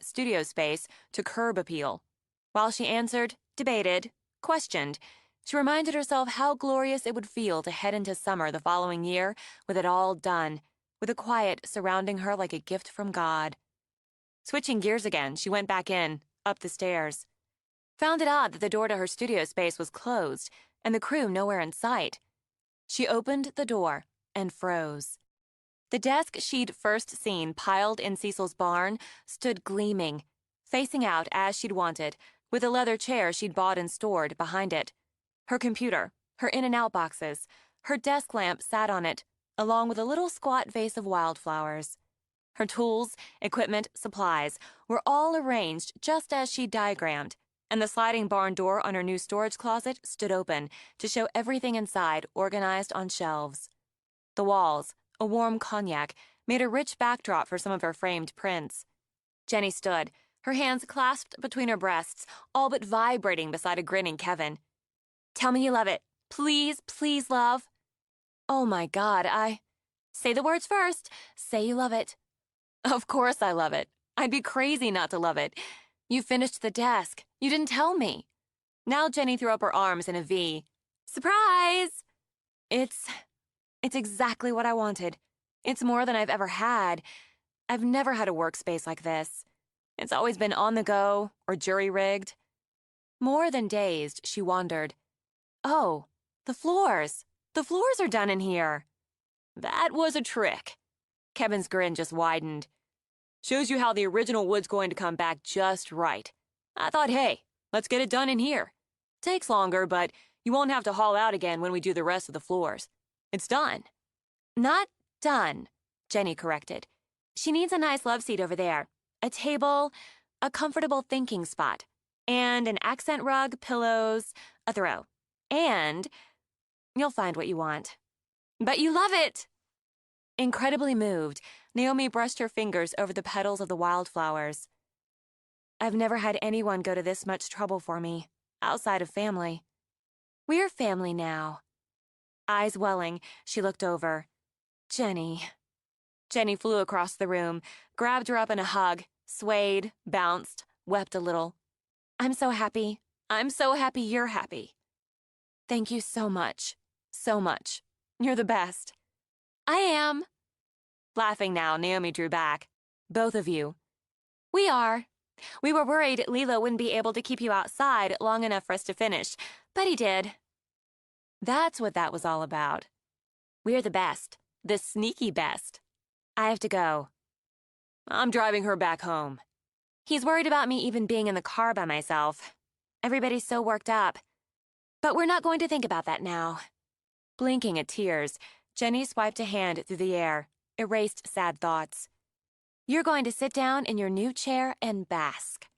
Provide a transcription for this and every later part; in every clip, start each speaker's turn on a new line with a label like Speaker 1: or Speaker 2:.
Speaker 1: studio space to curb appeal. While she answered, debated, questioned, she reminded herself how glorious it would feel to head into summer the following year with it all done, with a quiet surrounding her like a gift from God. Switching gears again, she went back in, up the stairs. Found it odd that the door to her studio space was closed and the crew nowhere in sight. She opened the door and froze. The desk she'd first seen piled in Cecil's barn stood gleaming, facing out as she'd wanted, with a leather chair she'd bought and stored behind it. Her computer, her in-and-out boxes, her desk lamp sat on it, along with a little squat vase of wildflowers. Her tools, equipment, supplies were all arranged just as she'd diagrammed, and the sliding barn door on her new storage closet stood open to show everything inside organized on shelves. The walls, a warm cognac, made a rich backdrop for some of her framed prints. Jenny stood, her hands clasped between her breasts, all but vibrating beside a grinning Kevin. "Tell me you love it. Please, please, love." "Oh my God, Say the words first. Say you love it." "Of course I love it. I'd be crazy not to love it. You finished the desk. You didn't tell me." Now Jenny threw up her arms in a V. "Surprise!" It's exactly what I wanted. It's more than I've ever had. I've never had a workspace like this. It's always been on the go or jury-rigged." More than dazed, she wondered. "Oh, the floors. The floors are done in here." "That was a trick." Kevin's grin just widened. "Shows you how the original wood's going to come back just right. I thought, hey, let's get it done in here. Takes longer, but you won't have to haul out again when we do the rest of the floors. It's done." "Not done," Jenny corrected. "She needs a nice love seat over there, a table, a comfortable thinking spot, and an accent rug, pillows, a throw. And you'll find what you want." "But you love it!" Incredibly moved, Naomi brushed her fingers over the petals of the wildflowers. "I've never had anyone go to this much trouble for me, outside of family. We're family now." Eyes welling, she looked over. "Jenny." Jenny flew across the room, grabbed her up in a hug, swayed, bounced, wept a little. "I'm so happy. I'm so happy you're happy." "Thank you so much. So much. You're the best." "I am." Laughing now, Naomi drew back. "Both of you." "We are. We were worried Lilo wouldn't be able to keep you outside long enough for us to finish, but he did." That's what that was all about. We're the best. The sneaky best. I have to go. "I'm driving her back home." He's worried about me even being in the car by myself. Everybody's so worked up. But we're not going to think about that now." Blinking at tears, Jenny swiped a hand through the air, erased sad thoughts. "You're going to sit down in your new chair and bask."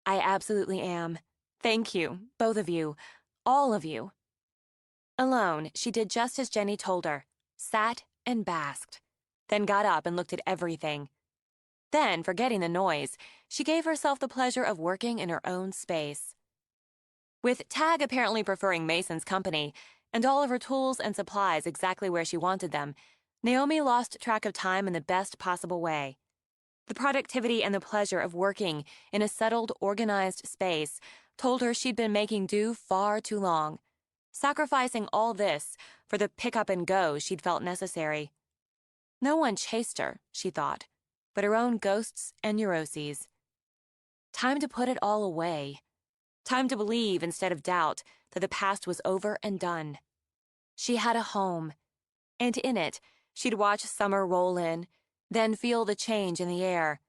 Speaker 1: "I absolutely am. Thank you, both of you, all of you." Alone, she did just as Jenny told her, sat and basked, then got up and looked at everything. Then, forgetting the noise, she gave herself the pleasure of working in her own space. With Tag apparently preferring Mason's company, and all of her tools and supplies exactly where she wanted them, Naomi lost track of time in the best possible way. The productivity and the pleasure of working in a settled, organized space told her she'd been making do far too long, sacrificing all this for the pick-up-and-go she'd felt necessary. No one chased her, she thought, but her own ghosts and neuroses. Time to put it all away. Time to believe instead of doubt that the past was over and done. She had a home, and in it, she'd watch summer roll in, then feel the change in the air,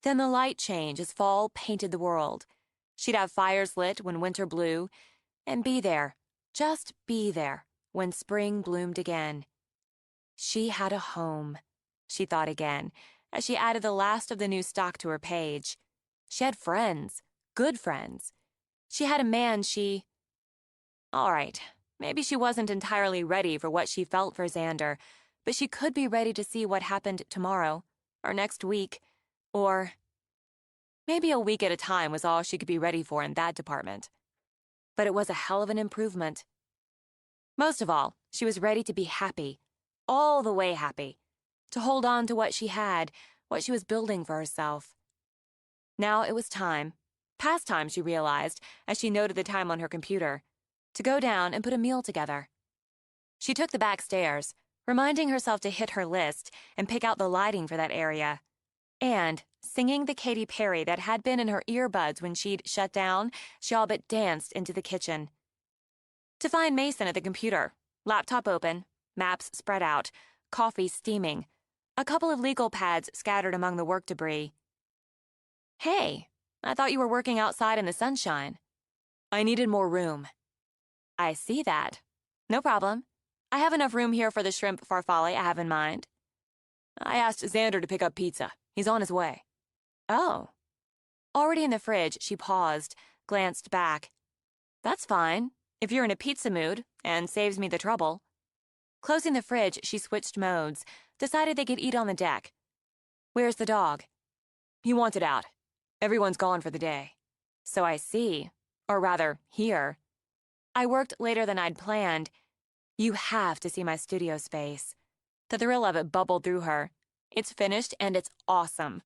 Speaker 1: then the light change as fall painted the world. She'd have fires lit when winter blew, and be there, just be there, when spring bloomed again. She had a home, she thought again, as she added the last of the new stock to her page. She had friends, good friends. She had a man All right, maybe she wasn't entirely ready for what she felt for Xander, but she could be ready to see what happened tomorrow, or next week, or maybe a week at a time was all she could be ready for in that department. But it was a hell of an improvement. Most of all, she was ready to be happy, all the way happy, to hold on to what she had, what she was building for herself. Now it was time, past time she realized as she noted the time on her computer, to go down and put a meal together. She took the back stairs, reminding herself to hit her list and pick out the lighting for that area. And, singing the Katy Perry that had been in her earbuds when she'd shut down, she all but danced into the kitchen. To find Mason at the computer, laptop open, maps spread out, coffee steaming, a couple of legal pads scattered among the work debris. "Hey, I thought you were working outside in the sunshine." "I needed more room." "I see that. No problem. I have enough room here for the shrimp farfalle I have in mind." "I asked Xander to pick up pizza. He's on his way." "Oh." Already in the fridge, she paused, glanced back. "That's fine, if you're in a pizza mood, and saves me the trouble." Closing the fridge, she switched modes, decided they could eat on the deck. "Where's the dog?" "He wanted out. Everyone's gone for the day." "So I see. Or rather, here. I worked later than I'd planned. You have to see my studio space." The thrill of it bubbled through her. "It's finished and it's awesome.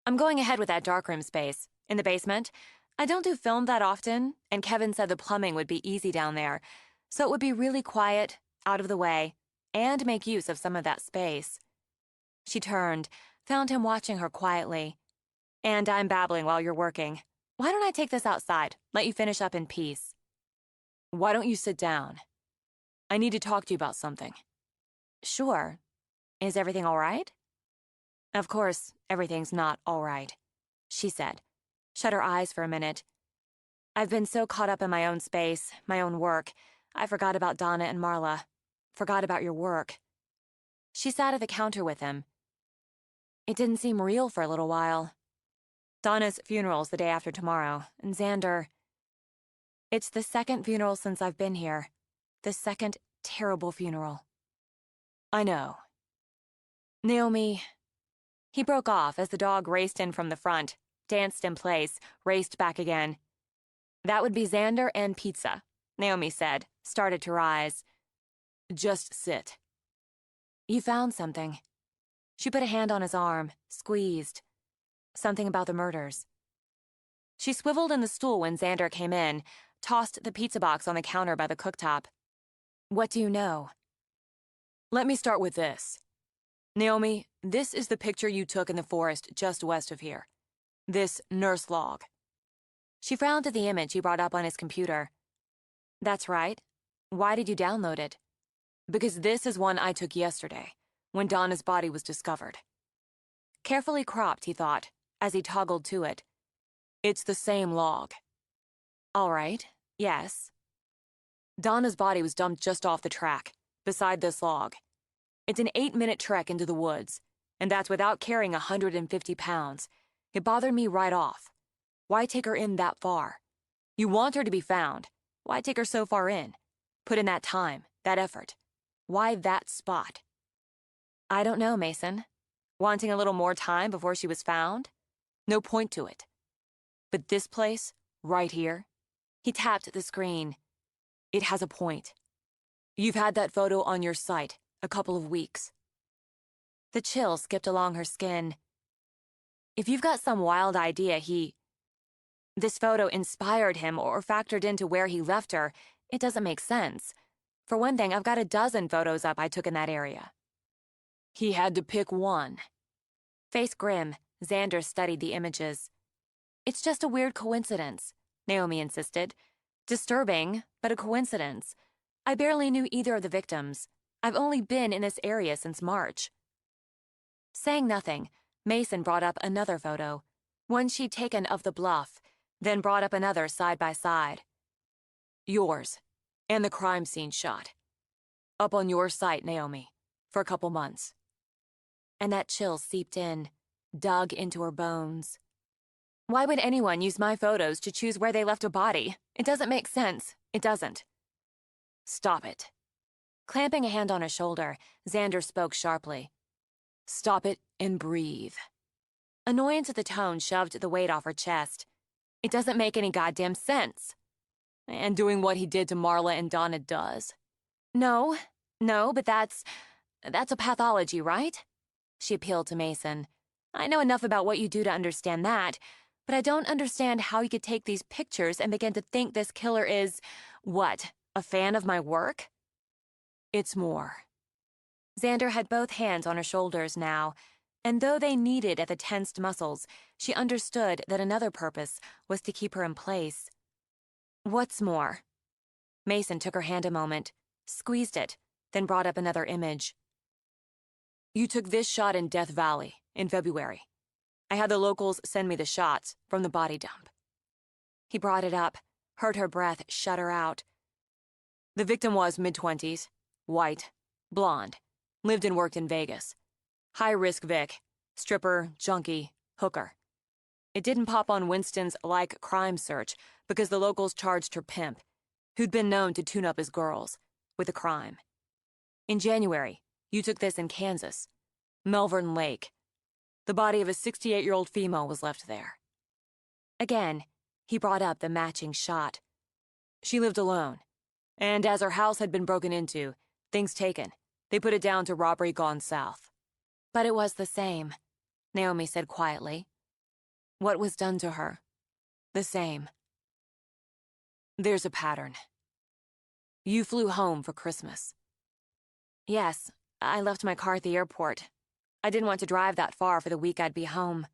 Speaker 1: I'm going ahead with that darkroom space, in the basement. I don't do film that often, and Kevin said the plumbing would be easy down there, so it would be really quiet, out of the way, and make use of some of that space." She turned, found him watching her quietly. "And I'm babbling while you're working. Why don't I take this outside, let you finish up in peace?" "Why don't you sit down? I need to talk to you about something." "Sure. Is everything all right?" "Of course, everything's not all right," she said, shut her eyes for a minute. "I've been so caught up in my own space, my own work, I forgot about Donna and Marla. Forgot about your work." She sat at the counter with him. "It didn't seem real for a little while. Donna's funeral's the day after tomorrow, and Xander... It's the second funeral since I've been here. The second terrible funeral." "I know." "Naomi..." He broke off as the dog raced in from the front, danced in place, raced back again. "That would be Xander and pizza," Naomi said, started to rise. "Just sit." "You found something." She put a hand on his arm, squeezed. "Something about the murders." She swiveled in the stool when Xander came in, tossed the pizza box on the counter by the cooktop. "What do you know?" "Let me start with this. Naomi, this is the picture you took in the forest just west of here. This nurse log." She frowned at the image he brought up on his computer. "That's right. Why did you download it?" "Because this is one I took yesterday, when Donna's body was discovered." Carefully cropped, he thought, as he toggled to it. "It's the same log." "All right, yes." "Donna's body was dumped just off the track, beside this log. It's an 8-minute trek into the woods, and that's without carrying 150 pounds. It bothered me right off. Why take her in that far? You want her to be found. Why take her so far in? Put in that time, that effort. Why that spot?" "I don't know, Mason. Wanting a little more time before she was found? No point to it. But this place, right here," he tapped the screen. "It has a point. You've had that photo on your site a couple of weeks." The chill skipped along her skin. "If you've got some wild idea this photo inspired him or factored into where he left her, it doesn't make sense. For one thing, I've got a dozen photos up I took in that area." "He had to pick one." Face grim, Xander studied the images. "It's just a weird coincidence," Naomi insisted. "Disturbing, but a coincidence. I barely knew either of the victims. I've only been in this area since March." Saying nothing, Mason brought up another photo, one she'd taken of the bluff, then brought up another side by side. "Yours, and the crime scene shot. Up on your site, Naomi, for a couple months." And that chill seeped in, dug into her bones. "Why would anyone use my photos to choose where they left a body? It doesn't make sense. It doesn't." "Stop it." Clamping a hand on her shoulder, Xander spoke sharply. "Stop it and breathe." Annoyance at the tone shoved the weight off her chest. "It doesn't make any goddamn sense." "And doing what he did to Marla and Donna does." No, but that's a pathology, right?" She appealed to Mason. I know enough about what you do to understand that, but I don't understand how you could take these pictures and begin to think this killer is, what, a fan of my work? It's more. Xander had both hands on her shoulders now, and though they kneaded at the tensed muscles, she understood that another purpose was to keep her in place. What's more? Mason took her hand a moment, squeezed it, then brought up another image. You took this shot in Death Valley in February. I had the locals send me the shots from the body dump. He brought it up, heard her breath shudder out. The victim was mid-20s, white, blonde, lived and worked in Vegas. High-risk Vic, stripper, junkie, hooker. It didn't pop on Winston's like crime search because the locals charged her pimp, who'd been known to tune up his girls, with a crime. In January, you took this in Kansas, Melbourne Lake. The body of a 68-year-old female was left there. Again, he brought up the matching shot. She lived alone, and as her house had been broken into, things taken, they put it down to robbery gone south. But it was the same, Naomi said quietly. What was done to her? The same. There's a pattern. You flew home for Christmas. Yes, I left my car at the airport. I didn't want to drive that far for the week I'd be home.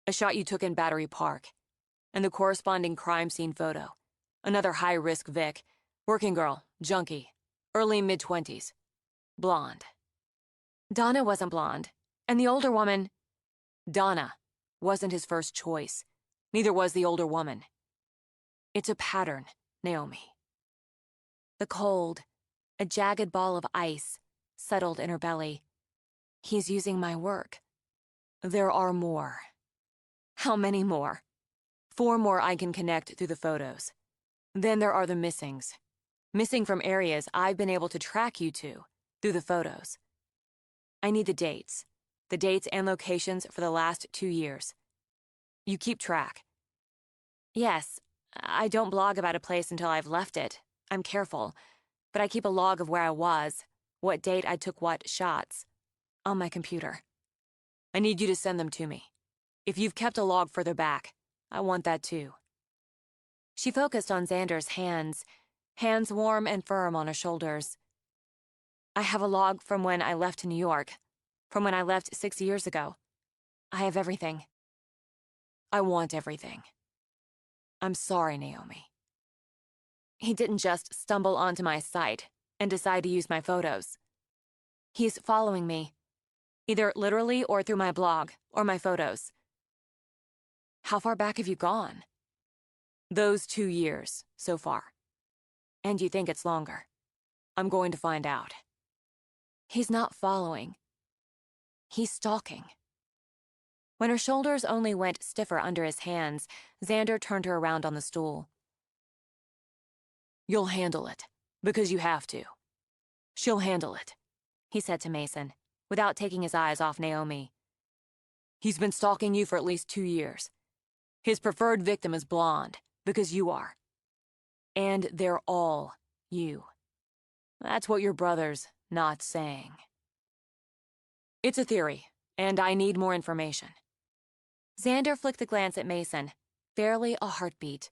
Speaker 1: A shot you took in Battery Park, and the corresponding crime scene photo. Another high-risk Vic, working girl, junkie, early mid-20s, blonde. Donna wasn't blonde, and the older woman... Donna wasn't his first choice. Neither was the older woman. It's a pattern, Naomi. The cold, a jagged ball of ice, settled in her belly. He's using my work. There are more. How many more? 4 more I can connect through the photos. Then there are the missings. Missing from areas I've been able to track you to through the photos. I need the dates and locations for the last 2 years. You keep track. Yes, I don't blog about a place until I've left it. I'm careful, but I keep a log of where I was, what date I took what shots, on my computer. I need you to send them to me. If you've kept a log further back, I want that too. She focused on Xander's hands warm and firm on her shoulders. I have a log from when I left New York, from when I left 6 years ago. I have everything. I want everything. I'm sorry, Naomi. He didn't just stumble onto my site and decide to use my photos. He's following me, either literally or through my blog or my photos. How far back have you gone? Those 2 years, so far. And you think it's longer. I'm going to find out. He's not following. He's stalking. When her shoulders only went stiffer under his hands, Xander turned her around on the stool. You'll handle it, because you have to. She'll handle it, he said to Mason, without taking his eyes off Naomi. He's been stalking you for at least 2 years. His preferred victim is blonde, because you are. And they're all you. That's what your brother's not saying. It's a theory, and I need more information. Xander flicked a glance at Mason, barely a heartbeat.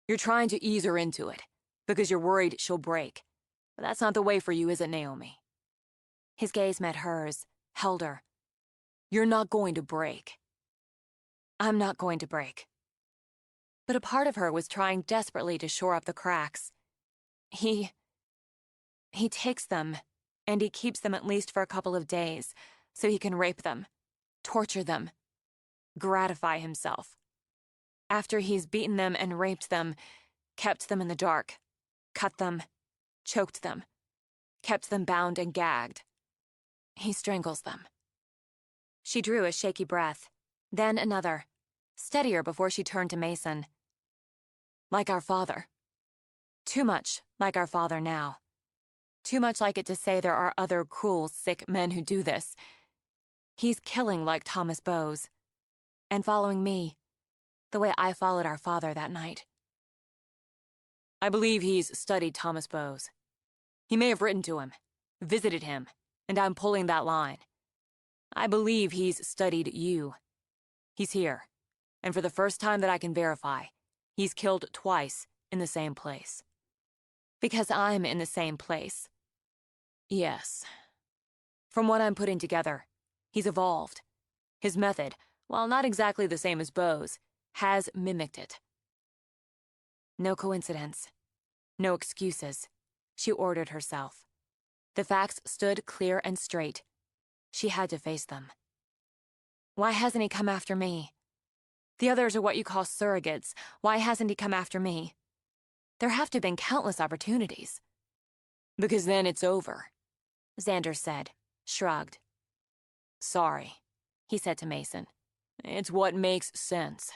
Speaker 1: You're trying to ease her into it, because you're worried she'll break. But that's not the way for you, is it, Naomi? His gaze met hers, held her. You're not going to break. I'm not going to break. But a part of her was trying desperately to shore up the cracks. He takes them, and he keeps them at least for a couple of days, so he can rape them, torture them, gratify himself. After he's beaten them and raped them, kept them in the dark, cut them, choked them, kept them bound and gagged. He strangles them. She drew a shaky breath, then another, steadier before she turned to Mason. Like our father. Too much like our father now. Too much like it to say there are other cruel, sick men who do this. He's killing like Thomas Bowes. And following me, the way I followed our father that night. I believe he's studied Thomas Bowes. He may have written to him, visited him, and I'm pulling that line. I believe he's studied you. He's here, and for the first time that I can verify, he's killed twice in the same place. Because I'm in the same place. Yes. From what I'm putting together, he's evolved. His method, while not exactly the same as Beau's, has mimicked it. No coincidence. No excuses. She ordered herself. The facts stood clear and straight. She had to face them. Why hasn't he come after me? The others are what you call surrogates. Why hasn't he come after me? There have to have been countless opportunities. Because then it's over, Xander said, shrugged. Sorry, he said to Mason. It's what makes sense.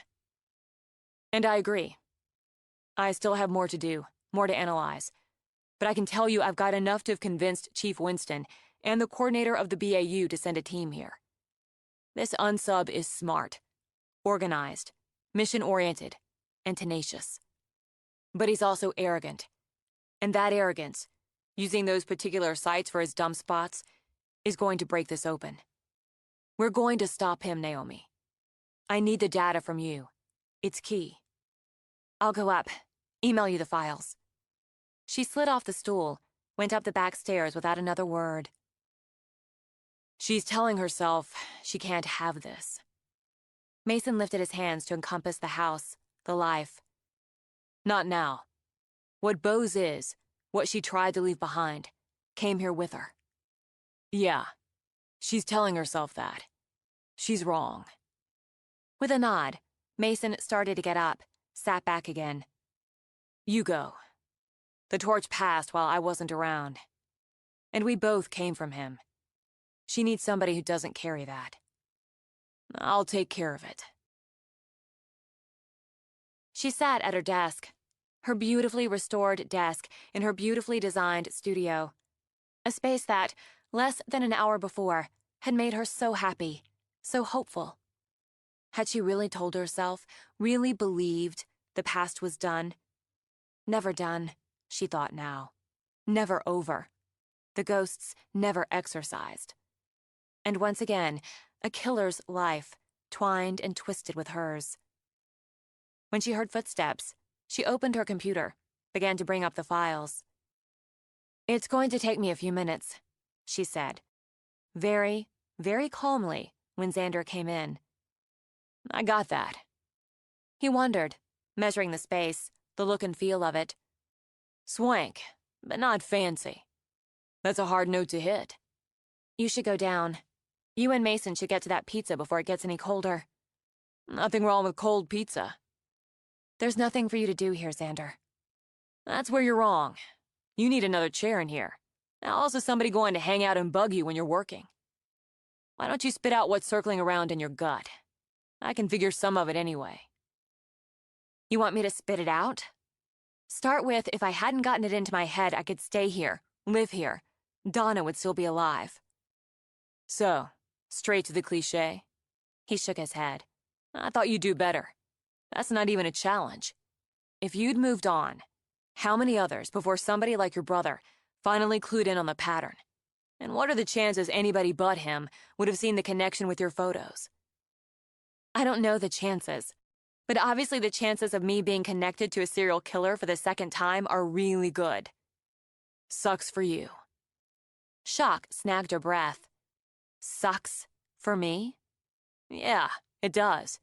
Speaker 1: And I agree. I still have more to do, more to analyze. But I can tell you I've got enough to have convinced Chief Winston and the coordinator of the BAU to send a team here. This unsub is smart, organized, mission-oriented, and tenacious. But he's also arrogant. And that arrogance, using those particular sites for his dumb spots, is going to break this open. We're going to stop him, Naomi. I need the data from you. It's key. I'll go up, email you the files. She slid off the stool, went up the back stairs without another word. She's telling herself she can't have this. Mason lifted his hands to encompass the house, the life. Not now. What Beau's is, what she tried to leave behind, came here with her. Yeah, she's telling herself that. She's wrong. With a nod, Mason started to get up, sat back again. You go. The torch passed while I wasn't around. And we both came from him. She needs somebody who doesn't carry that. I'll take care of it. She sat at her desk, her beautifully restored desk in her beautifully designed studio. A space that, less than an hour before, had made her so happy, so hopeful. Had she really told herself, really believed the past was done? Never done, she thought now. Never over. The ghosts never exorcised. And once again, a killer's life, twined and twisted with hers. When she heard footsteps, she opened her computer, began to bring up the files. It's going to take me a few minutes, she said, very, very calmly when Xander came in. I got that. He wondered, measuring the space, the look and feel of it. Swank, but not fancy. That's a hard note to hit. You should go down. You and Mason should get to that pizza before it gets any colder. Nothing wrong with cold pizza. There's nothing for you to do here, Xander. That's where you're wrong. You need another chair in here. Now also somebody going to hang out and bug you when you're working. Why don't you spit out what's circling around in your gut? I can figure some of it anyway. You want me to spit it out? Start with, if I hadn't gotten it into my head, I could stay here, live here. Donna would still be alive. So, straight to the cliché? He shook his head. I thought you'd do better. That's not even a challenge. If you'd moved on, how many others before somebody like your brother finally clued in on the pattern? And what are the chances anybody but him would have seen the connection with your photos? I don't know the chances, but obviously the chances of me being connected to a serial killer for the second time are really good. Sucks for you. Shock snagged her breath. Sucks for me? Yeah, it does.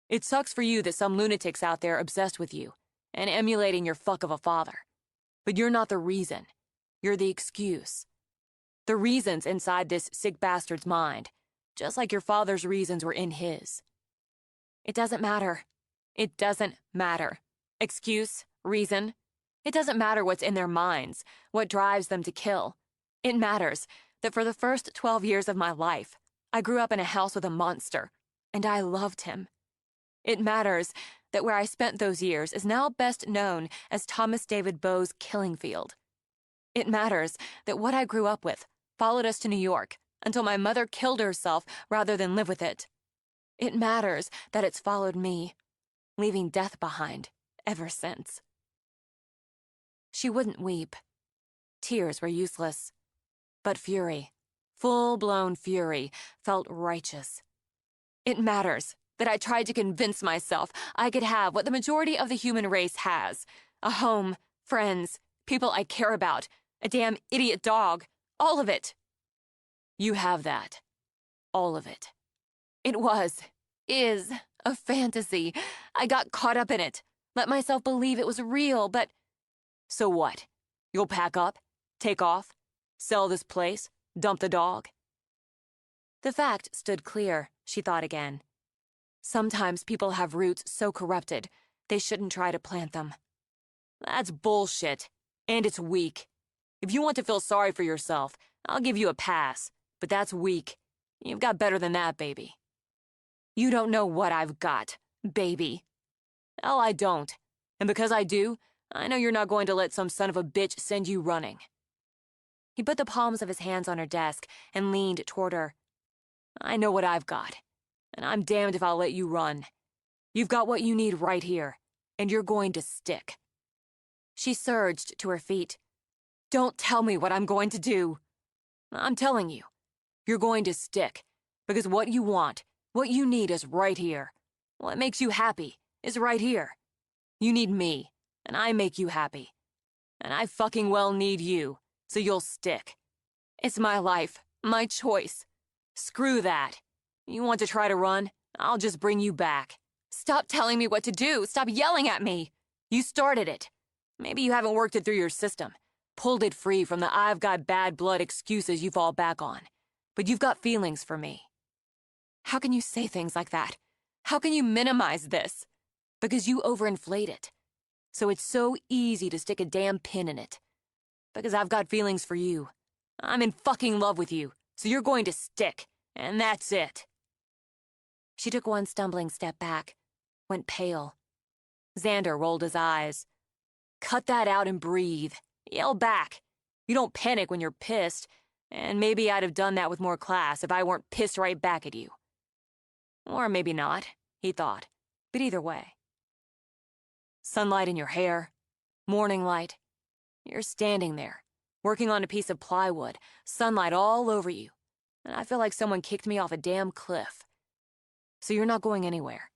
Speaker 1: It sucks for you that some lunatic's out there obsessed with you and emulating your fuck of a father. But you're not the reason. You're the excuse. The reason's inside this sick bastard's mind, just like your father's reasons were in his. It doesn't matter. It doesn't matter. Excuse, reason. It doesn't matter what's in their minds, what drives them to kill. It matters that for the first 12 years of my life, I grew up in a house with a monster, and I loved him. It matters that where I spent those years is now best known as Thomas David Beau's killing field. It matters that what I grew up with followed us to New York until my mother killed herself rather than live with it. It matters that it's followed me, leaving death behind ever since. She wouldn't weep. Tears were useless. But fury, Full-blown fury, felt righteous. It matters that I tried to convince myself I could have what the majority of the human race has. A home, friends, people I care about, a damn idiot dog, all of it. You have that. All of it. It is, a fantasy. I got caught up in it, let myself believe it was real, but... So what? You'll pack up? Take off? Sell this place? Dump the dog? The fact stood clear, she thought again. Sometimes people have roots so corrupted, they shouldn't try to plant them. That's bullshit, and it's weak. If you want to feel sorry for yourself, I'll give you a pass, but that's weak. You've got better than that, baby. You don't know what I've got, baby. Hell, I don't. And because I do, I know you're not going to let some son of a bitch send you running. He put the palms of his hands on her desk and leaned toward her. I know what I've got, and I'm damned if I'll let you run. You've got what you need right here, and you're going to stick. She surged to her feet. Don't tell me what I'm going to do. I'm telling you, you're going to stick, because what you want, what you need is right here. What makes you happy is right here. You need me, and I make you happy. And I fucking well need you, so you'll stick. It's my life, my choice. Screw that. You want to try to run? I'll just bring you back. Stop telling me what to do. Stop yelling at me. You started it. Maybe you haven't worked it through your system, pulled it free from the I've got bad blood excuses you fall back on. But you've got feelings for me. How can you say things like that? How can you minimize this? Because you overinflate it. So it's so easy to stick a damn pin in it. Because I've got feelings for you. I'm in fucking love with you, so you're going to stick, and that's it. She took one stumbling step back, went pale. Xander rolled his eyes. Cut that out and breathe. Yell back. You don't panic when you're pissed, and maybe I'd have done that with more class if I weren't pissed right back at you. Or maybe not, he thought, but either way. Sunlight in your hair, morning light. You're standing there, working on a piece of plywood, sunlight all over you, and I feel like someone kicked me off a damn cliff. So you're not going anywhere.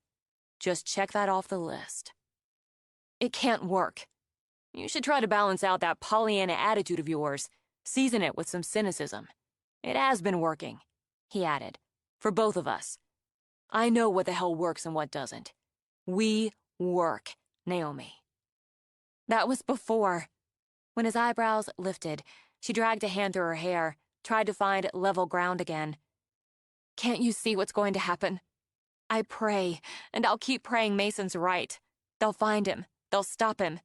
Speaker 1: Just check that off the list. It can't work. You should try to balance out that Pollyanna attitude of yours, season it with some cynicism. It has been working, he added, for both of us. I know what the hell works and what doesn't. We work, Naomi. That was before. When his eyebrows lifted, she dragged a hand through her hair, tried to find level ground again. Can't you see what's going to happen? I pray, and I'll keep praying Mason's right. They'll find him. They'll stop him.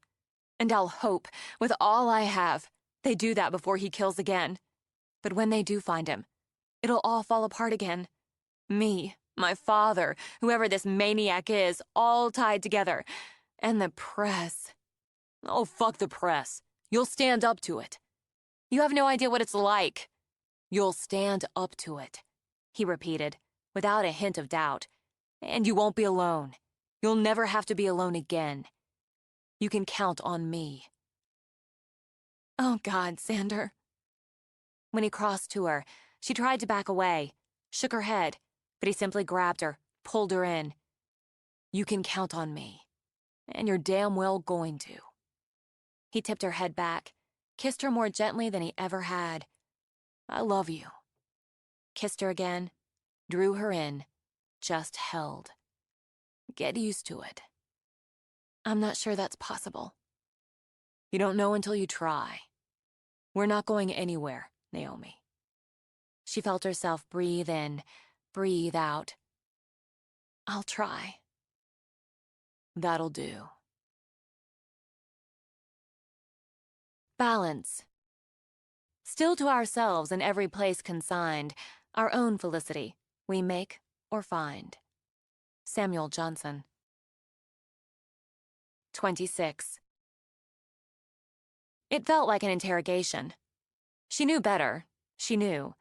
Speaker 1: And I'll hope, with all I have, they do that before he kills again. But when they do find him, it'll all fall apart again. Me, my father, whoever this maniac is, all tied together. And the press. Oh, fuck the press. You'll stand up to it. You have no idea what it's like. You'll stand up to it, he repeated, without a hint of doubt. And you won't be alone. You'll never have to be alone again. You can count on me. Oh, God, Xander. When he crossed to her, she tried to back away, shook her head, but he simply grabbed her, pulled her in. You can count on me. And you're damn well going to. He tipped her head back, kissed her more gently than he ever had. I love you. Kissed her again, drew her in, just held. Get used to it. I'm not sure that's possible. You don't know until you try. We're not going anywhere, Naomi. She felt herself breathe in, breathe out. I'll try. That'll do. Balance. Still to ourselves in every place consigned, our own felicity, we make or find. Samuel Johnson. 26. It felt like an interrogation. She knew better, she knew.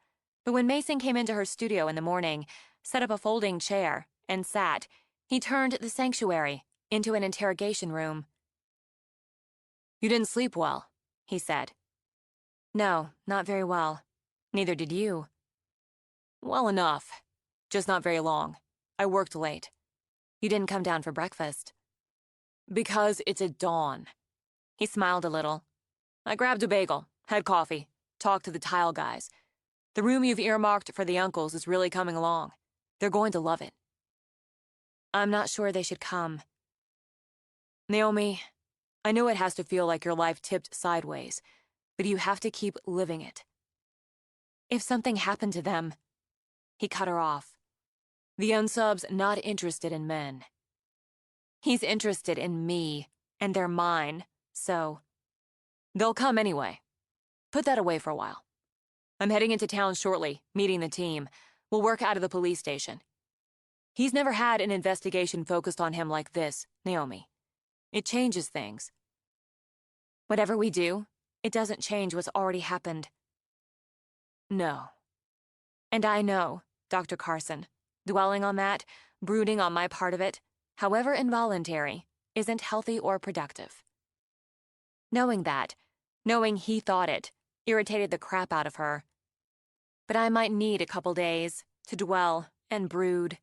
Speaker 1: But when Mason came into her studio in the morning, set up a folding chair, and sat, he turned the sanctuary into an interrogation room. You didn't sleep well, he said. No, not very well. Neither did you. Well enough. Just not very long. I worked late. You didn't come down for breakfast. Because it's at dawn. He smiled a little. I grabbed a bagel, had coffee, talked to the tile guys. The room you've earmarked for the uncles is really coming along. They're going to love it. I'm not sure they should come. Naomi, I know it has to feel like your life tipped sideways, but you have to keep living it. If something happened to them... He cut her off. The unsub's not interested in men. He's interested in me, and they're mine, so... They'll come anyway. Put that away for a while. I'm heading into town shortly, meeting the team. We'll work out of the police station. He's never had an investigation focused on him like this, Naomi. It changes things. Whatever we do, it doesn't change what's already happened. No. And I know, Dr. Carson, dwelling on that, brooding on my part of it, however involuntary, isn't healthy or productive. Knowing that, knowing he thought it, irritated the crap out of her. But I might need a couple days to dwell and brood.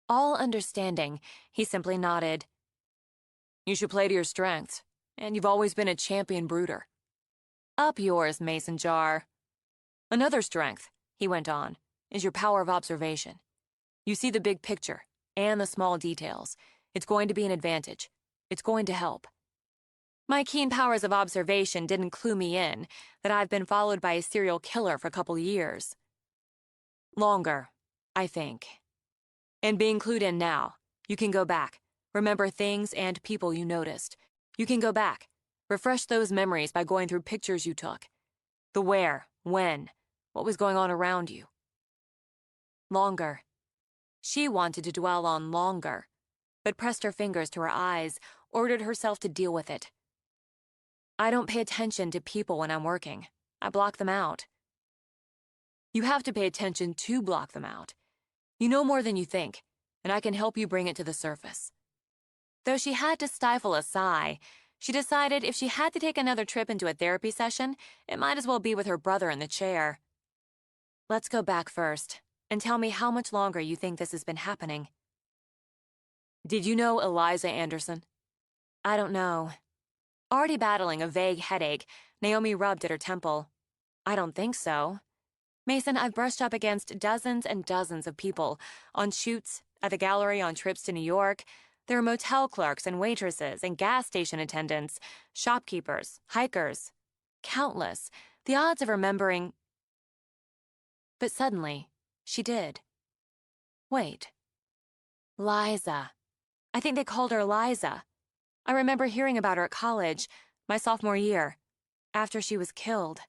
Speaker 1: All understanding, he simply nodded. You should play to your strengths, and you've always been a champion brooder. Up yours, mason jar. Another strength, he went on, is your power of observation. You see the big picture, and the small details. It's going to be an advantage. It's going to help. My keen powers of observation didn't clue me in that I've been followed by a serial killer for a couple years. Longer, I think. And being clued in now, you can go back, remember things and people you noticed. You can go back, refresh those memories by going through pictures you took. The where, when, what was going on around you. Longer. She wanted to dwell on longer, but pressed her fingers to her eyes, ordered herself to deal with it. I don't pay attention to people when I'm working. I block them out. You have to pay attention to block them out. You know more than you think, and I can help you bring it to the surface. Though she had to stifle a sigh, she decided if she had to take another trip into a therapy session, it might as well be with her brother in the chair. Let's go back first, and tell me how much longer you think this has been happening. Did you know Eliza Anderson? I don't know. Already battling a vague headache, Naomi rubbed at her temple. I don't think so. Mason, I've brushed up against dozens and dozens of people, on shoots, at the gallery, on trips to New York. There are motel clerks and waitresses and gas station attendants, shopkeepers, hikers. Countless. The odds of remembering... But suddenly, she did. Wait. Liza. I think they called her Liza. I remember hearing about her at college, my sophomore year, after she was killed.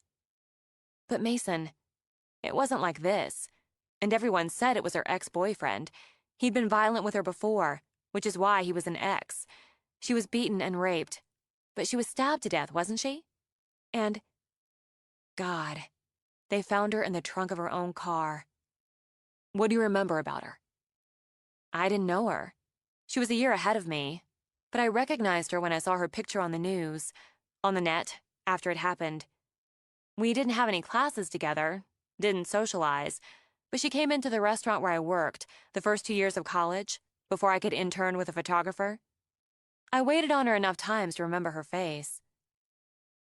Speaker 1: But Mason, it wasn't like this, and everyone said it was her ex-boyfriend. He'd been violent with her before, which is why he was an ex. She was beaten and raped, but she was stabbed to death, wasn't she? And, God, they found her in the trunk of her own car. What do you remember about her? I didn't know her. She was a year ahead of me, but I recognized her when I saw her picture on the news, on the net, after it happened. We didn't have any classes together, didn't socialize, but she came into the restaurant where I worked the first 2 years of college, before I could intern with a photographer. I waited on her enough times to remember her face.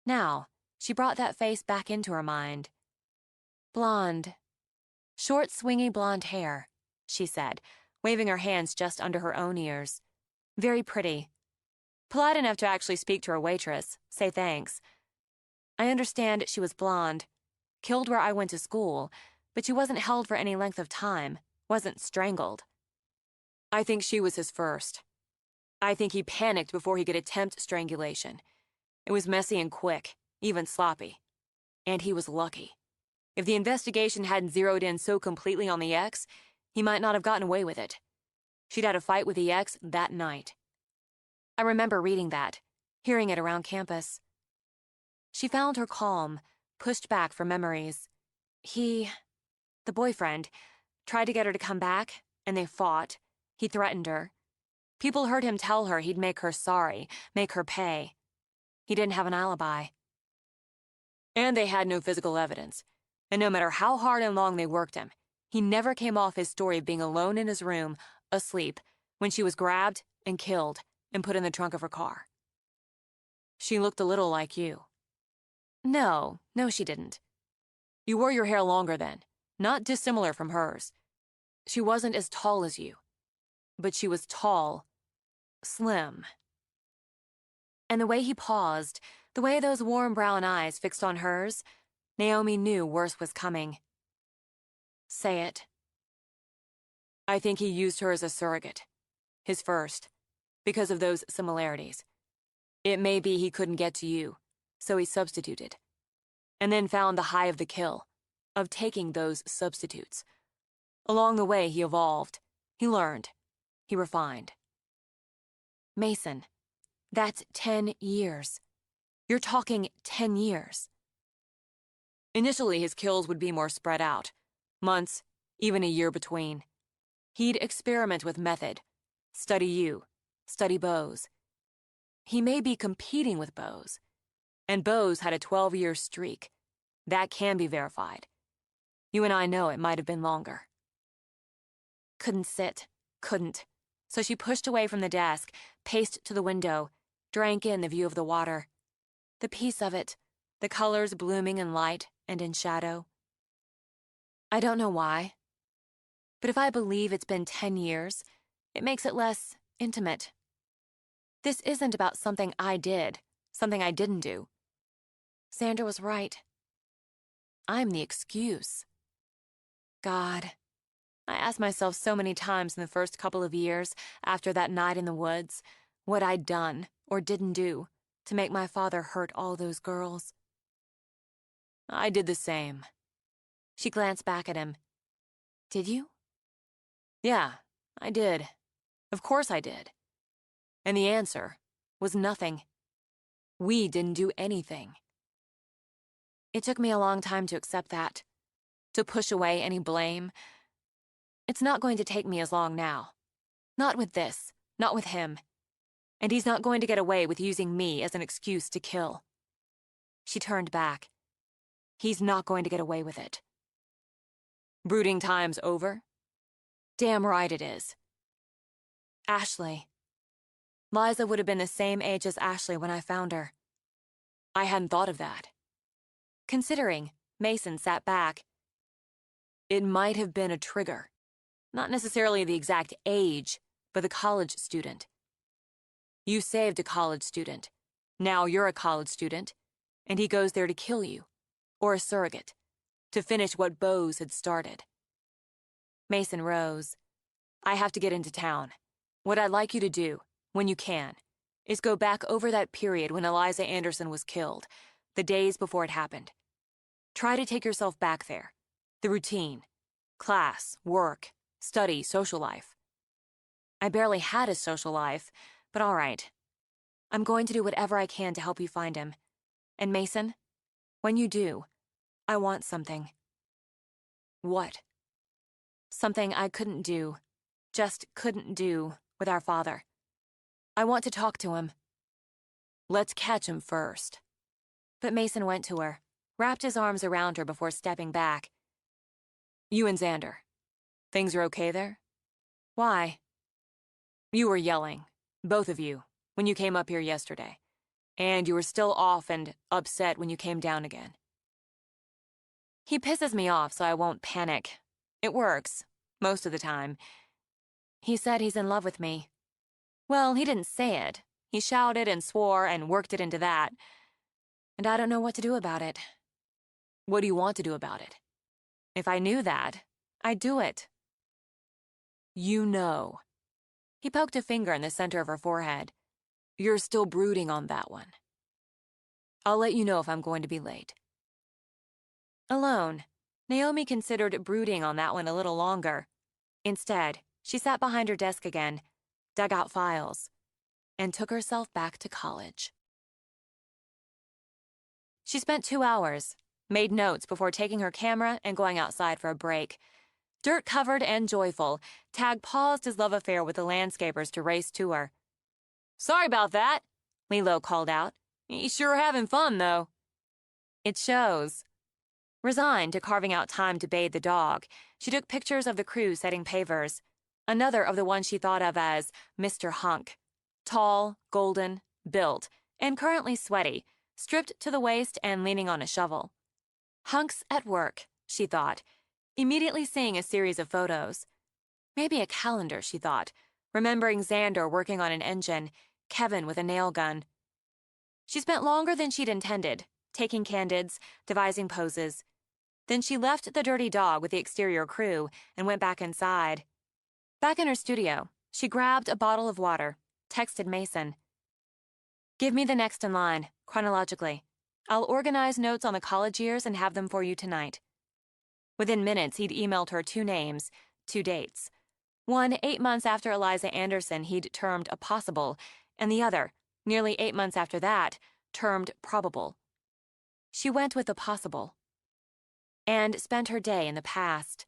Speaker 1: Now, she brought that face back into her mind. Blonde. Short, swingy blonde hair, she said, waving her hands just under her own ears. Very pretty. Polite enough to actually speak to her waitress, say thanks. I understand she was blonde, killed where I went to school, but she wasn't held for any length of time, wasn't strangled. I think she was his first. I think he panicked before he could attempt strangulation. It was messy and quick, even sloppy. And he was lucky. If the investigation hadn't zeroed in so completely on the ex, he might not have gotten away with it. She'd had a fight with the ex that night. I remember reading that, hearing it around campus. She found her calm, pushed back for memories. He, the boyfriend, tried to get her to come back, and they fought. He threatened her. People heard him tell her he'd make her sorry, make her pay. He didn't have an alibi. And they had no physical evidence. And no matter how hard and long they worked him, He never came off his story of being alone in his room, asleep, when she was grabbed and killed and put in the trunk of her car. She looked a little like you. No, she didn't. You wore your hair longer then, not dissimilar from hers. She wasn't as tall as you, but she was tall, slim. And the way he paused, the way those warm brown eyes fixed on hers, Naomi knew worse was coming. Say it. I think he used her as a surrogate. His first. Because of those similarities. It may be he couldn't get to you, so he substituted. And then found the high of the kill, of taking those substitutes. Along the way, he evolved. He learned. He refined. Mason, that's 10 years. You're talking 10 years. Initially, his kills would be more spread out. Months, even a year between. He'd experiment with method. Study you. Study Bose. He may be competing with Bose. And Bose had a 12-year streak. That can be verified. You and I know it might have been longer. Couldn't sit. Couldn't. So she pushed away from the desk, paced to the window, drank in the view of the water. The peace of it, the colors blooming in light and in shadow. I don't know why, but if I believe it's been 10 years, it makes it less intimate. This isn't about something I did, something I didn't do. Sandra was right. I'm the excuse. God, I asked myself so many times in the first couple of years, after that night in the woods, what I'd done or didn't do to make my father hurt all those girls. I did the same. She glanced back at him. Did you? Yeah, I did. Of course I did. And the answer was nothing. We didn't do anything. It took me a long time to accept that, to push away any blame. It's not going to take me as long now. Not with this, not with him. And he's not going to get away with using me as an excuse to kill. She turned back. He's not going to get away with it. Brooding time's over? Damn right it is. Ashley. Liza would have been the same age as Ashley when I found her. I hadn't thought of that. Considering, Mason sat back. It might have been a trigger. Not necessarily the exact age, but the college student. You saved a college student. Now you're a college student, and he goes there to kill you, or a surrogate, to finish what Bose had started. Mason rose. I have to get into town. What I'd like you to do, when you can, is go back over that period when Eliza Anderson was killed, the days before it happened. Try to take yourself back there. The routine. Class, work, study, social life. I barely had a social life, but all right. I'm going to do whatever I can to help you find him. And Mason, when you do, I want something. What? Something I couldn't do, just couldn't do, with our father. I want to talk to him. Let's catch him first. But Mason went to her, wrapped his arms around her before stepping back. You and Xander. Things are okay there? Why? You were yelling, both of you, when you came up here yesterday. And you were still off and upset when you came down again. He pisses me off so I won't panic. It works, most of the time. He said he's in love with me. Well, he didn't say it. He shouted and swore and worked it into that. And I don't know what to do about it. What do you want to do about it? If I knew that, I'd do it. You know. He poked a finger in the center of her forehead. You're still brooding on that one. I'll let you know if I'm going to be late. Alone, Naomi considered brooding on that one a little longer. Instead, she sat behind her desk again, dug out files, and took herself back to college. She spent 2 hours, made notes before taking her camera and going outside for a break. Dirt-covered and joyful, Tag paused his love affair with the landscapers to race to her. Sorry about that, Lilo called out. He's sure having fun, though. It shows. Resigned to carving out time to bathe the dog, she took pictures of the crew setting pavers. Another of the one she thought of as Mr. Hunk. Tall, golden, built, and currently sweaty, stripped to the waist and leaning on a shovel. Hunk's at work, she thought, immediately seeing a series of photos. Maybe a calendar, she thought, remembering Xander working on an engine, Kevin with a nail gun. She spent longer than she'd intended, taking candids, devising poses. Then she left the dirty dog with the exterior crew and went back inside. Back in her studio, she grabbed a bottle of water, texted Mason. "Give me the next in line, chronologically. I'll organize notes on the college years and have them for you tonight." Within minutes, he'd emailed her 2 names, 2 dates. One 8 months after Eliza Anderson he'd termed a possible, and the other, nearly 8 months after that, termed probable. She went with the possible. And spent her day in the past.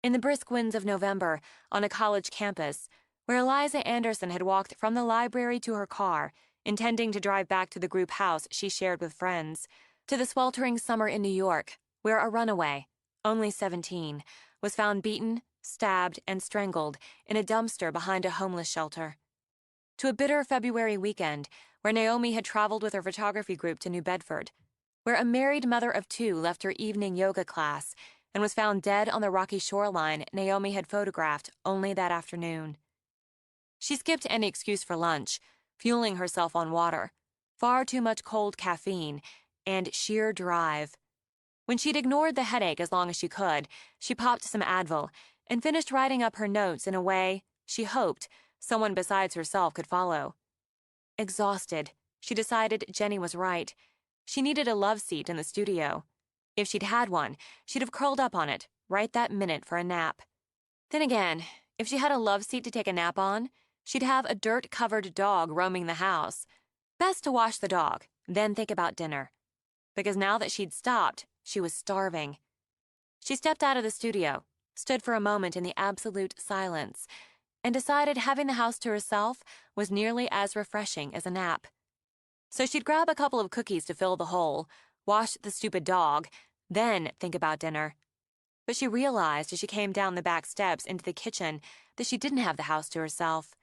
Speaker 1: In the brisk winds of November, on a college campus, where Eliza Anderson had walked from the library to her car, intending to drive back to the group house she shared with friends, to the sweltering summer in New York, where a runaway, only 17, was found beaten, stabbed, and strangled in a dumpster behind a homeless shelter. To a bitter February weekend, where Naomi had traveled with her photography group to New Bedford, where a married mother of 2 left her evening yoga class and was found dead on the rocky shoreline Naomi had photographed only that afternoon. She skipped any excuse for lunch, fueling herself on water, far too much cold caffeine, and sheer drive. When she'd ignored the headache as long as she could, she popped some Advil and finished writing up her notes in a way, she hoped, someone besides herself could follow. Exhausted, she decided Jenny was right. She needed a love seat in the studio. If she'd had one, she'd have curled up on it, right that minute for a nap. Then again, if she had a love seat to take a nap on, she'd have a dirt-covered dog roaming the house. Best to wash the dog, then think about dinner. Because now that she'd stopped, she was starving. She stepped out of the studio, stood for a moment in the absolute silence, and decided having the house to herself was nearly as refreshing as a nap. So she'd grab a couple of cookies to fill the hole, wash the stupid dog, then think about dinner. But she realized as she came down the back steps into the kitchen that she didn't have the house to herself.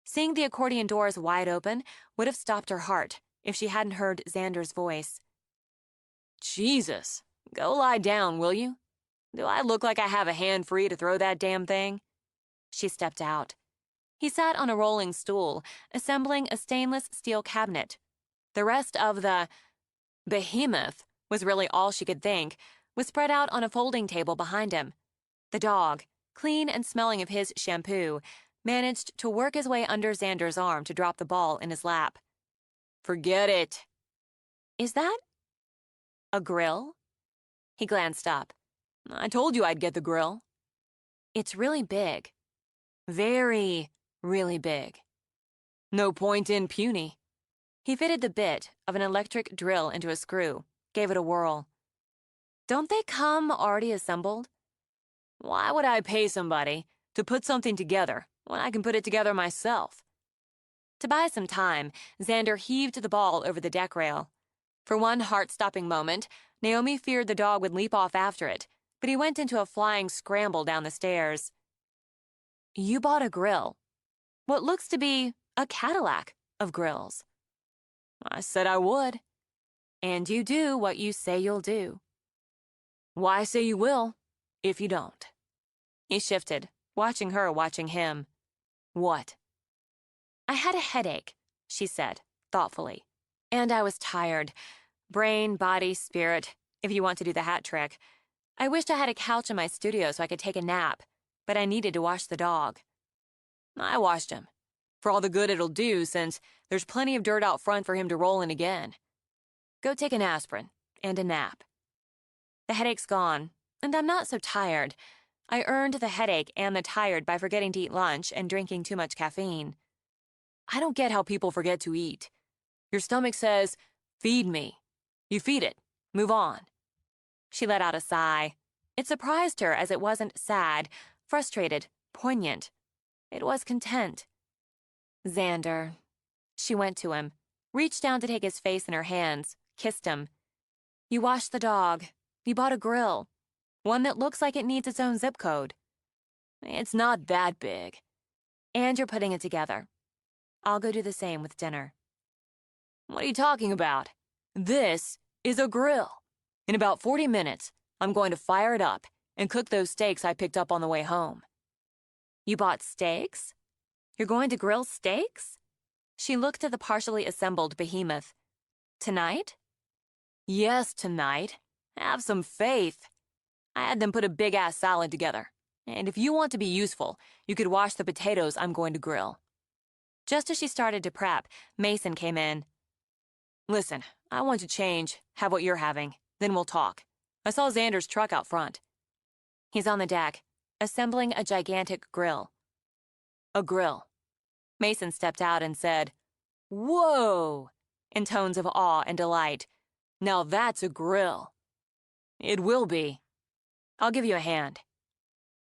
Speaker 1: Seeing the accordion doors wide open would have stopped her heart if she hadn't heard Xander's voice. "Jesus, go lie down, will you? Do I look like I have a hand free to throw that damn thing?" She stepped out. He sat on a rolling stool, assembling a stainless steel cabinet. The rest of the behemoth was really all she could think, was spread out on a folding table behind him. The dog, clean and smelling of his shampoo, managed to work his way under Xander's arm to drop the ball in his lap. "Forget it." "Is that a grill?" He glanced up. "I told you I'd get the grill." "It's really big. Very, really big." "No point in puny." He fitted the bit of an electric drill into a screw, gave it a whirl. "Don't they come already assembled?" "Why would I pay somebody to put something together when I can put it together myself?" To buy some time, Xander heaved the ball over the deck rail. For one heart-stopping moment, Naomi feared the dog would leap off after it, but he went into a flying scramble down the stairs. "You bought a grill. What looks to be a Cadillac of grills." "I said I would." "And you do what you say you'll do." "Why say you will, if you don't?" He shifted, watching her watching him. "What?" "I had a headache," she said, thoughtfully. "And I was tired. Brain, body, spirit, if you want to do the hat trick. I wished I had a couch in my studio so I could take a nap, but I needed to wash the dog." "I washed him, for all the good it'll do, since there's plenty of dirt out front for him to roll in again. Go take an aspirin and a nap." "The headache's gone, and I'm not so tired. I earned the headache and the tired by forgetting to eat lunch and drinking too much caffeine." "I don't get how people forget to eat. Your stomach says, 'Feed me.' You feed it. Move on." She let out a sigh. It surprised her as it wasn't sad, frustrated, poignant. It was content. "Xander." She went to him, reached down to take his face in her hands, kissed him. "You washed the dog. You bought a grill. One that looks like it needs its own zip code. It's not that big. And you're putting it together. I'll go do the same with dinner. What are you talking about? This is a grill. In about 40 minutes, I'm going to fire it up and cook those steaks I picked up on the way home. You bought steaks? You're going to grill steaks? She looked at the partially assembled behemoth. Tonight? Yes, tonight. Have some faith. I had them put a big-ass salad together. And if you want to be useful, you could wash the potatoes I'm going to grill. Just as she started to prep, Mason came in. Listen, I want to change, have what you're having, then we'll talk. I saw Xander's truck out front. He's on the deck, assembling a gigantic grill. A grill. Mason stepped out and said, "Whoa!" in tones of awe and delight. Now that's a grill. It will be. I'll give you a hand.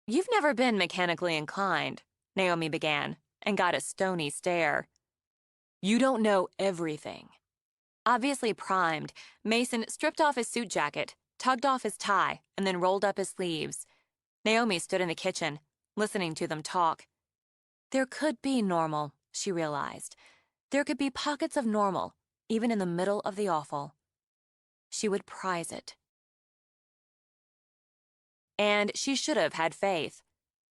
Speaker 1: You've never been mechanically inclined, Naomi began, and got a stony stare. You don't know everything. Obviously primed, Mason stripped off his suit jacket, tugged off his tie, and then rolled up his sleeves. Naomi stood in the kitchen, listening to them talk. There could be normal, she realized. There could be pockets of normal, even in the middle of the awful. She would prize it. And she should have had faith.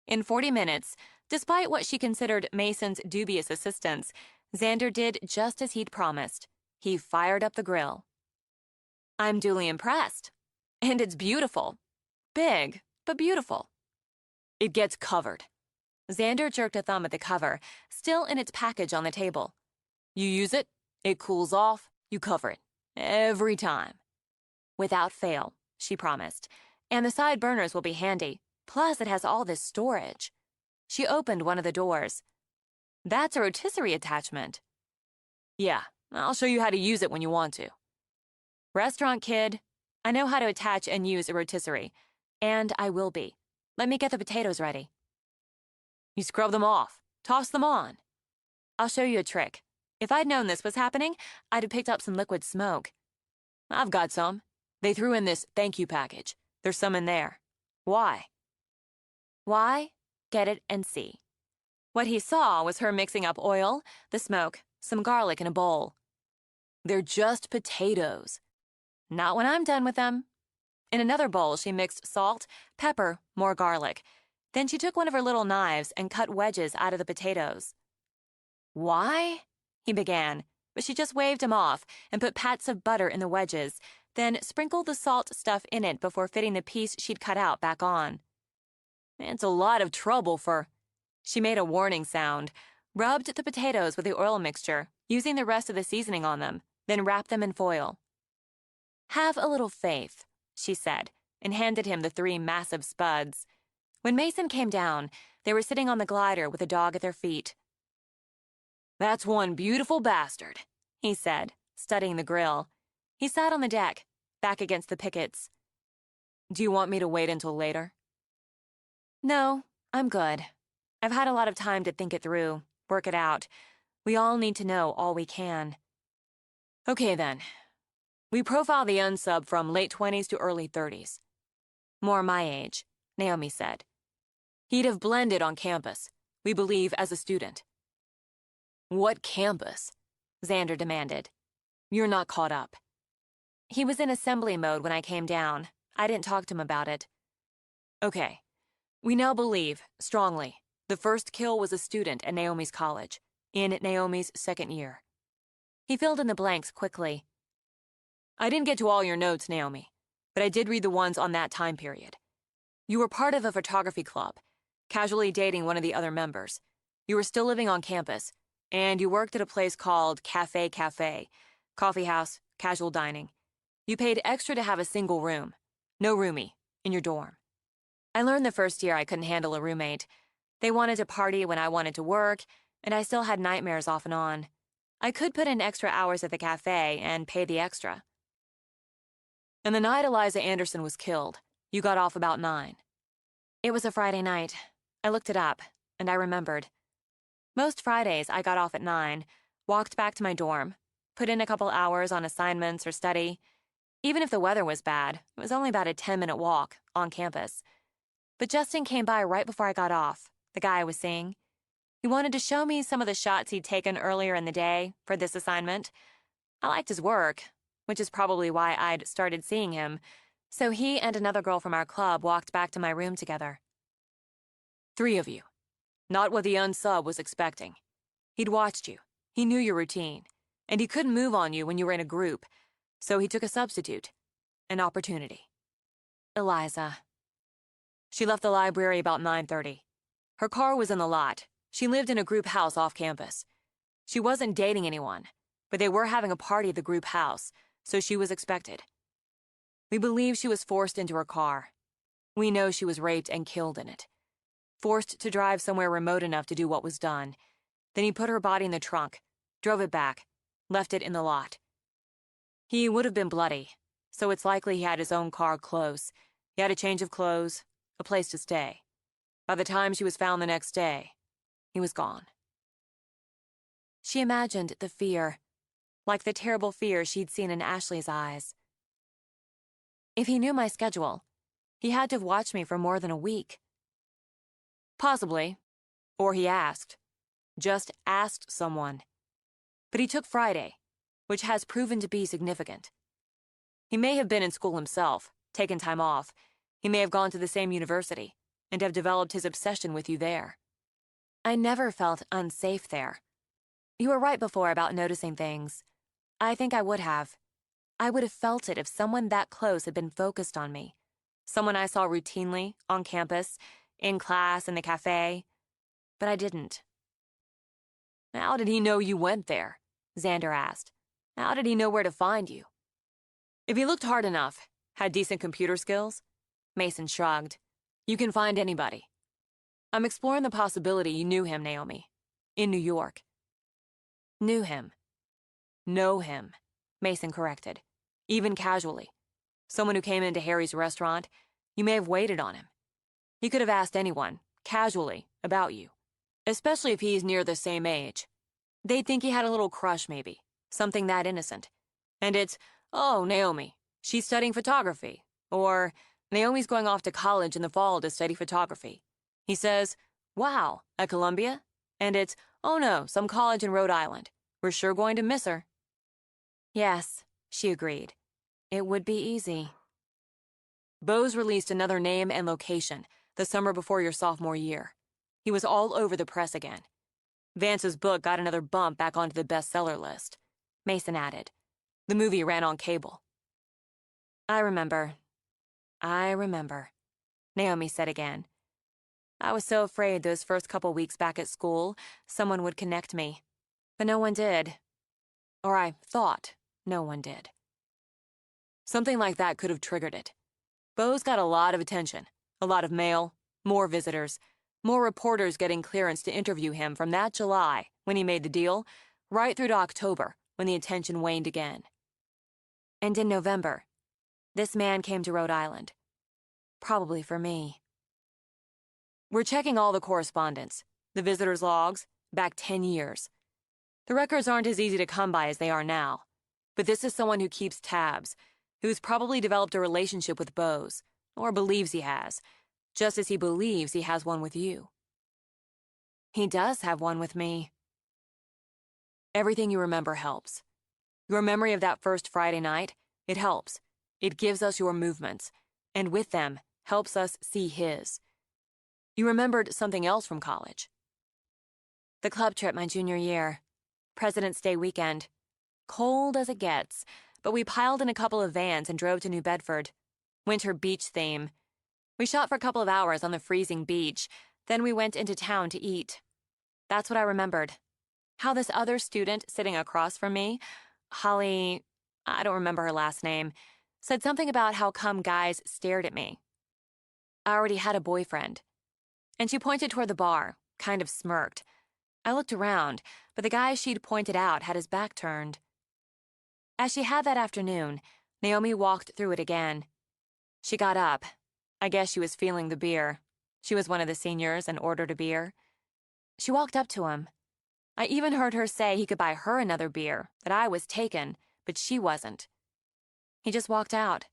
Speaker 1: In 40 minutes, despite what she considered Mason's dubious assistance, Xander did just as he'd promised. He fired up the grill. I'm duly impressed. And it's beautiful. Big, but beautiful. It gets covered. Xander jerked a thumb at the cover, still in its package on the table. You use it, it cools off, you cover it. Every time. Without fail, she promised. And the side burners will be handy. Plus, it has all this storage. She opened one of the doors. That's a rotisserie attachment. Yeah, I'll show you how to use it when you want to. Restaurant kid, I know how to attach and use a rotisserie. And I will be. Let me get the potatoes ready. You scrub them off. Toss them on. I'll show you a trick. If I'd known this was happening, I'd have picked up some liquid smoke. I've got some. They threw in this thank you package. There's some in there. Why? Why? Get it and see. What he saw was her mixing up oil, the smoke, some garlic in a bowl. They're just potatoes. Not when I'm done with them. In another bowl, she mixed salt, pepper, more garlic. Then she took one of her little knives and cut wedges out of the potatoes. Why? He began, but she just waved him off and put pats of butter in the wedges, then sprinkled the salt stuff in it before fitting the piece she'd cut out back on. It's a lot of trouble for... She made a warning sound, rubbed the potatoes with the oil mixture, using the rest of the seasoning on them, then wrapped them in foil. Have a little faith, she said, and handed him the 3 massive spuds. When Mason came down, they were sitting on the glider with a dog at their feet. That's one beautiful bastard, he said, studying the grill. He sat on the deck, back against the pickets. Do you want me to wait until later? No, I'm good. I've had a lot of time to think it through, work it out. We all need to know all we can. Okay, then. We profile the unsub from late 20s to early 30s. More my age, Naomi said. He'd have blended on campus, we believe, as a student. What campus? Xander demanded. You're not caught up. He was in assembly mode when I came down. I didn't talk to him about it. Okay. We now believe, strongly, the first kill was a student at Naomi's college, in Naomi's 2nd year. He filled in the blanks quickly. I didn't get to all your notes, Naomi, but I did read the ones on that time period. You were part of a photography club, casually dating one of the other members. You were still living on campus, and you worked at a place called Cafe, coffee house, casual dining. You paid extra to have a single room, no roomie, in your dorm. I learned the first year I couldn't handle a roommate. They wanted to party when I wanted to work, and I still had nightmares off and on. I could put in extra hours at the cafe and pay the extra. And the night Eliza Anderson was killed, you got off about 9. It was a Friday night. I looked it up, and I remembered. Most Fridays, I got off at 9, walked back to my dorm, put in a couple hours on assignments or study. Even if the weather was bad, it was only about a 10-minute walk on campus. But Justin came by right before I got off, the guy I was seeing. He wanted to show me some of the shots he'd taken earlier in the day for this assignment. I liked his work, which is probably why I'd started seeing him, so he and another girl from our club walked back to my room together. 3 of you. Not what the unsub was expecting. He'd watched you. He knew your routine. And he couldn't move on you when you were in a group, so he took a substitute. An opportunity. Eliza. She left the library about 9:30. Her car was in the lot. She lived in a group house off campus. She wasn't dating anyone, but they were having a party at the group house, so she was expected. We believe she was forced into her car. We know she was raped and killed in it. Forced to drive somewhere remote enough to do what was done. Then he put her body in the trunk, drove it back, left it in the lot. He would have been bloody, so it's likely he had his own car close. He had a change of clothes, a place to stay. By the time she was found the next day, he was gone. She imagined the fear, like the terrible fear she'd seen in Ashley's eyes. If he knew my schedule, he had to have watched me for more than a week. Possibly. Or he asked. Just asked someone. But he took Friday, which has proven to be significant. He may have been in school himself, taken time off. He may have gone to the same university, and have developed his obsession with you there. I never felt unsafe there. You were right before about noticing things. I think I would have. I would have felt it if someone that close had been focused on me. Someone I saw routinely, on campus, in class, in the cafe. But I didn't. How did he know you went there? Xander asked. How did he know where to find you? If he looked hard enough, had decent computer skills? Mason shrugged. You can find anybody. I'm exploring the possibility you knew him, Naomi. In New York. Knew him. Know him, Mason corrected. Even casually. Someone who came into Harry's restaurant, you may have waited on him. He could have asked anyone, casually, about you. Especially if he's near the same age. They'd think he had a little crush, maybe. Something that innocent. And it's, oh, Naomi, she's studying photography. Or, Naomi's going off to college in the fall to study photography. He says, wow, at Columbia? And it's, oh no, some college in Rhode Island. We're sure going to miss her. Yes, she agreed. It would be easy. Bose released another name and location the summer before your sophomore year. He was all over the press again. Vance's book got another bump back onto the bestseller list. Mason added. The movie ran on cable. I remember, Naomi said again. I was so afraid those first couple weeks back at school someone would connect me. But no one did. Or I thought no one did. Something like that could have triggered it. Bose got a lot of attention, a lot of mail, more visitors, more reporters getting clearance to interview him from that July, when he made the deal, right through to October, when the attention waned again. And in November, this man came to Rhode Island. Probably for me. We're checking all the correspondence, the visitors' logs, back 10 years. The records aren't as easy to come by as they are now, but this is someone who keeps tabs, who's probably developed a relationship with Bose, or believes he has, just as he believes he has one with you. He does have one with me. Everything you remember helps. Your memory of that first Friday night, it helps. It gives us your movements, and with them, helps us see his. You remembered something else from college. The club trip my junior year. President's Day weekend. Cold as it gets, but we piled in a couple of vans and drove to New Bedford. Winter beach theme. We shot for a couple of hours on the freezing beach, then we went into town to eat. That's what I remembered. How this other student sitting across from me, Holly, I don't remember her last name, said something about how come guys stared at me. I already had a boyfriend. And she pointed toward the bar, kind of smirked. I looked around, but the guy she'd pointed out had his back turned. As she had that afternoon, Naomi walked through it again. She got up. I guess she was feeling the beer. She was one of the seniors and ordered a beer. She walked up to him. I even heard her say he could buy her another beer, that I was taken, but she wasn't. He just walked out.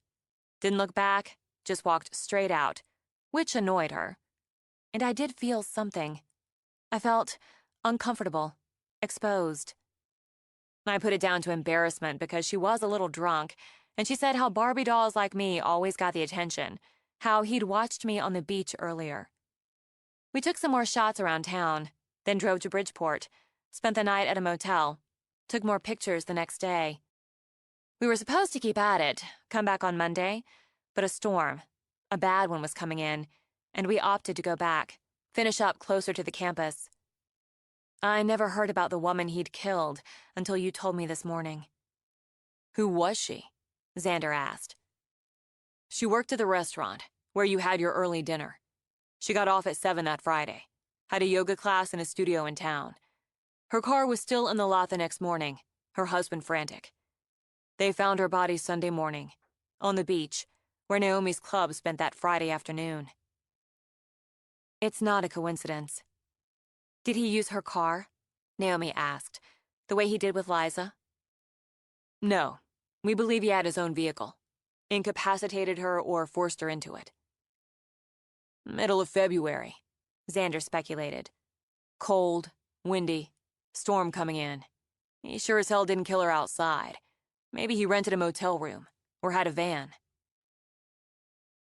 Speaker 1: Didn't look back, just walked straight out, which annoyed her. And I did feel something. I felt uncomfortable, exposed. I put it down to embarrassment because she was a little drunk, and she said how Barbie dolls like me always got the attention, how he'd watched me on the beach earlier. We took some more shots around town, then drove to Bridgeport, spent the night at a motel, took more pictures the next day. We were supposed to keep at it, come back on Monday, but a storm, a bad one, was coming in, and we opted to go back, finish up closer to the campus. I never heard about the woman he'd killed until you told me this morning. Who was she? Xander asked. She worked at the restaurant, where you had your early dinner. She got off at 7 that Friday, had a yoga class in a studio in town. Her car was still in the lot the next morning, her husband frantic. They found her body Sunday morning, on the beach, where Naomi's club spent that Friday afternoon. It's not a coincidence. Did he use her car? Naomi asked, the way he did with Liza. No, we believe he had his own vehicle, incapacitated her or forced her into it. Middle of February, Xander speculated. Cold, windy, storm coming in. He sure as hell didn't kill her outside. Maybe he rented a motel room, or had a van.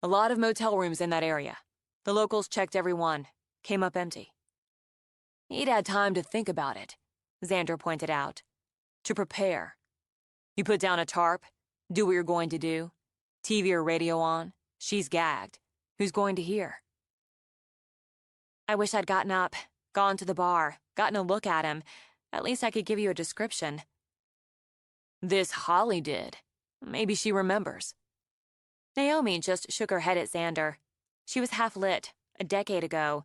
Speaker 1: A lot of motel rooms in that area. The locals checked every one, came up empty. He'd had time to think about it, Xander pointed out. To prepare. You put down a tarp, do what you're going to do, TV or radio on, she's gagged. Who's going to hear? I wish I'd gotten up, gone to the bar, gotten a look at him. At least I could give you a description. This Holly did. Maybe she remembers. Naomi just shook her head at Xander. She was half-lit, a decade ago.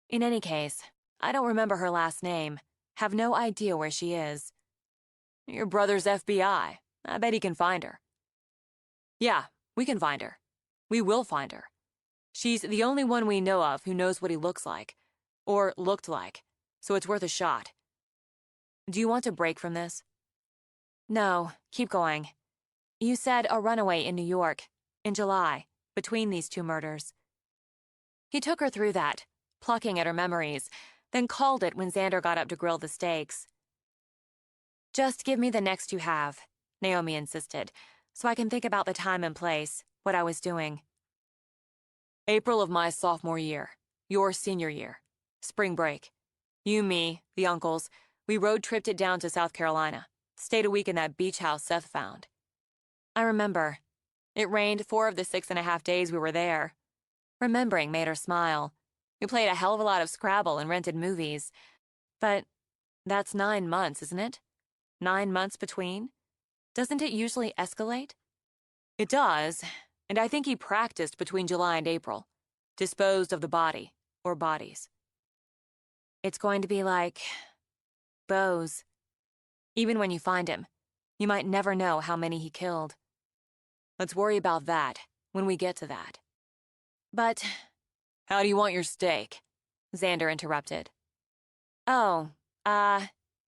Speaker 1: In any case, I don't remember her last name. Have no idea where she is. Your brother's FBI. I bet he can find her. Yeah, we can find her. We will find her. She's the only one we know of who knows what he looks like, or looked like, so it's worth a shot. Do you want to break from this? No, keep going. You said a runaway in New York, in July, between these two murders. He took her through that, plucking at her memories, then called it when Xander got up to grill the steaks. Just give me the next you have, Naomi insisted, so I can think about the time and place, what I was doing. April of my sophomore year, your senior year, spring break. You, me, the uncles, we road-tripped it down to South Carolina, stayed a week in that beach house Seth found. I remember. It rained 4 of the 6.5 days we were there. Remembering made her smile. We played a hell of a lot of Scrabble and rented movies. But that's 9 months, isn't it? 9 months between? Doesn't it usually escalate? It does, and I think he practiced between July and April. Disposed of the body, or bodies. It's going to be like Bo's. Even when you find him, you might never know how many he killed. Let's worry about that when we get to that. But how do you want your steak? Xander interrupted. Oh,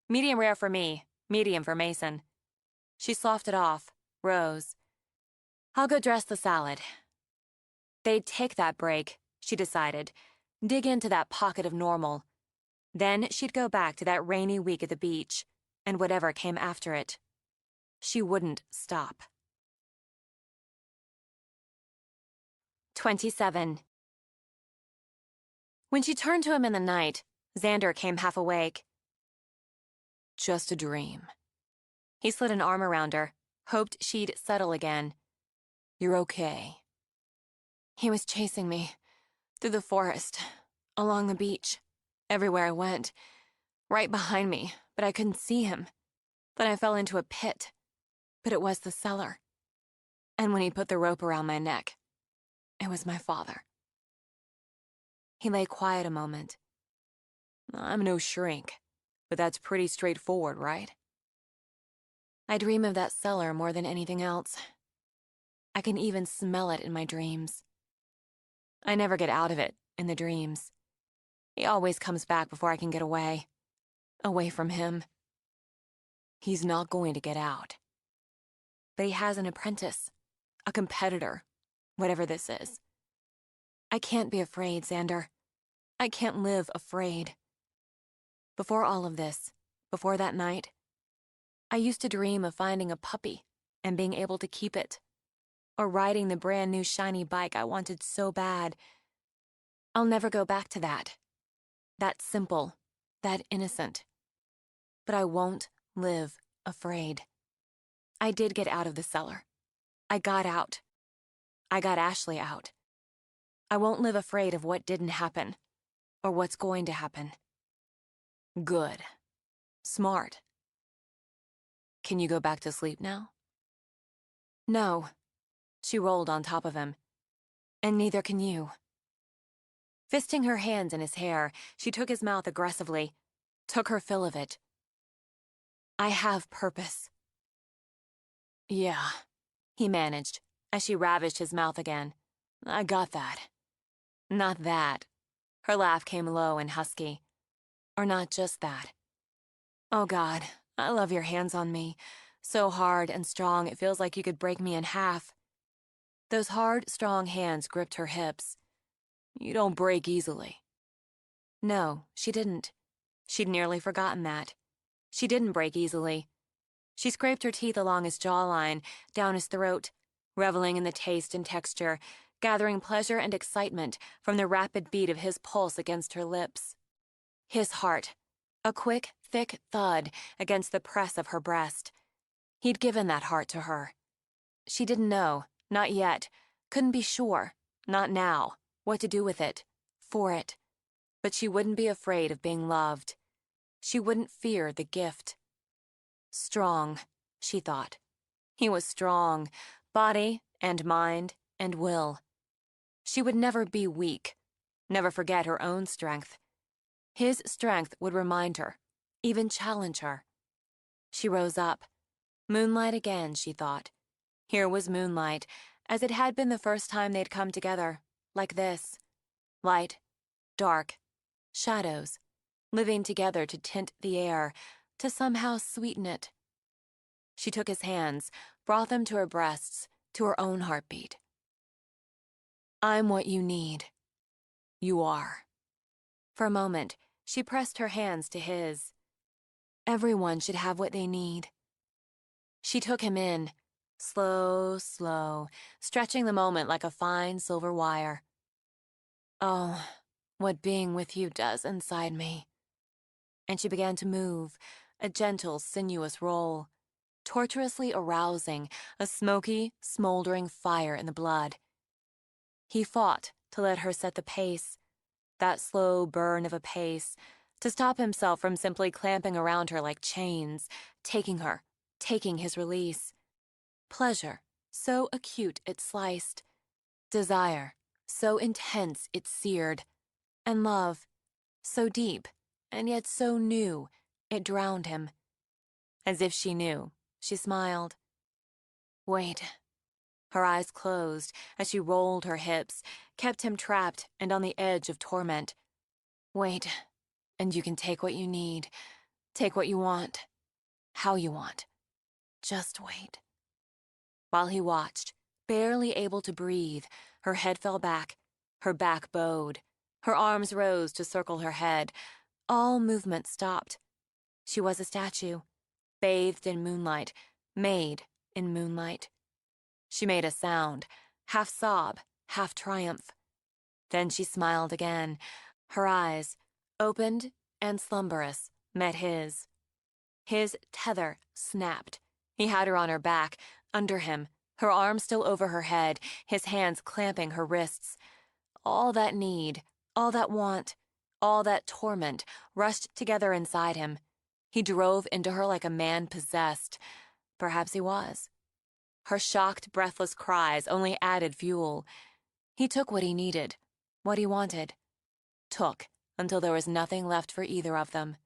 Speaker 1: medium rare for me, medium for Mason. She sloughed it off, rose. I'll go dress the salad. They'd take that break, she decided, dig into that pocket of normal. Then she'd go back to that rainy week at the beach, and whatever came after it. She wouldn't stop. 27. When she turned to him in the night, Xander came half awake. Just a dream. He slid an arm around her, hoped she'd settle again. You're okay. He was chasing me, through the forest, along the beach, everywhere I went, right behind me, but I couldn't see him. Then I fell into a pit, but it was the cellar. And when he put the rope around my neck, it was my father. He lay quiet a moment. I'm no shrink, but that's pretty straightforward, right? I dream of that cellar more than anything else. I can even smell it in my dreams. I never get out of it in the dreams. He always comes back before I can get away. Away from him. He's not going to get out. but he has an apprentice, a competitor, whatever this is. I can't be afraid, Xander. I can't live afraid. Before all of this, before that night, I used to dream of finding a puppy and being able to keep it, or riding the brand new shiny bike I wanted so bad. I'll never go back to that. That simple, that innocent. But I won't live afraid. I did get out of the cellar. I got out. I got Ashley out. I won't live afraid of what didn't happen, or what's going to happen. Good. Smart. Can you go back to sleep now? No. She rolled on top of him. And neither can you. Fisting her hands in his hair, she took his mouth aggressively, took her fill of it. I have purpose. Yeah, he managed, as she ravaged his mouth again. I got that. Not that. Her laugh came low and husky. Or not just that. Oh God, I love your hands on me. So hard and strong it feels like you could break me in half. Those hard, strong hands gripped her hips. You don't break easily. No, she didn't. She'd nearly forgotten that. She didn't break easily. She scraped her teeth along his jawline, down his throat, reveling in the taste and texture, gathering pleasure and excitement from the rapid beat of his pulse against her lips. His heart, a quick, thick thud against the press of her breast. He'd given that heart to her. She didn't know, not yet, couldn't be sure, not now, what to do with it, for it. But she wouldn't be afraid of being loved. She wouldn't fear the gift. Strong, she thought. He was strong, body and mind and will. She would never be weak, never forget her own strength. His strength would remind her, even challenge her. She rose up. Moonlight again, she thought. Here was moonlight, as it had been the first time they'd come together, like this. Light, dark, shadows, living together to tint the air, to somehow sweeten it. She took his hands, brought them to her breasts, to her own heartbeat. I'm what you need. You are. For a moment, she pressed her hands to his. Everyone should have what they need. She took him in, slow, slow, stretching the moment like a fine silver wire. Oh, what being with you does inside me. And she began to move, a gentle, sinuous roll, torturously arousing a smoky, smoldering fire in the blood. He fought to let her set the pace, that slow burn of a pace, to stop himself from simply clamping around her like chains, taking her, taking his release. Pleasure, so acute it sliced. Desire, so intense it seared. And love, so deep, and yet so new, it drowned him. As if she knew, she smiled. Wait. Her eyes closed as she rolled her hips, kept him trapped and on the edge of torment. Wait, and you can take what you need, take what you want, how you want. Just wait. While he watched, barely able to breathe, her head fell back, her back bowed, her arms rose to circle her head. All movement stopped. She was a statue, bathed in moonlight, made in moonlight. She made a sound, half sob, half triumph. Then she smiled again. Her eyes, opened and slumberous, met his. His tether snapped. He had her on her back, under him, her arms still over her head, his hands clamping her wrists. All that need, all that want, all that torment rushed together inside him. He drove into her like a man possessed. Perhaps he was. Her shocked, breathless cries only added fuel. He took what he needed, what he wanted. Took until there was nothing left for either of them.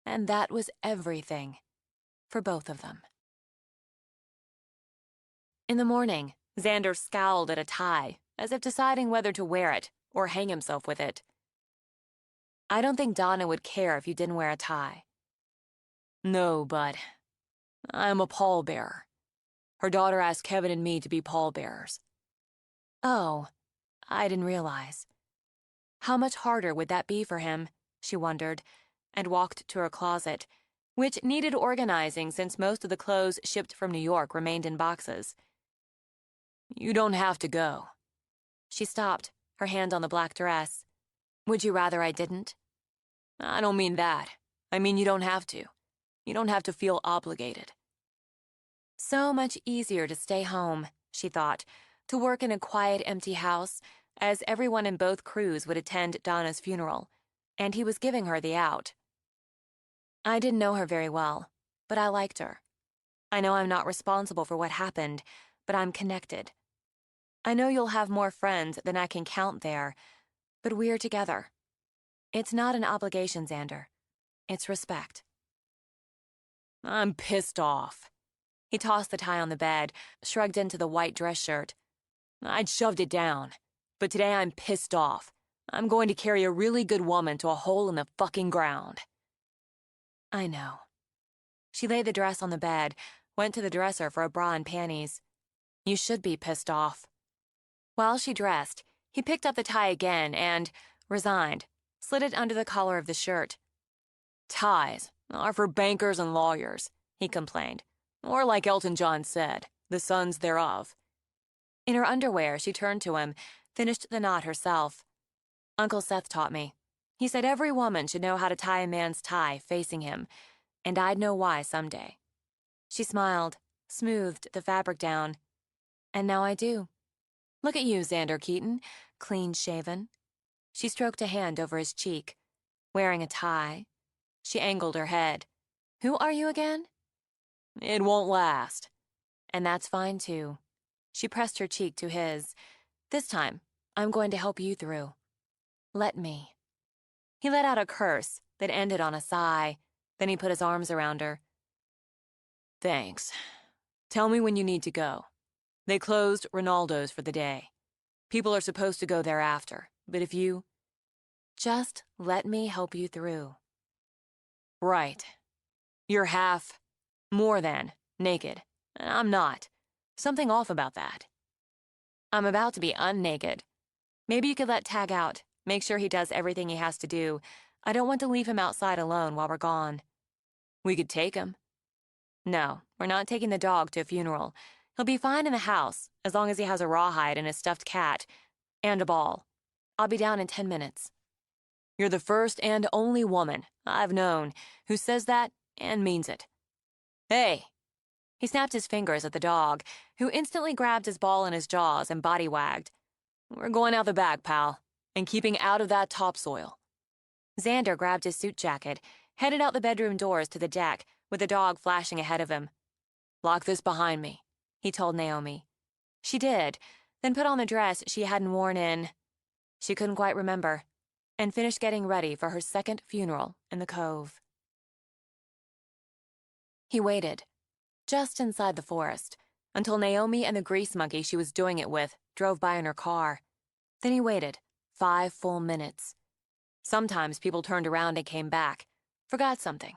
Speaker 1: And that was everything for both of them. In the morning, Xander scowled at a tie, as if deciding whether to wear it or hang himself with it. I don't think Donna would care if you didn't wear a tie. No, but I'm a pallbearer. Her daughter asked Kevin and me to be pallbearers. Oh, I didn't realize. How much harder would that be for him, she wondered, and walked to her closet, which needed organizing since most of the clothes shipped from New York remained in boxes. You don't have to go. She stopped, her hand on the black dress. Would you rather I didn't? I don't mean that. I mean you don't have to. You don't have to feel obligated. So much easier to stay home, she thought, to work in a quiet, empty house, as everyone in both crews would attend Donna's funeral, and he was giving her the out. I didn't know her very well, but I liked her. I know I'm not responsible for what happened, but I'm connected. I know you'll have more friends than I can count there, but we're together. It's not an obligation, Xander. It's respect. I'm pissed off. He tossed the tie on the bed, shrugged into the white dress shirt. I'd shoved it down, but today I'm pissed off. I'm going to carry a really good woman to a hole in the fucking ground. I know. She laid the dress on the bed, went to the dresser for a bra and panties. You should be pissed off. While she dressed, he picked up the tie again and, resigned, slid it under the collar of the shirt. Ties are for bankers and lawyers, he complained. Or like Elton John said, the sons thereof. In her underwear, she turned to him, finished the knot herself. Uncle Seth taught me. He said every woman should know how to tie a man's tie facing him, and I'd know why someday. She smiled, smoothed the fabric down. And now I do. Look at you, Xander Keaton, clean-shaven. She stroked a hand over his cheek. Wearing a tie. She angled her head. Who are you again? It won't last. And that's fine, too. She pressed her cheek to his. This time, I'm going to help you through. Let me. He let out a curse that ended on a sigh. Then he put his arms around her. Thanks. Tell me when you need to go. They closed Ronaldo's for the day. People are supposed to go there after, but if you... Just let me help you through. Right. You're half, more than, naked. I'm not. Something off about that. I'm about to be unnaked. Maybe you could let Tag out. Make sure he does everything he has to do. I don't want to leave him outside alone while we're gone. We could take him. No, we're not taking the dog to a funeral. He'll be fine in the house, as long as he has a rawhide and a stuffed cat. And a ball. I'll be down in 10 minutes. You're the first and only woman I've known who says that and means it. Hey! He snapped his fingers at the dog, who instantly grabbed his ball in his jaws and body wagged. We're going out the back, pal, and keeping out of that topsoil. Xander grabbed his suit jacket, headed out the bedroom doors to the deck, with the dog flashing ahead of him. Lock this behind me, he told Naomi. She did, then put on the dress she hadn't worn in... She couldn't quite remember, and finished getting ready for her second funeral in the Cove. He waited, just inside the forest, until Naomi and the grease monkey she was doing it with drove by in her car. Then he waited 5 full minutes. Sometimes people turned around and came back, forgot something.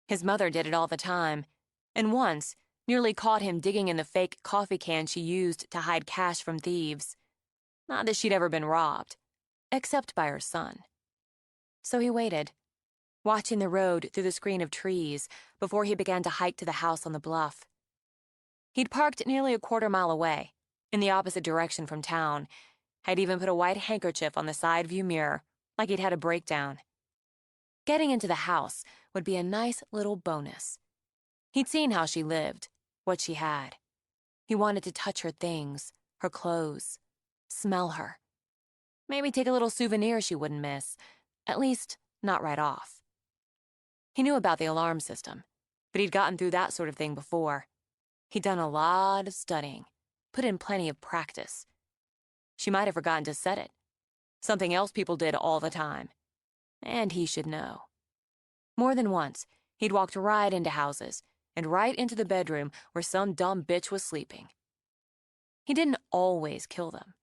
Speaker 1: His mother did it all the time, and once nearly caught him digging in the fake coffee can she used to hide cash from thieves. Not that she'd ever been robbed, except by her son. So he waited, watching the road through the screen of trees before he began to hike to the house on the bluff. He'd parked nearly a quarter-mile away, in the opposite direction from town, had even put a white handkerchief on the side view mirror, like he'd had a breakdown. Getting into the house would be a nice little bonus. He'd seen how she lived, what she had. He wanted to touch her things, her clothes, smell her. Maybe take a little souvenir she wouldn't miss, at least not right off. He knew about the alarm system, but he'd gotten through that sort of thing before. He'd done a lot of studying, put in plenty of practice. She might have forgotten to set it, something else people did all the time. And he should know. More than once, he'd walked right into houses and right into the bedroom where some dumb bitch was sleeping. He didn't always kill them.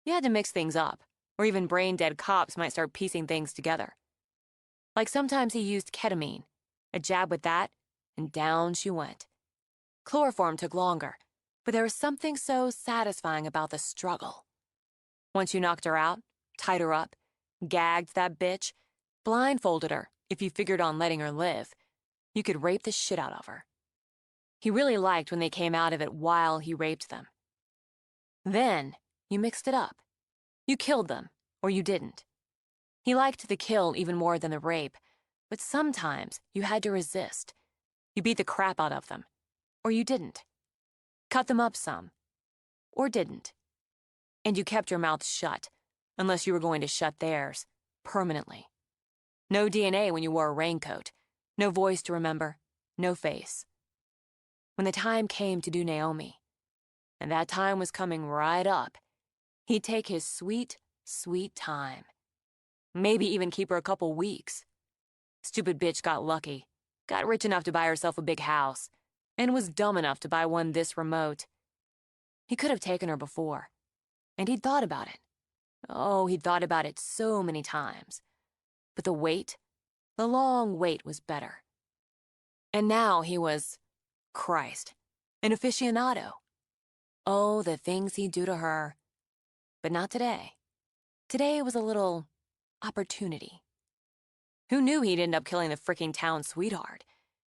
Speaker 1: You had to mix things up, or even brain-dead cops might start piecing things together. Like sometimes he used ketamine, a jab with that, and down she went. Chloroform took longer, But there was something so satisfying about the struggle. Once you knocked her out, tied her up, gagged that bitch, blindfolded her if you figured on letting her live, you could rape the shit out of her. He really liked when they came out of it while he raped them. Then you mixed it up. You killed them, or you didn't. He liked the kill even more than the rape, but sometimes you had to resist. You beat the crap out of them, or you didn't. Cut them up some, or didn't. And you kept your mouth shut, unless you were going to shut theirs, permanently. No DNA when you wore a raincoat, no voice to remember, no face. When the time came to do Naomi, and that time was coming right up, he'd take his sweet, sweet time. Maybe even keep her a couple weeks. Stupid bitch got lucky, got rich enough to buy herself a big house, and was dumb enough to buy one this remote. He could have taken her before, and he'd thought about it. Oh, he'd thought about it so many times. But the wait, the long wait was better. And now he was, Christ, an aficionado. Oh, the things he'd do to her. But not today. Today was a little opportunity. Who knew he'd end up killing the fricking town sweetheart?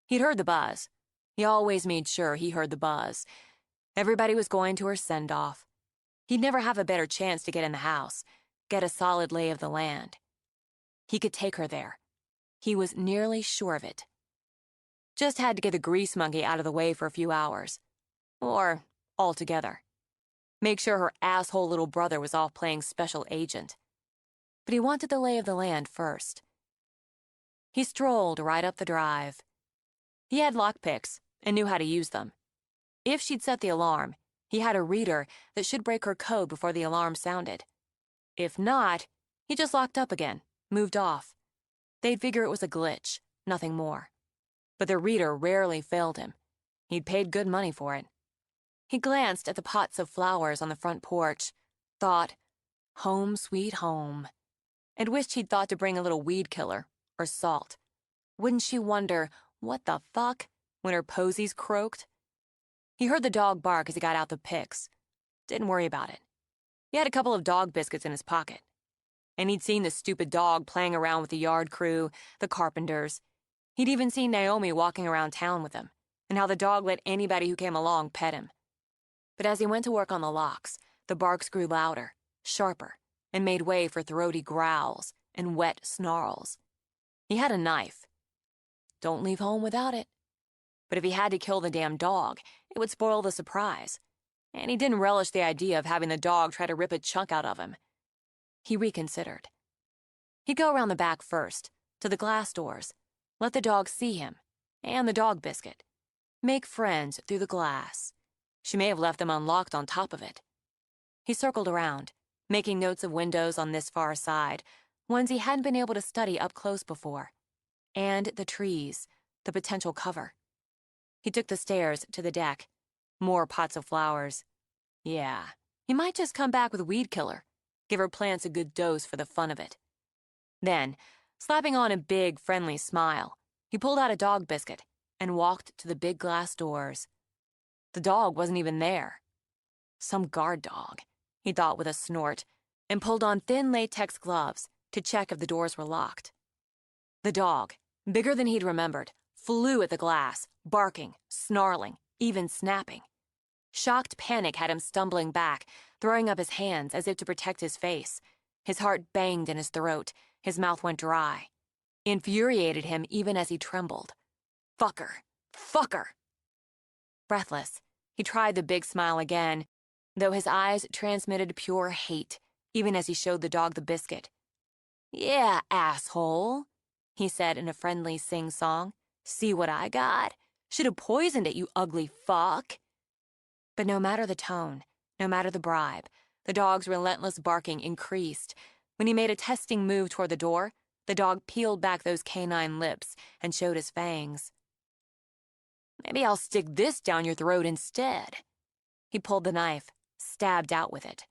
Speaker 1: He'd heard the buzz. He always made sure he heard the buzz. Everybody was going to her send-off. He'd never have a better chance to get in the house, get a solid lay of the land. He could take her there. He was nearly sure of it. Just had to get the grease monkey out of the way for a few hours. Or altogether. Make sure her asshole little brother was off playing special agent. But he wanted the lay of the land first. He strolled right up the drive. He had lockpicks and knew how to use them. If she'd set the alarm, he had a reader that should break her code before the alarm sounded. If not, he just locked up again, moved off. They'd figure it was a glitch, nothing more. But the reader rarely failed him. He'd paid good money for it. He glanced at the pots of flowers on the front porch, thought, home sweet home, and wished he'd thought to bring a little weed killer or salt. Wouldn't she wonder, what the fuck, when her posies croaked? He heard the dog bark as he got out the picks. Didn't worry about it. He had a couple of dog biscuits in his pocket. And he'd seen the stupid dog playing around with the yard crew, the carpenters. He'd even seen Naomi walking around town with him, and how the dog let anybody who came along pet him. But as he went to work on the locks, the barks grew louder, sharper, and made way for throaty growls and wet snarls. He had a knife. Don't leave home without it. But if he had to kill the damn dog, it would spoil the surprise. And he didn't relish the idea of having the dog try to rip a chunk out of him. He reconsidered. He'd go around the back first, to the glass doors, let the dog see him, and the dog biscuit. Make friends through the glass. She may have left them unlocked on top of it. He circled around, making notes of windows on this far side, ones he hadn't been able to study up close before. And the trees, the potential cover. He took the stairs to the deck. More pots of flowers. Yeah, he might just come back with a weed killer. Give her plants a good dose for the fun of it. Then, slapping on a big, friendly smile, he pulled out a dog biscuit and walked to the big glass doors. The dog wasn't even there. Some guard dog, he thought with a snort, and pulled on thin latex gloves to check if the doors were locked. The dog, bigger than he'd remembered, flew at the glass, barking, snarling, even snapping. Shocked panic had him stumbling back, throwing up his hands as if to protect his face. His heart banged in his throat. His mouth went dry. Infuriated him even as he trembled. Fucker! Fucker! Breathless, he tried the big smile again, though his eyes transmitted pure hate, even as he showed the dog the biscuit. Yeah, asshole, he said in a friendly sing-song. See what I got? Should have poisoned it, you ugly fuck. But no matter the tone, no matter the bribe, the dog's relentless barking increased. When he made a testing move toward the door, the dog peeled back those canine lips and showed his fangs. Maybe I'll stick this down your throat instead. He pulled the knife, stabbed out with it.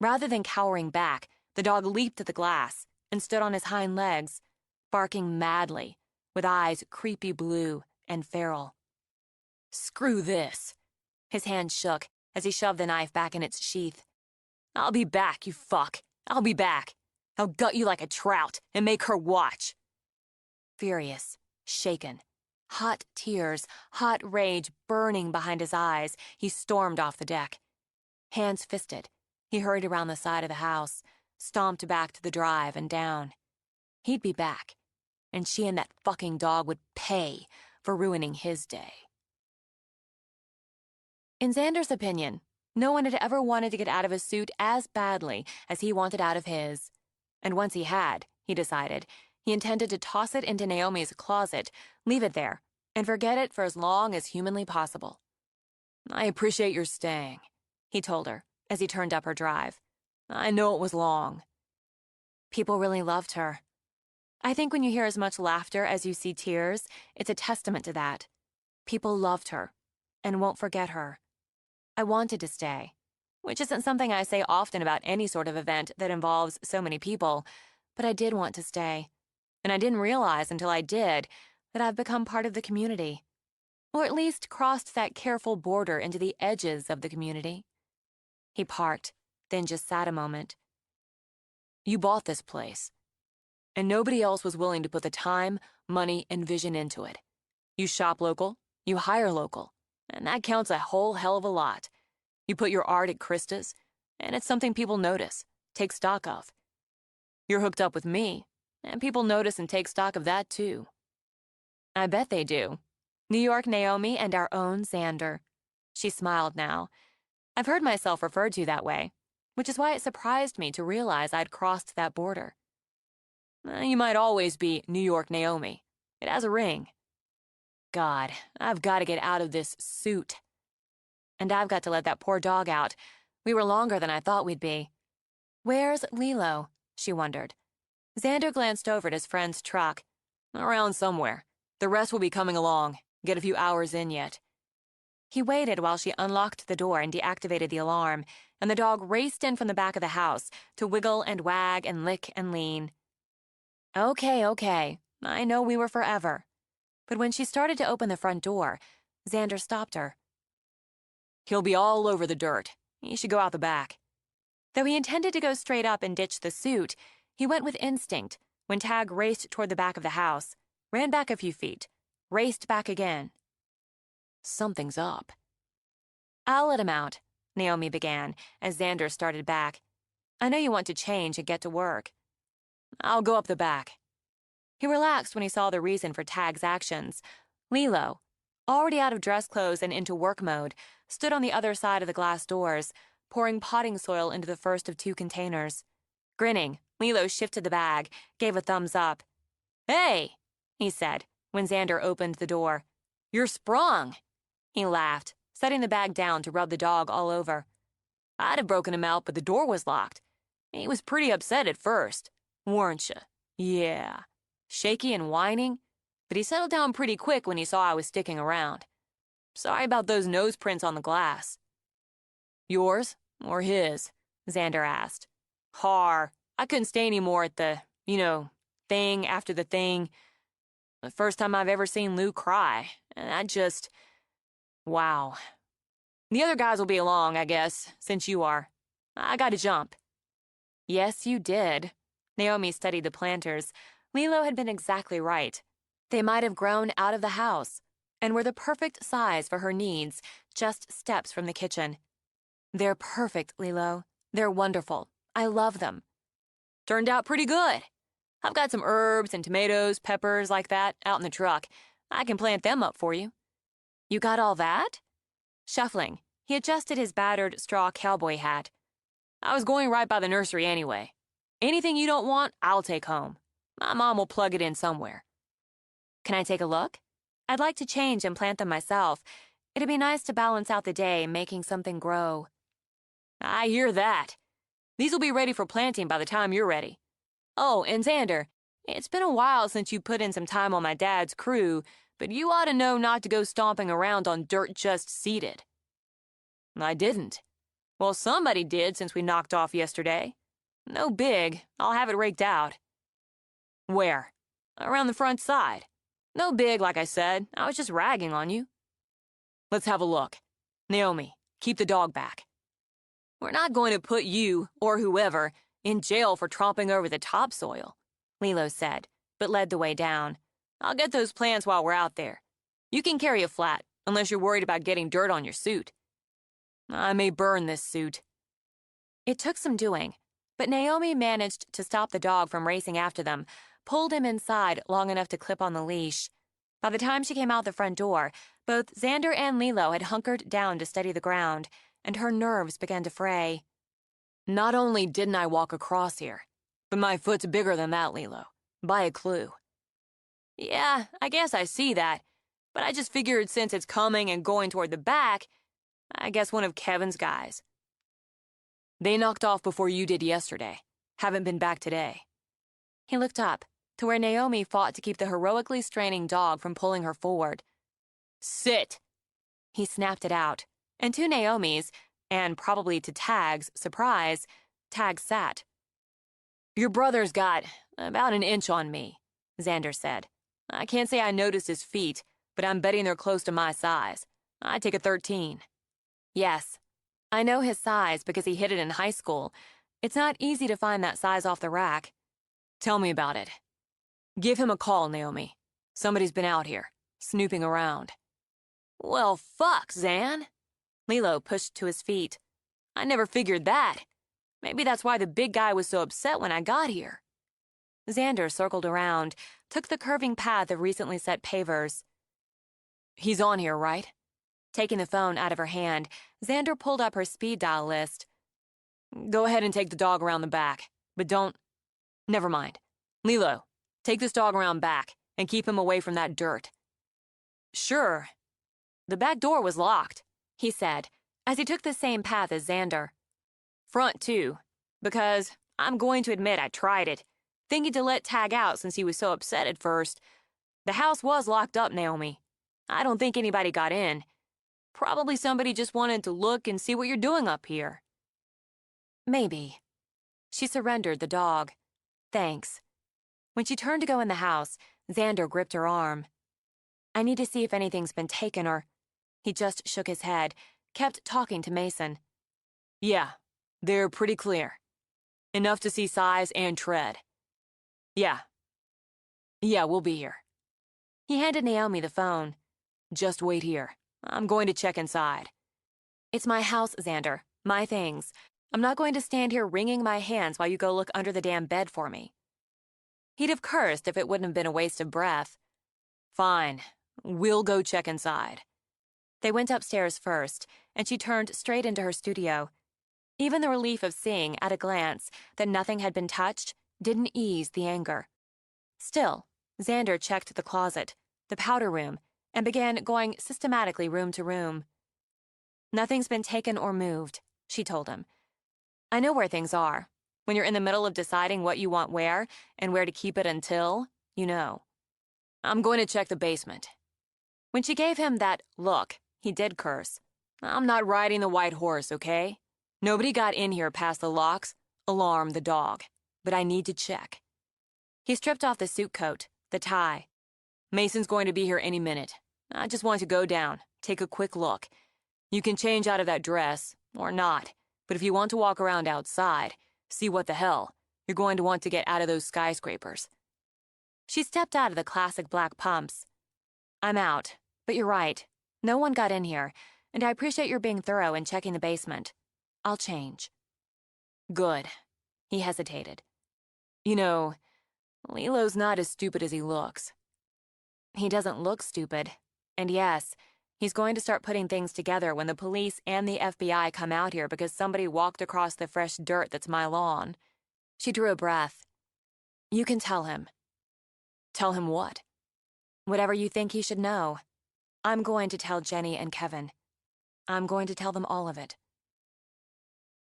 Speaker 1: Rather than cowering back, the dog leaped at the glass and stood on his hind legs, barking madly, with eyes creepy blue and feral. Screw this. His hand shook, as he shoved the knife back in its sheath. "I'll be back, you fuck. I'll be back. I'll gut you like a trout and make her watch." Furious, shaken, hot tears, hot rage burning behind his eyes, he stormed off the deck. Hands fisted, he hurried around the side of the house, stomped back to the drive and down. He'd be back, and she and that fucking dog would pay for ruining his day. In Xander's opinion, no one had ever wanted to get out of his suit as badly as he wanted out of his. And once he had, he decided, he intended to toss it into Naomi's closet, leave it there, and forget it for as long as humanly possible. "I appreciate your staying," he told her as he turned up her drive. "I know it was long." People really loved her. I think when you hear as much laughter as you see tears, it's a testament to that. People loved her and won't forget her. I wanted to stay, which isn't something I say often about any sort of event that involves so many people, but I did want to stay. And I didn't realize until I did that I've become part of the community, or at least crossed that careful border into the edges of the community. He parked, then just sat a moment. "You bought this place, and nobody else was willing to put the time, money, and vision into it. You shop local, you hire local, and that counts a whole hell of a lot. You put your art at Krista's, and it's something people notice, take stock of. You're hooked up with me, and people notice and take stock of that too." "I bet they do. New York Naomi and our own Xander." She smiled now. I've heard myself referred to that way, which is why it surprised me to realize I'd crossed that border. "You might always be New York Naomi. It has a ring." God, I've got to get out of this suit. And I've got to let that poor dog out. We were longer than I thought we'd be. "Where's Lilo?" she wondered. Xander glanced over at his friend's truck. "Around somewhere. The rest will be coming along. Get a few hours in yet." He waited while she unlocked the door and deactivated the alarm, and the dog raced in from the back of the house to wiggle and wag and lick and lean. Okay. I know we were forever. But when she started to open the front door, Xander stopped her. "He'll be all over the dirt. He should go out the back." Though he intended to go straight up and ditch the suit, he went with instinct when Tag raced toward the back of the house, ran back a few feet, raced back again. Something's up. "I'll let him out," Naomi began, as Xander started back. "I know you want to change and get to work." "I'll go up the back." He relaxed when he saw the reason for Tag's actions. Lilo, already out of dress clothes and into work mode, stood on the other side of the glass doors, pouring potting soil into the first of two containers. Grinning, Lilo shifted the bag, gave a thumbs up. "Hey," he said, when Xander opened the door. "You're sprung." He laughed, setting the bag down to rub the dog all over. "I'd have broken him out, but the door was locked. He was pretty upset at first, weren't you?" "Yeah." Shaky and whining, but he settled down pretty quick when he saw I was sticking around. "Sorry about those nose prints on the glass." "Yours or his?" Xander asked. "Har. I couldn't stay any more at the, thing after the thing. The first time I've ever seen Lou cry, and I just... Wow. The other guys will be along, I guess, since you are. I gotta jump." Yes, you did. Naomi studied the planters. Lilo had been exactly right. They might have grown out of the house and were the perfect size for her needs, just steps from the kitchen. "They're perfect, Lilo. They're wonderful. I love them." "Turned out pretty good. I've got some herbs and tomatoes, peppers like that out in the truck. I can plant them up for you." "You got all that?" Shuffling, he adjusted his battered straw cowboy hat. "I was going right by the nursery anyway. Anything you don't want, I'll take home. My mom will plug it in somewhere." "Can I take a look? I'd like to change and plant them myself. It'd be nice to balance out the day, making something grow." "I hear that. These will be ready for planting by the time you're ready. Oh, and Xander, it's been a while since you put in some time on my dad's crew, but you ought to know not to go stomping around on dirt just seeded." "I didn't." "Well, somebody did since we knocked off yesterday. No big. I'll have it raked out." "Where?" "Around the front side. No big, like I said. I was just ragging on you." "Let's have a look. Naomi, Keep the dog back. We're not going to put you, or whoever, in jail for tromping over the topsoil, Lilo said, but led the way down. I'll get those plants while we're out there. You can carry a flat, unless you're worried about getting dirt on your suit. I may burn this suit. It took some doing, but Naomi managed to stop the dog from racing after them, pulled him inside long enough to clip on the leash. By the time she came out the front door, both Xander and Lilo had hunkered down to steady the ground, and her nerves began to fray. Not only didn't I walk across here, but my foot's bigger than that, Lilo. By a clue. Yeah, I guess I see that, but I just figured since it's coming and going toward the back, I guess one of Kevin's guys. They knocked off before you did yesterday. Haven't been back today. He looked up to where Naomi fought to keep the heroically straining dog from pulling her forward. Sit! He snapped it out, and to Naomi's, and probably to Tag's surprise, Tag sat. Your brother's got about an inch on me, Xander said. I can't say I noticed his feet, but I'm betting they're close to my size. I take a 13. Yes, I know his size because he hit it in high school. It's not easy to find that size off the rack. Tell me about it. Give him a call, Naomi. Somebody's been out here, snooping around. Well, fuck, Xan. Lilo pushed to his feet. I never figured that. Maybe that's why the big guy was so upset when I got here. Xander circled around, took the curving path of recently set pavers. He's on here, right? Taking the phone out of her hand, Xander pulled up her speed dial list. Go ahead and take the dog around the back, but don't... Never mind. Lilo, take this dog around back and keep him away from that dirt. Sure. The back door was locked, he said, as he took the same path as Xander. Front, too, because I'm going to admit I tried it, thinking to let Tag out since he was so upset at first. The house was locked up, Naomi. I don't think anybody got in. Probably somebody just wanted to look and see what you're doing up here. Maybe. She surrendered the dog. Thanks. When she turned to go in the house, Xander gripped her arm. I need to see if anything's been taken or... He just shook his head, kept talking to Mason. Yeah, they're pretty clear. Enough to see size and tread. Yeah, we'll be here. He handed Naomi the phone. Just wait here. I'm going to check inside. It's my house, Xander. My things. I'm not going to stand here wringing my hands while you go look under the damn bed for me. He'd have cursed if it wouldn't have been a waste of breath. Fine. We'll go check inside. They went upstairs first, and she turned straight into her studio. Even the relief of seeing, at a glance, that nothing had been touched didn't ease the anger. Still, Xander checked the closet, the powder room, and began going systematically room to room. Nothing's been taken or moved, she told him. I know where things are. When you're in the middle of deciding what you want where and where to keep it until, you know. I'm going to check the basement. When she gave him that look, he did curse. I'm not riding the white horse, okay? Nobody got in here past the locks, alarm the dog, but I need to check. He stripped off the suit coat, the tie. Mason's going to be here any minute. I just want to go down, take a quick look. You can change out of that dress, or not, but if you want to walk around outside, see what the hell, you're going to want to get out of those skyscrapers. She stepped out of the classic black pumps. I'm out, but you're right. No one got in here, and I appreciate your being thorough in checking the basement. I'll change. Good. He hesitated. You know, Lilo's not as stupid as he looks. He doesn't look stupid. And yes, he's going to start putting things together when the police and the FBI come out here because somebody walked across the fresh dirt that's my lawn. She drew a breath. You can tell him. Tell him what? Whatever you think he should know. I'm going to tell Jenny and Kevin. I'm going to tell them all of it.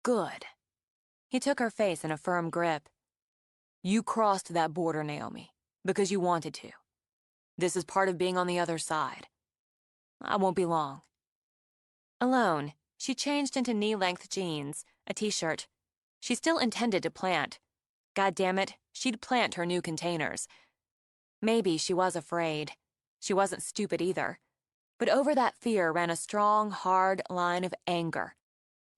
Speaker 1: Good. He took her face in a firm grip. You crossed that border, Naomi, because you wanted to. This is part of being on the other side. I won't be long. Alone, she changed into knee-length jeans, a t-shirt. She still intended to plant. God damn it, she'd plant her new containers. Maybe she was afraid. She wasn't stupid either. But over that fear ran a strong, hard line of anger,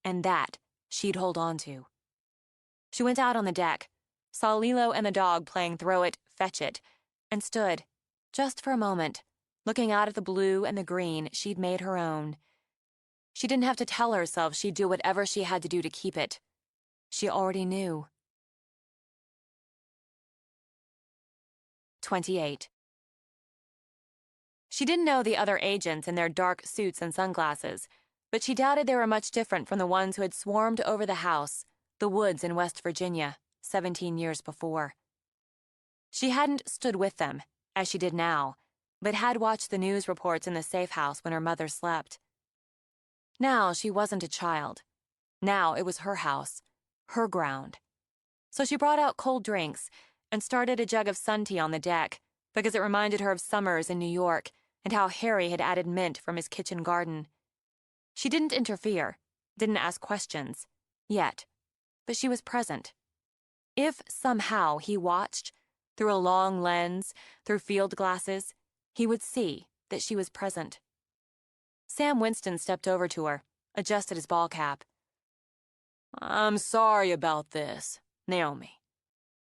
Speaker 1: and that she'd hold on to. She went out on the deck, saw Lilo and the dog playing throw it, fetch it, and stood, just for a moment, looking out at the blue and the green she'd made her own. She didn't have to tell herself she'd do whatever she had to do to keep it. She already knew. 28. She didn't know the other agents in their dark suits and sunglasses, but she doubted they were much different from the ones who had swarmed over the house, the woods in West Virginia, 17 years before. She hadn't stood with them, as she did now, but had watched the news reports in the safe house when her mother slept. Now she wasn't a child. Now it was her house, her ground. So she brought out cold drinks and started a jug of sun tea on the deck because it reminded her of summers in New York and how Harry had added mint from his kitchen garden. She didn't interfere, didn't ask questions, yet, but she was present. If somehow he watched, through a long lens, through field glasses, he would see that she was present. Sam Winston stepped over to her, adjusted his ball cap. "I'm sorry about this, Naomi.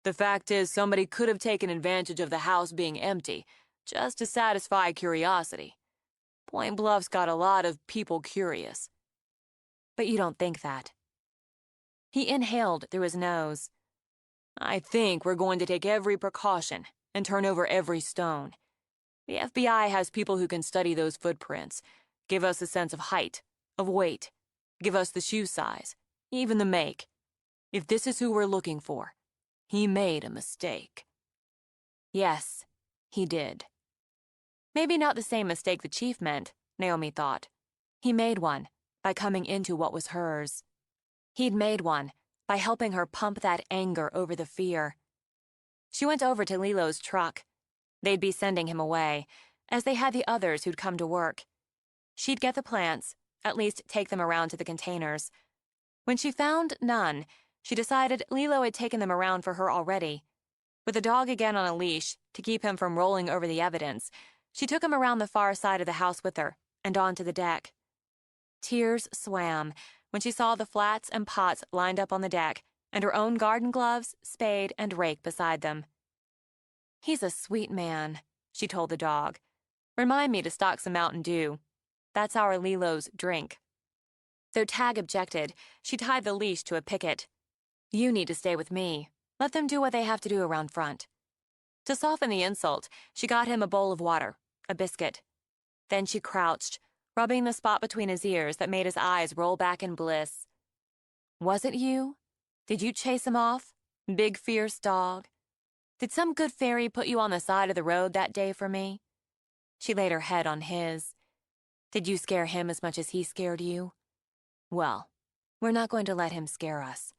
Speaker 1: The fact is, somebody could have taken advantage of the house being empty, just to satisfy curiosity. Point Bluff's got a lot of people curious." "But you don't think that." He inhaled through his nose. "I think we're going to take every precaution and turn over every stone. The FBI has people who can study those footprints, give us a sense of height, of weight, give us the shoe size, even the make. If this is who we're looking for, he made a mistake." Yes, he did. Maybe not the same mistake the chief meant, Naomi thought. He made one by coming into what was hers. He'd made one by helping her pump that anger over the fear. She went over to Lilo's truck. They'd be sending him away, as they had the others who'd come to work. She'd get the plants, at least take them around to the containers. When she found none, she decided Lilo had taken them around for her already. With the dog again on a leash, to keep him from rolling over the evidence, she took him around the far side of the house with her, and onto the deck. Tears swam when she saw the flats and pots lined up on the deck, and her own garden gloves, spade, and rake beside them. "He's a sweet man," she told the dog. "Remind me to stock some Mountain Dew. That's our Lilo's drink." Though Tag objected, she tied the leash to a picket. "You need to stay with me. Let them do what they have to do around front." To soften the insult, she got him a bowl of water, a biscuit. Then she crouched, rubbing the spot between his ears that made his eyes roll back in bliss. "Was it you? Did you chase him off? Big fierce dog? Did some good fairy put you on the side of the road that day for me?" She laid her head on his. "Did you scare him as much as he scared you? Well, we're not going to let him scare us.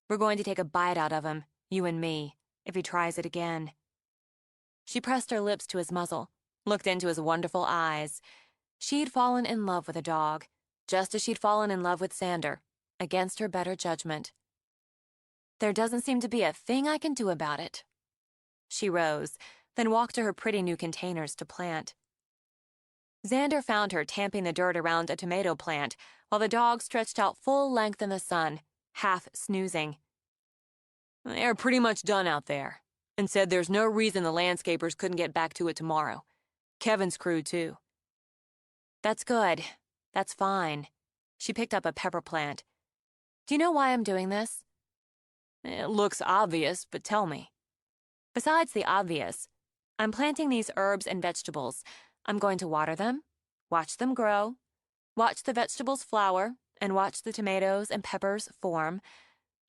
Speaker 1: We're going to take a bite out of him, you and me, if he tries it again." She pressed her lips to his muzzle, looked into his wonderful eyes. She'd fallen in love with a dog, just as she'd fallen in love with Xander, against her better judgment. "There doesn't seem to be a thing I can do about it." She rose, then walked to her pretty new containers to plant. Xander found her tamping the dirt around a tomato plant while the dog stretched out full length in the sun, half snoozing. "They're pretty much done out there, and said there's no reason the landscapers couldn't get back to it tomorrow. Kevin's crew, too." "That's good. That's fine." She picked up a pepper plant. "Do you know why I'm doing this?" "It looks obvious, but tell me." "Besides the obvious, I'm planting these herbs and vegetables. I'm going to water them, watch them grow, watch the vegetables flower, and watch the tomatoes and peppers form.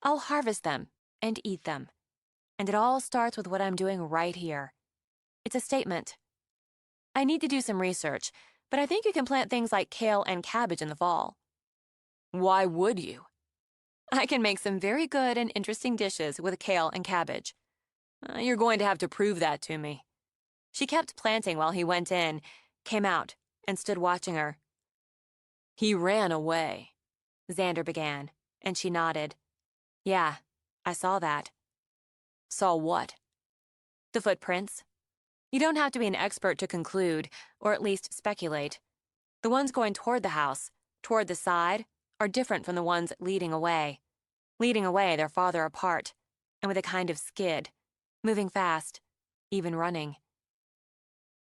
Speaker 1: I'll harvest them and eat them. And it all starts with what I'm doing right here. It's a statement. I need to do some research, but I think you can plant things like kale and cabbage in the fall." "Why would you?" "I can make some very good and interesting dishes with kale and cabbage." "You're going to have to prove that to me." She kept planting while he went in, came out, and stood watching her. "He ran away," Xander began, and she nodded. "Yeah, I saw that." "Saw what?" "The footprints. You don't have to be an expert to conclude, or at least speculate. The ones going toward the house, toward the side, are different from the ones leading away. Leading away, they're farther apart, and with a kind of skid, moving fast, even running.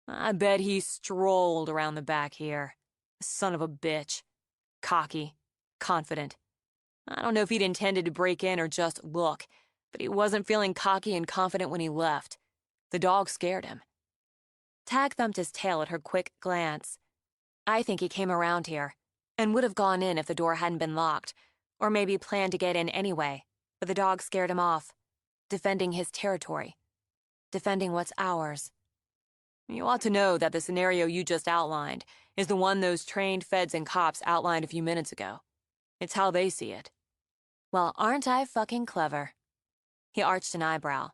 Speaker 1: I bet he strolled around the back here. Son of a bitch. Cocky, confident. I don't know if he'd intended to break in or just look, but he wasn't feeling cocky and confident when he left. The dog scared him. Tag thumped his tail at her quick glance. I think he came around here, and would have gone in if the door hadn't been locked, or maybe planned to get in anyway, but the dog scared him off, defending his territory, defending what's ours. You ought to know that the scenario you just outlined is the one those trained feds and cops outlined a few minutes ago. It's how they see it. Well, aren't I fucking clever? He arched an eyebrow.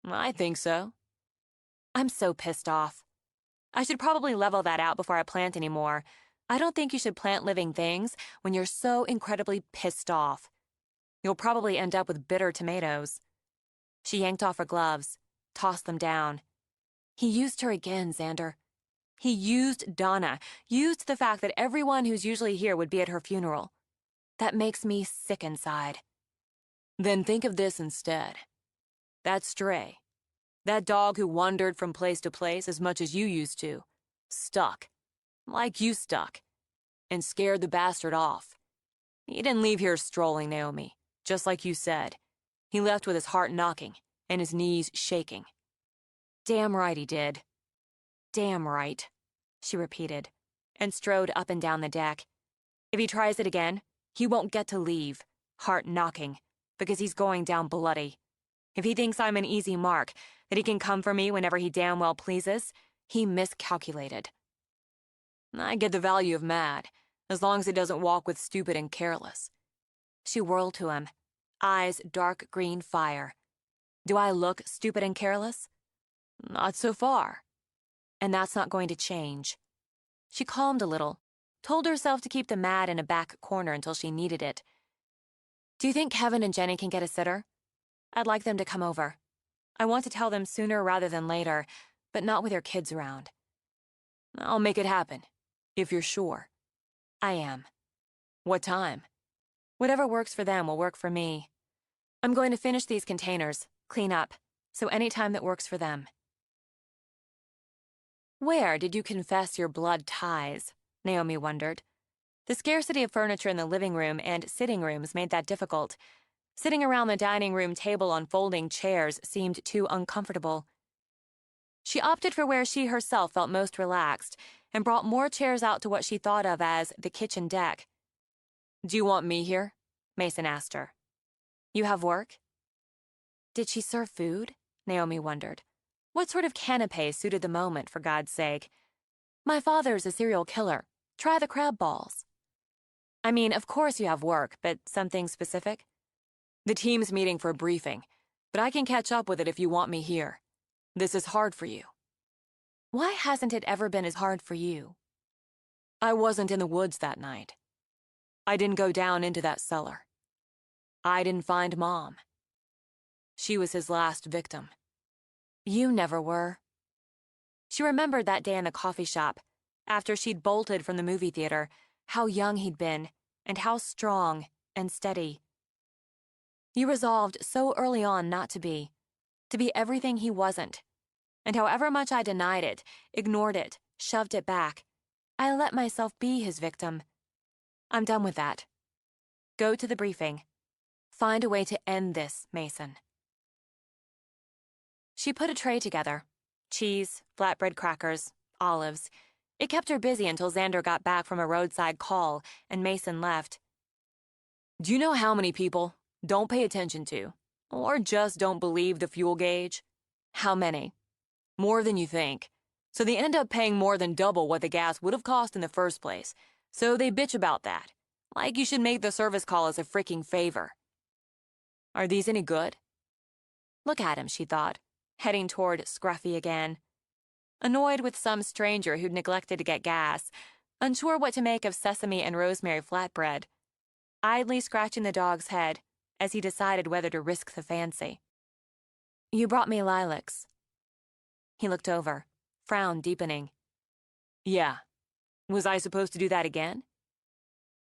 Speaker 1: I think so. I'm so pissed off. I should probably level that out before I plant any more. I don't think you should plant living things when you're so incredibly pissed off. You'll probably end up with bitter tomatoes. She yanked off her gloves, tossed them down. He used her again, Xander. He used Donna, used the fact that everyone who's usually here would be at her funeral. That makes me sick inside. Then think of this instead. That stray. That dog who wandered from place to place as much as you used to. Stuck. Like you stuck. And scared the bastard off. He didn't leave here strolling, Naomi, just like you said. He left with his heart knocking and his knees shaking. Damn right he did. Damn right, she repeated, and strode up and down the deck. If he tries it again, he won't get to leave, heart knocking, because he's going down bloody. If he thinks I'm an easy mark, that he can come for me whenever he damn well pleases, he miscalculated. I get the value of mad, as long as it doesn't walk with stupid and careless. She whirled to him, eyes dark green fire. Do I look stupid and careless? Not so far. And that's not going to change. She calmed a little, told herself to keep the mad in a back corner until she needed it. Do you think Kevin and Jenny can get a sitter? I'd like them to come over. I want to tell them sooner rather than later, but not with your kids around. I'll make it happen, if you're sure. I am. What time? Whatever works for them will work for me. I'm going to finish these containers, clean up, so any time that works for them. Where did you confess your blood ties? Naomi wondered. The scarcity of furniture in the living room and sitting rooms made that difficult. Sitting around the dining room table on folding chairs seemed too uncomfortable. She opted for where she herself felt most relaxed and brought more chairs out to what she thought of as the kitchen deck. Do you want me here? Mason asked her. You have work? Did she serve food? Naomi wondered. What sort of canapé suited the moment, for God's sake? My father's a serial killer. Try the crab balls. I mean, of course you have work, but something specific? The team's meeting for a briefing, but I can catch up with it if you want me here. This is hard for you. Why hasn't it ever been as hard for you? I wasn't in the woods that night. I didn't go down into that cellar. I didn't find Mom. She was his last victim. You never were. She remembered that day in the coffee shop, after she'd bolted from the movie theater, how young he'd been, and how strong and steady. You resolved so early on not to be everything he wasn't. And however much I denied it, ignored it, shoved it back, I let myself be his victim. I'm done with that. Go to the briefing. Find a way to end this, Mason. She put a tray together. Cheese, flatbread crackers, olives. It kept her busy until Xander got back from a roadside call and Mason left. Do you know how many people don't pay attention to, or just don't believe the fuel gauge? How many? More than you think. So they end up paying more than double what the gas would have cost in the first place. So they bitch about that. Like you should make the service call as a freaking favor. Are these any good? Look at him, she thought, heading toward Scruffy again. Annoyed with some stranger who'd neglected to get gas, unsure what to make of sesame and rosemary flatbread, idly scratching the dog's head as he decided whether to risk the fancy. You brought me lilacs. He looked over, frown deepening. Yeah, Was I supposed to do that again?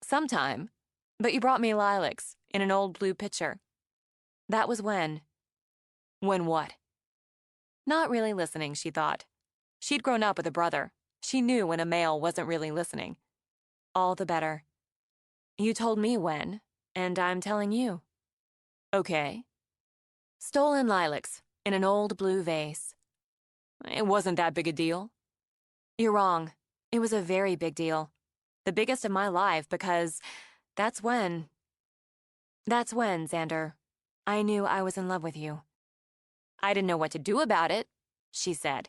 Speaker 1: Sometime. But you brought me lilacs in an old blue pitcher. That was when. When what? Not really listening, she thought. She'd grown up with a brother. She knew when a male wasn't really listening. All the better. You told me when, and I'm telling you. Okay. Stolen lilacs in an old blue vase. It wasn't that big a deal. You're wrong. It was a very big deal. The biggest of my life because that's when, Xander, I knew I was in love with you. I didn't know what to do about it, she said,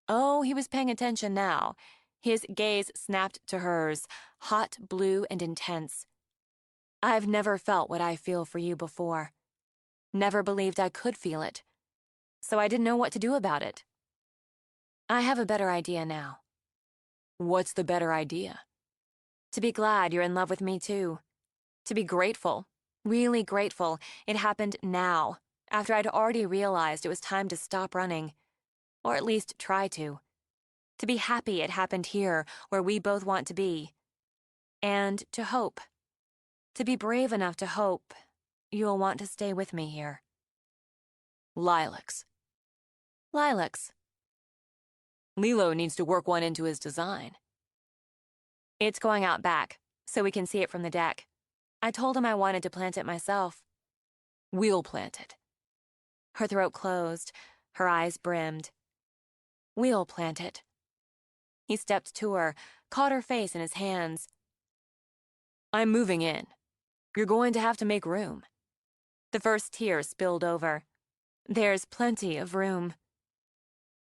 Speaker 1: oh, he was paying attention now. His gaze snapped to hers, hot, blue, and intense. I've never felt what I feel for you before. Never believed I could feel it. So I didn't know what to do about it. I have a better idea now. What's the better idea? To be glad you're in love with me, too. To be grateful, really grateful, it happened now, after I'd already realized it was time to stop running. Or at least try to. To be happy it happened here, where we both want to be. And to hope. To be brave enough to hope you'll want to stay with me here. Lilacs. Lilacs. Lilo needs to work one into his design. It's going out back, so we can see it from the deck. I told him I wanted to plant it myself. We'll plant it. Her throat closed, her eyes brimmed. We'll plant it. He stepped to her, caught her face in his hands. I'm moving in. You're going to have to make room. The first tear spilled over. There's plenty of room.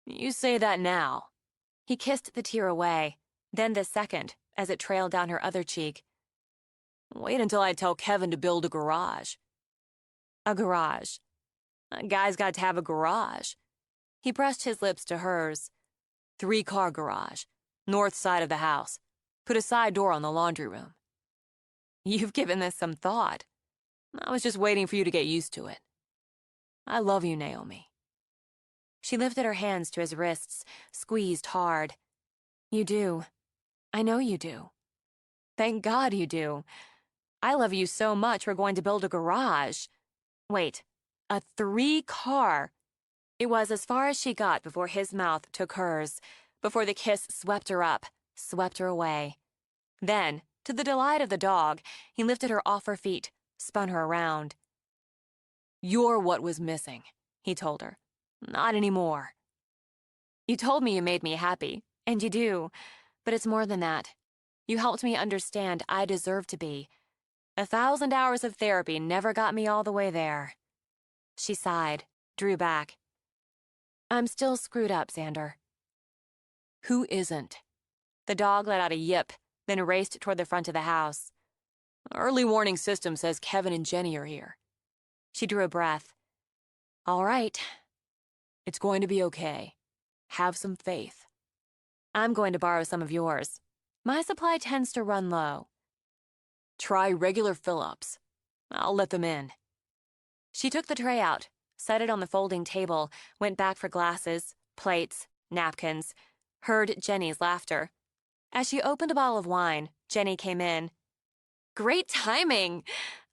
Speaker 1: You say that now. He kissed the tear away, then the second, as it trailed down her other cheek. Wait until I tell Kevin to build a garage. A garage. A guy's got to have a garage. He pressed his lips to hers. 3-car garage. North side of the house. Put a side door on the laundry room. You've given this some thought. I was just waiting for you to get used to it. I love you, Naomi. She lifted her hands to his wrists, squeezed hard. You do. I know you do. Thank God you do. I love you so much we're going to build a garage. Wait, a 3-car. It was as far as she got before his mouth took hers, before the kiss swept her up, swept her away. Then, to the delight of the dog, he lifted her off her feet, spun her around. You're what was missing, he told her. Not anymore. You told me you made me happy, and you do, but it's more than that. You helped me understand I deserve to be. 1,000 hours of therapy never got me all the way there. She sighed, drew back. I'm still screwed up, Xander. Who isn't? The dog let out a yip, then raced toward the front of the house. Early warning system says Kevin and Jenny are here. She drew a breath. All right. It's going to be okay. Have some faith. I'm going to borrow some of yours. My supply tends to run low. Try regular fill-ups. I'll let them in. She took the tray out, set it on the folding table, went back for glasses, plates, napkins, heard Jenny's laughter. As she opened a bottle of wine, Jenny came in. Great timing!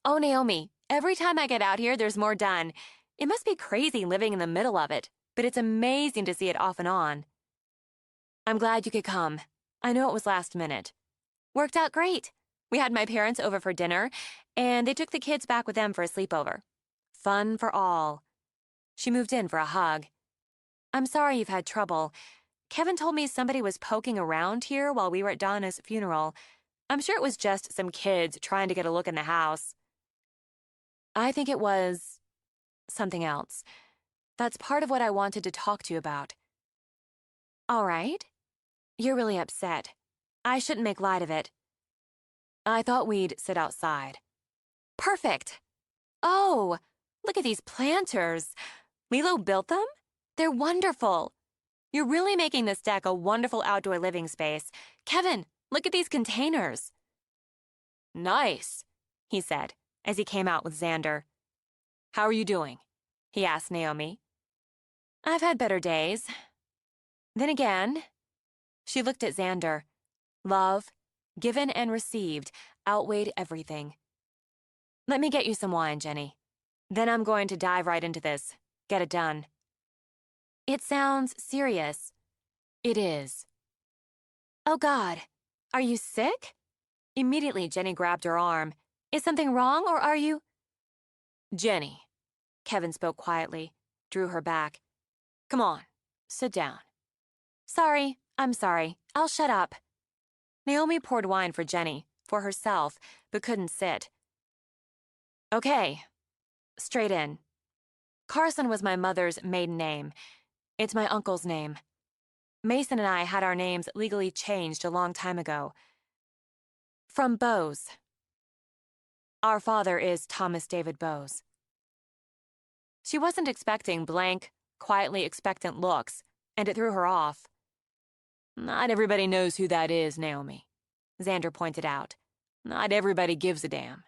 Speaker 1: Oh, Naomi, every time I get out here, there's more done. It must be crazy living in the middle of it, but it's amazing to see it off and on. I'm glad you could come. I know it was last minute. Worked out great. We had my parents over for dinner, and they took the kids back with them for a sleepover. Fun for all. She moved in for a hug. I'm sorry you've had trouble. Kevin told me somebody was poking around here while we were at Donna's funeral. I'm sure it was just some kids trying to get a look in the house. I think it was something else. That's part of what I wanted to talk to you about. All right. You're really upset. I shouldn't make light of it. I thought we'd sit outside. Perfect. Oh, look at these planters. Lilo built them? They're wonderful. You're really making this deck a wonderful outdoor living space. Kevin, look at these containers. Nice, he said, as he came out with Xander. How are you doing? He asked Naomi. I've had better days. Then again, she looked at Xander. Love, given and received, outweighed everything. Let me get you some wine, Jenny. Then I'm going to dive right into this. Get it done. It sounds serious. It is. Oh, God. Are you sick? Immediately, Jenny grabbed her arm. Is something wrong, or are you— Jenny, Kevin spoke quietly, drew her back. Come on, sit down. Sorry, I'm sorry. I'll shut up. Naomi poured wine for Jenny, for herself, but couldn't sit. Okay, straight in. Carson was my mother's maiden name. It's my uncle's name. Mason and I had our names legally changed a long time ago. From Bowes. Our father is Thomas David Bowes. She wasn't expecting blank, quietly expectant looks, and it threw her off. Not everybody knows who that is, Naomi, Xander pointed out. Not everybody gives a damn.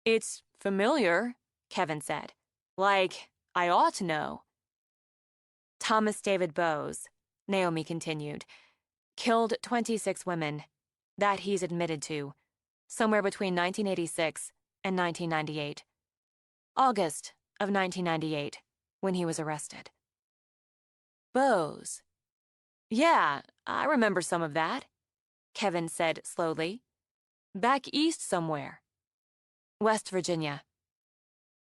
Speaker 1: It's familiar, Kevin said. Like, I ought to know. Thomas David Bowes, Naomi continued, killed 26 women. That he's admitted to. Somewhere between 1986 and 1998. August of 1998, when he was arrested. Bowes. Yeah, I remember some of that, Kevin said slowly. Back east somewhere. West Virginia.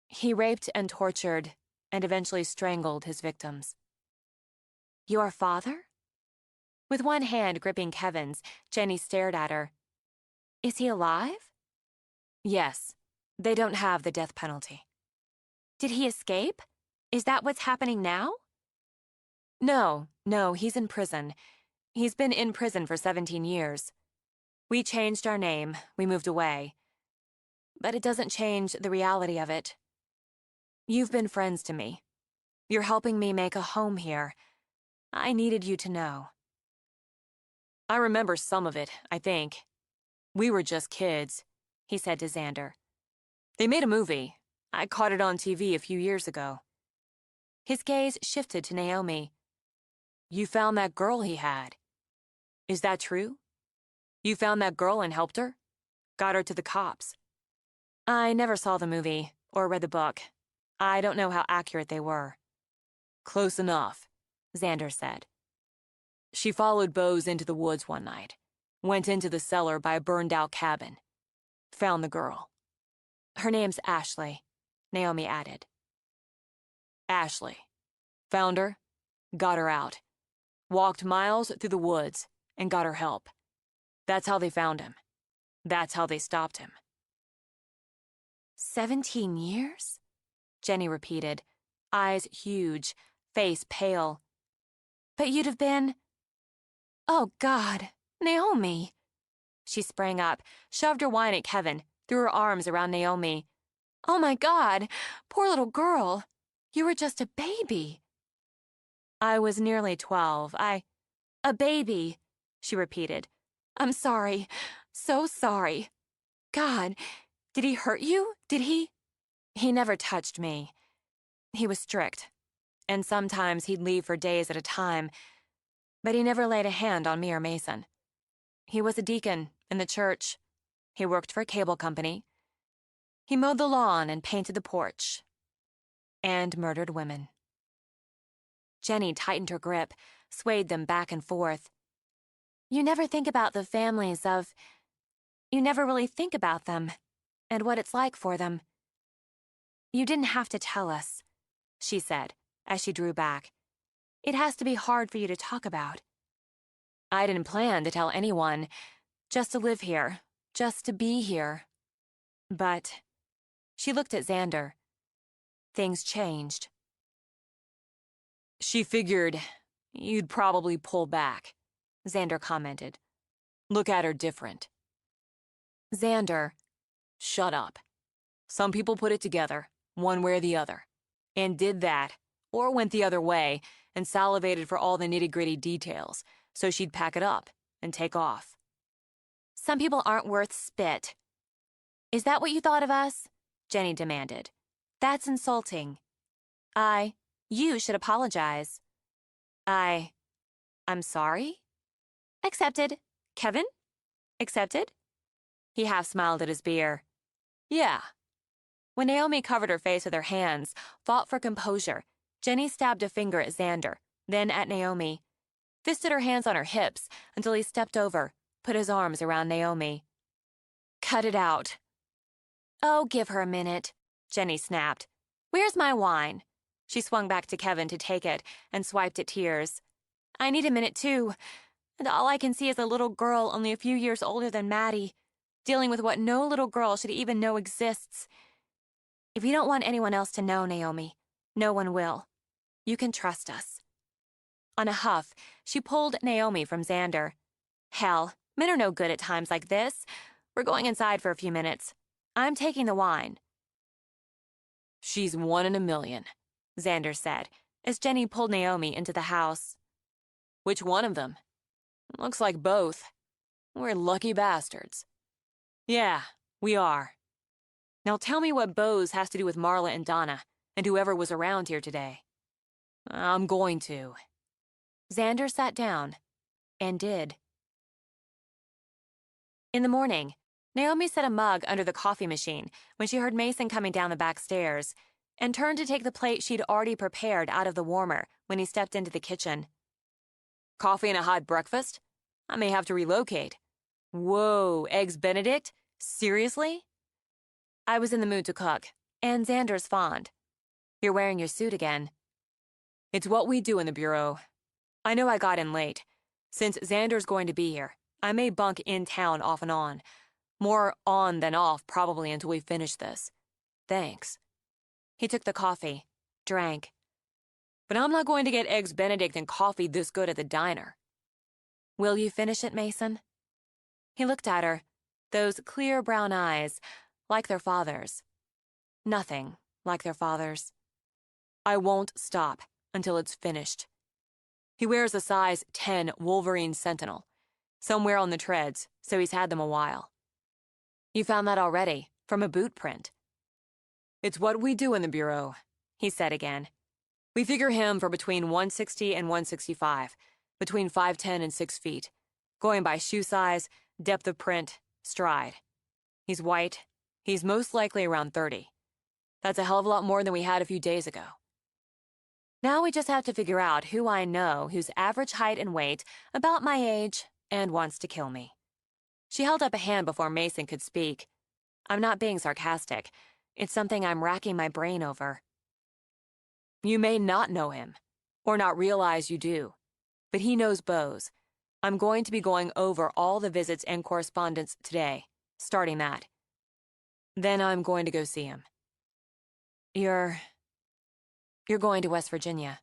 Speaker 1: He raped and tortured and eventually strangled his victims. Your father? With one hand gripping Kevin's, Jenny stared at her. Is he alive? Yes. They don't have the death penalty. Did he escape? Is that what's happening now? No, he's in prison. He's been in prison for 17 years. We changed our name, we moved away. But it doesn't change the reality of it. You've been friends to me. You're helping me make a home here. I needed you to know. I remember some of it, I think. We were just kids, he said to Xander. They made a movie. I caught it on TV a few years ago. His gaze shifted to Naomi. You found that girl he had. Is that true? You found that girl and helped her? Got her to the cops? I never saw the movie or read the book. I don't know how accurate they were. Close enough, Xander said. She followed Bowes into the woods one night, went into the cellar by a burned-out cabin, found the girl. Her name's Ashley, Naomi added. Ashley. Found her, got her out, walked miles through the woods, and got her help. That's how they found him. That's how they stopped him. 17 years? Jenny repeated, eyes huge, face pale. But you'd have been— Oh, God, Naomi. She sprang up, shoved her wine at Kevin, threw her arms around Naomi. Oh, my God, poor little girl. You were just a baby. I was nearly 12. A baby, she repeated. I'm sorry. So sorry. God, did he hurt you? Did he? He never touched me. He was strict, and sometimes he'd leave for days at a time, but he never laid a hand on me or Mason. He was a deacon in the church. He worked for a cable company. He mowed the lawn and painted the porch. And murdered women. Jenny tightened her grip, swayed them back and forth. You never think about the families of— You never really think about them, and what it's like for them. You didn't have to tell us, she said, as she drew back. It has to be hard for you to talk about. I didn't plan to tell anyone, just to live here, just to be here. But— She looked at Xander. Things changed. She figured you'd probably pull back, Xander commented. Look at her different. Xander, shut up. Some people put it together, one way or the other, and did that, or went the other way, and salivated for all the nitty-gritty details, so she'd pack it up and take off. Some people aren't worth spit. Is that what you thought of us? Jenny demanded. That's insulting. You should apologize. I'm sorry? Accepted, Kevin? Accepted? He half smiled at his beer. Yeah. When Naomi covered her face with her hands, fought for composure, Jenny stabbed a finger at Xander, then at Naomi, fisted her hands on her hips until he stepped over, put his arms around Naomi. Cut it out. Oh, give her a minute, Jenny snapped. Where's my wine? She swung back to Kevin to take it and swiped at tears. I need a minute, too. And all I can see is a little girl only a few years older than Maddie, dealing with what no little girl should even know exists. If you don't want anyone else to know, Naomi, no one will. You can trust us. On a huff, she pulled Naomi from Xander. Hell, men are no good at times like this. We're going inside for a few minutes. I'm taking the wine. She's 1 in a million, Xander said, as Jenny pulled Naomi into the house. Which one of them? Looks like both. We're lucky bastards. Yeah, we are. Now tell me what Bose has to do with Marla and Donna, and whoever was around here today. I'm going to. Xander sat down, and did. In the morning, Naomi set a mug under the coffee machine when she heard Mason coming down the back stairs, and turned to take the plate she'd already prepared out of the warmer when he stepped into the kitchen. Coffee and a hot breakfast? I may have to relocate. Whoa, Eggs Benedict? Seriously? I was in the mood to cook, and Xander's fond. You're wearing your suit again. It's what we do in the Bureau. I know I got in late. Since Xander's going to be here, I may bunk in town off and on. More on than off, probably, until we finish this. Thanks. He took the coffee, drank. But I'm not going to get Eggs Benedict and coffee this good at the diner. Will you finish it, Mason? He looked at her, those clear brown eyes, like their father's. Nothing like their father's. I won't stop until it's finished. He wears a size 10 Wolverine Sentinel, somewhere on the treads, so he's had them a while. You found that already, from a boot print. It's what we do in the Bureau, he said again. We figure him for between 160 and 165, between 5'10 and 6 feet, going by shoe size, depth of print, stride. He's white. He's most likely around 30. That's a hell of a lot more than we had a few days ago. Now we just have to figure out who I know who's average height and weight, about my age, and wants to kill me. She held up a hand before Mason could speak. I'm not being sarcastic. It's something I'm racking my brain over. You may not know him, or not realize you do, but he knows Bose. I'm going to be going over all the visits and correspondence today, starting that. Then I'm going to go see him. You're going to West Virginia.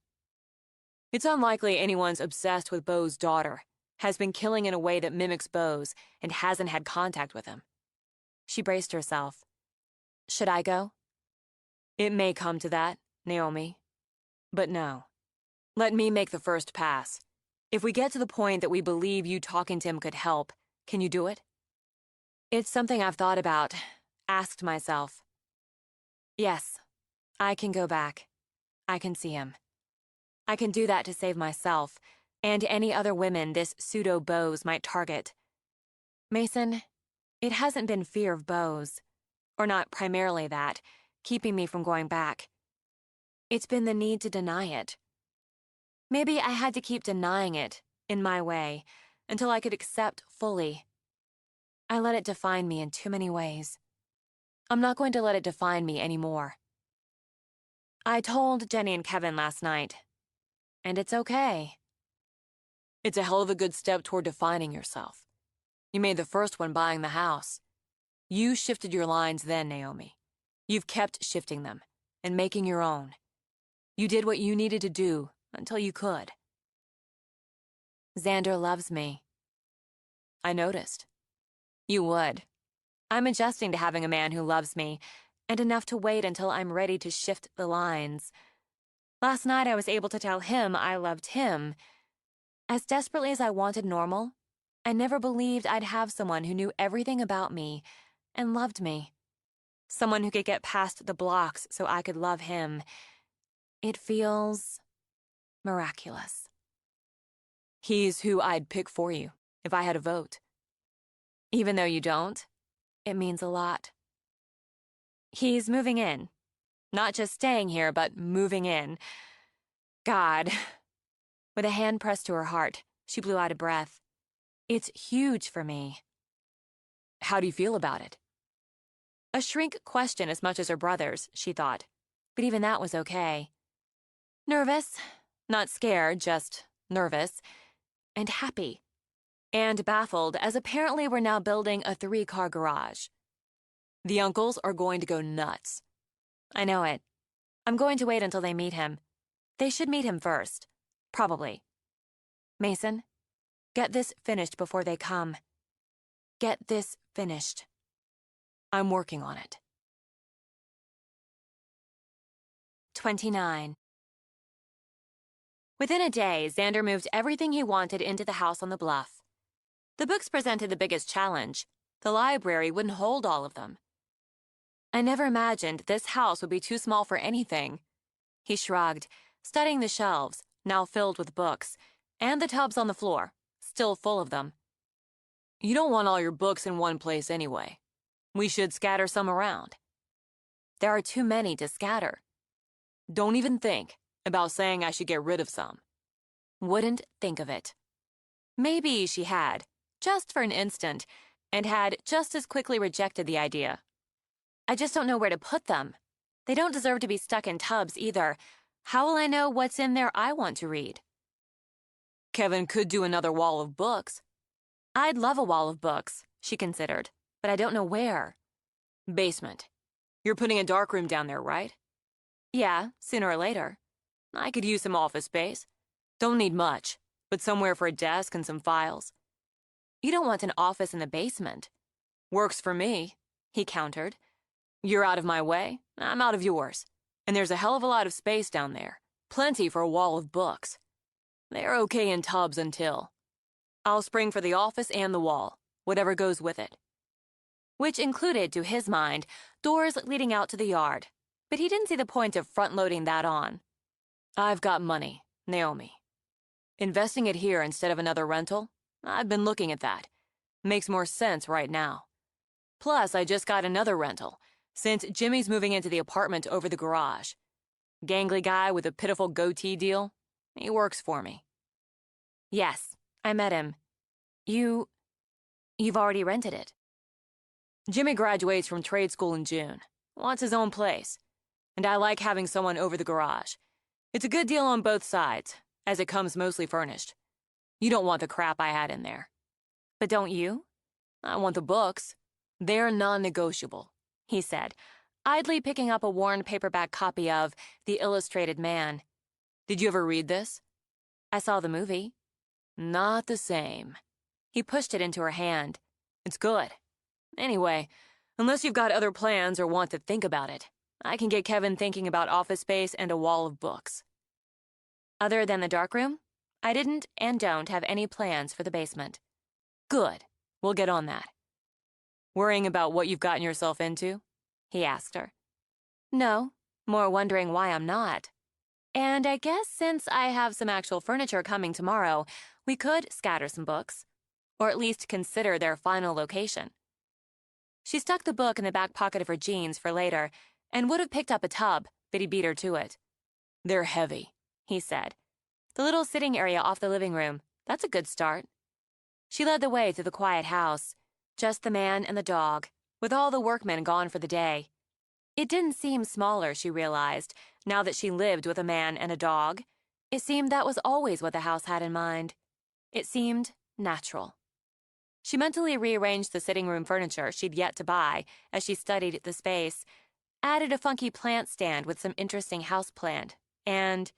Speaker 1: It's unlikely anyone's obsessed with Bo's daughter, has been killing in a way that mimics Bo's, and hasn't had contact with him. She braced herself. Should I go? It may come to that, Naomi. But no. Let me make the first pass. If we get to the point that we believe you talking to him could help, can you do it? It's something I've thought about, asked myself. Yes, I can go back. I can see him. I can do that to save myself, and any other women this pseudo-Bose might target. Mason, it hasn't been fear of Bose, or not primarily that, keeping me from going back. It's been the need to deny it. Maybe I had to keep denying it, in my way, until I could accept fully. I let it define me in too many ways. I'm not going to let it define me anymore. I told Jenny and Kevin last night, and it's okay. It's a hell of a good step toward defining yourself. You made the first one buying the house. You shifted your lines then, Naomi. You've kept shifting them, and making your own. You did what you needed to do until you could. Xander loves me. I noticed. You would. I'm adjusting to having a man who loves me, and enough to wait until I'm ready to shift the lines. Last night I was able to tell him I loved him. As desperately as I wanted normal, I never believed I'd have someone who knew everything about me and loved me. Someone who could get past the blocks so I could love him. It feels miraculous. He's who I'd pick for you, if I had a vote. Even though you don't, it means a lot. He's moving in. Not just staying here, but moving in. God. With a hand pressed to her heart, she blew out a breath. It's huge for me. How do you feel about it? A shrink question as much as her brother's, she thought. But even that was okay. Nervous. Not scared, just nervous. And happy. And baffled, as apparently we're now building a 3-car garage. The uncles are going to go nuts. I know it. I'm going to wait until they meet him. They should meet him first. Probably. Mason, get this finished before they come. Get this finished. I'm working on it. 29. Within a day, Xander moved everything he wanted into the house on the bluff. The books presented the biggest challenge. The library wouldn't hold all of them. I never imagined this house would be too small for anything. He shrugged, studying the shelves, now filled with books, and the tubs on the floor, still full of them. You don't want all your books in one place anyway. We should scatter some around. There are too many to scatter. Don't even think about saying I should get rid of some. Wouldn't think of it. Maybe she had, just for an instant, and had just as quickly rejected the idea. I just don't know where to put them. They don't deserve to be stuck in tubs either. How will I know what's in there I want to read? Kevin could do another wall of books. I'd love a wall of books, she considered, but I don't know where. Basement. You're putting a darkroom down there, right? Yeah, sooner or later. I could use some office space. Don't need much, but somewhere for a desk and some files. You don't want an office in the basement. Works for me, he countered. You're out of my way, I'm out of yours. And there's a hell of a lot of space down there. Plenty for a wall of books. They're okay in tubs until. I'll spring for the office and the wall, whatever goes with it. Which included, to his mind, doors leading out to the yard. But he didn't see the point of front-loading that on. I've got money, Naomi. Investing it here instead of another rental? I've been looking at that. Makes more sense right now. Plus, I just got another rental, since Jimmy's moving into the apartment over the garage. Gangly guy with a pitiful goatee deal. He works for me. Yes, I met him. You've already rented it. Jimmy graduates from trade school in June. Wants his own place. And I like having someone over the garage. It's a good deal on both sides, as it comes mostly furnished. You don't want the crap I had in there. But don't you? I want the books. They're non-negotiable, he said, idly picking up a worn paperback copy of The Illustrated Man. Did you ever read this? I saw the movie. Not the same. He pushed it into her hand. It's good. Anyway, unless you've got other plans or want to think about it, I can get Kevin thinking about office space and a wall of books. Other than the darkroom, I didn't and don't have any plans for the basement. Good. We'll get on that. Worrying about what you've gotten yourself into? He asked her. No, more wondering why I'm not. And I guess since I have some actual furniture coming tomorrow, we could scatter some books, or at least consider their final location. She stuck the book in the back pocket of her jeans for later, and would have picked up a tub, but he beat her to it. They're heavy, he said. The little sitting area off the living room, that's a good start. She led the way through the quiet house, just the man and the dog, with all the workmen gone for the day. It didn't seem smaller, she realized, now that she lived with a man and a dog. It seemed that was always what the house had in mind. It seemed natural. She mentally rearranged the sitting room furniture she'd yet to buy as she studied the space, added a funky plant stand with some interesting houseplant, and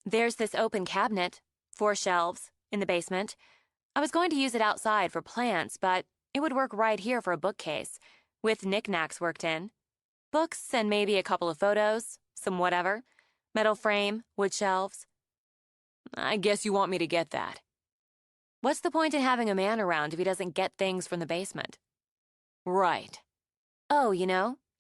Speaker 1: there's this open cabinet, 4 shelves, in the basement. I was going to use it outside for plants, but it would work right here for a bookcase, with knickknacks worked in. Books and maybe a couple of photos, some whatever, metal frame, wood shelves. I guess you want me to get that. What's the point in having a man around if he doesn't get things from the basement? Right. Oh,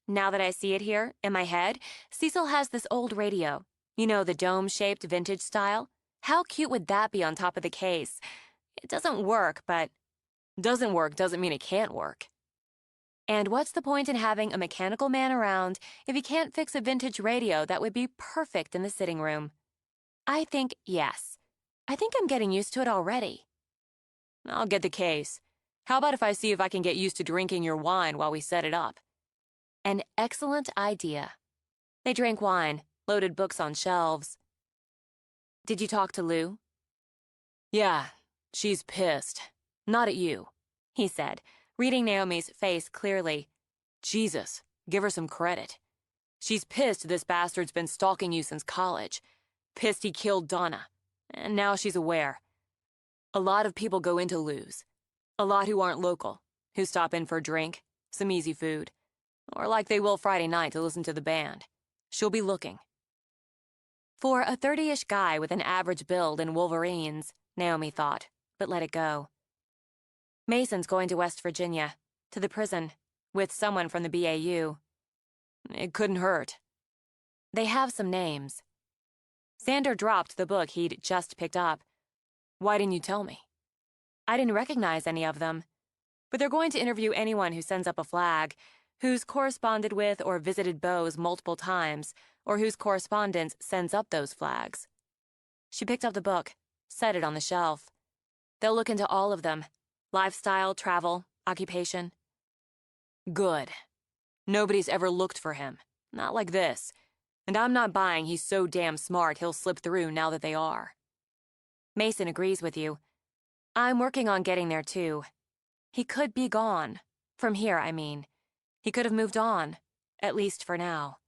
Speaker 1: now that I see it here, in my head, Cecil has this old radio. You know, the dome-shaped vintage style? How cute would that be on top of the case? It doesn't work, but doesn't work doesn't mean it can't work. And what's the point in having a mechanical man around if he can't fix a vintage radio that would be perfect in the sitting room? I think yes. I think I'm getting used to it already. I'll get the case. How about if I see if I can get used to drinking your wine while we set it up? An excellent idea. They drank wine, loaded books on shelves. Did you talk to Lou? Yeah, she's pissed. Not at you, he said, reading Naomi's face clearly. Jesus, give her some credit. She's pissed this bastard's been stalking you since college. Pissed he killed Donna. And now she's aware. A lot of people go into Lou's. A lot who aren't local, who stop in for a drink, some easy food, or like they will Friday night to listen to the band. She'll be looking. For a 30-ish guy with an average build and Wolverines, Naomi thought, but let it go. Mason's going to West Virginia, to the prison, with someone from the BAU. It couldn't hurt. They have some names. Sander dropped the book he'd just picked up. Why didn't you tell me? I didn't recognize any of them, but they're going to interview anyone who sends up a flag, who's corresponded with or visited Bose multiple times, or whose correspondence sends up those flags. She picked up the book, set it on the shelf. They'll look into all of them. Lifestyle, travel, occupation. Good. Nobody's ever looked for him. Not like this. And I'm not buying he's so damn smart he'll slip through now that they are. Mason agrees with you. I'm working on getting there, too. He could be gone. From here, I mean. He could have moved on, at least for now.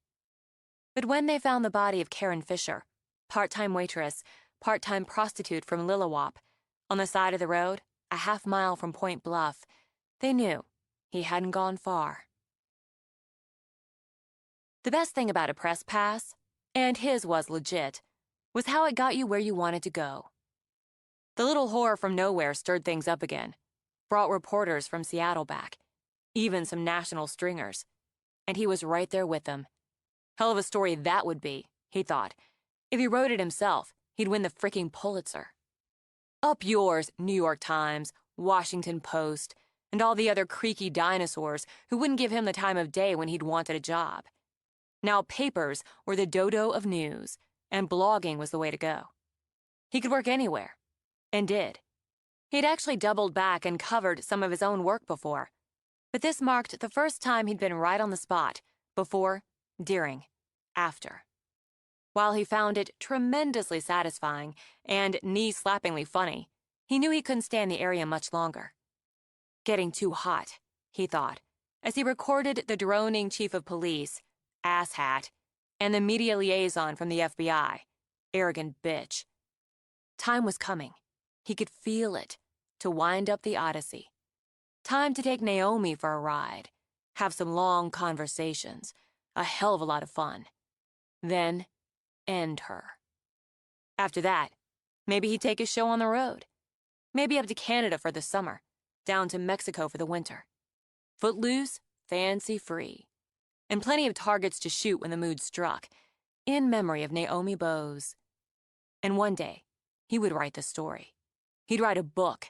Speaker 1: But when they found the body of Karen Fisher, part-time waitress, part-time prostitute from Lillowop, on the side of the road, a half-mile from Point Bluff, they knew he hadn't gone far. The best thing about a press pass, and his was legit, was how it got you where you wanted to go. The little whore from nowhere stirred things up again, brought reporters from Seattle back, even some national stringers, and he was right there with them. Hell of a story that would be, he thought. If he wrote it himself, he'd win the freaking Pulitzer. Up yours, New York Times, Washington Post, and all the other creaky dinosaurs who wouldn't give him the time of day when he'd wanted a job. Now papers were the dodo of news, and blogging was the way to go. He could work anywhere, and did. He'd actually doubled back and covered some of his own work before, but this marked the first time he'd been right on the spot, before, during, after. While he found it tremendously satisfying and knee-slappingly funny, he knew he couldn't stay in the area much longer. Getting too hot, he thought, as he recorded the droning chief of police, asshat, and the media liaison from the FBI, arrogant bitch. Time was coming. He could feel it, to wind up the Odyssey. Time to take Naomi for a ride, have some long conversations, a hell of a lot of fun. Then, end her. After that, maybe he'd take his show on the road. Maybe up to Canada for the summer, down to Mexico for the winter. Footloose, fancy-free. And plenty of targets to shoot when the mood struck, in memory of Naomi Bose. And one day, he would write the story. He'd write a book.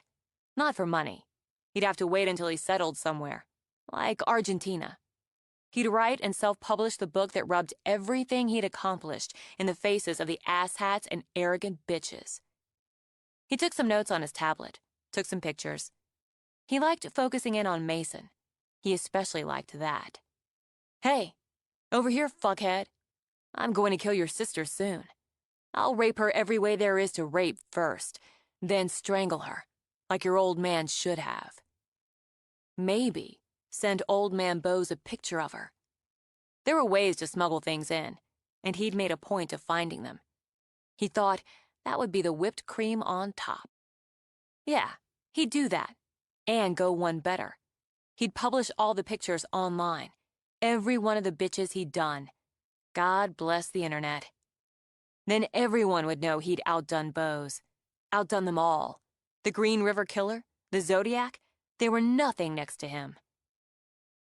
Speaker 1: Not for money. He'd have to wait until he settled somewhere, like Argentina. He'd write and self-publish the book that rubbed everything he'd accomplished in the faces of the asshats and arrogant bitches. He took some notes on his tablet, took some pictures. He liked focusing in on Mason. He especially liked that. Hey, over here, fuckhead. I'm going to kill your sister soon. I'll rape her every way there is to rape first, then strangle her, like your old man should have. Maybe send old man Bose a picture of her. There were ways to smuggle things in, and he'd made a point of finding them. He thought that would be the whipped cream on top. Yeah, he'd do that, and go one better. He'd publish all the pictures online, every one of the bitches he'd done. God bless the internet. Then everyone would know he'd outdone Bose. Outdone them all. The Green River Killer, the Zodiac, they were nothing next to him.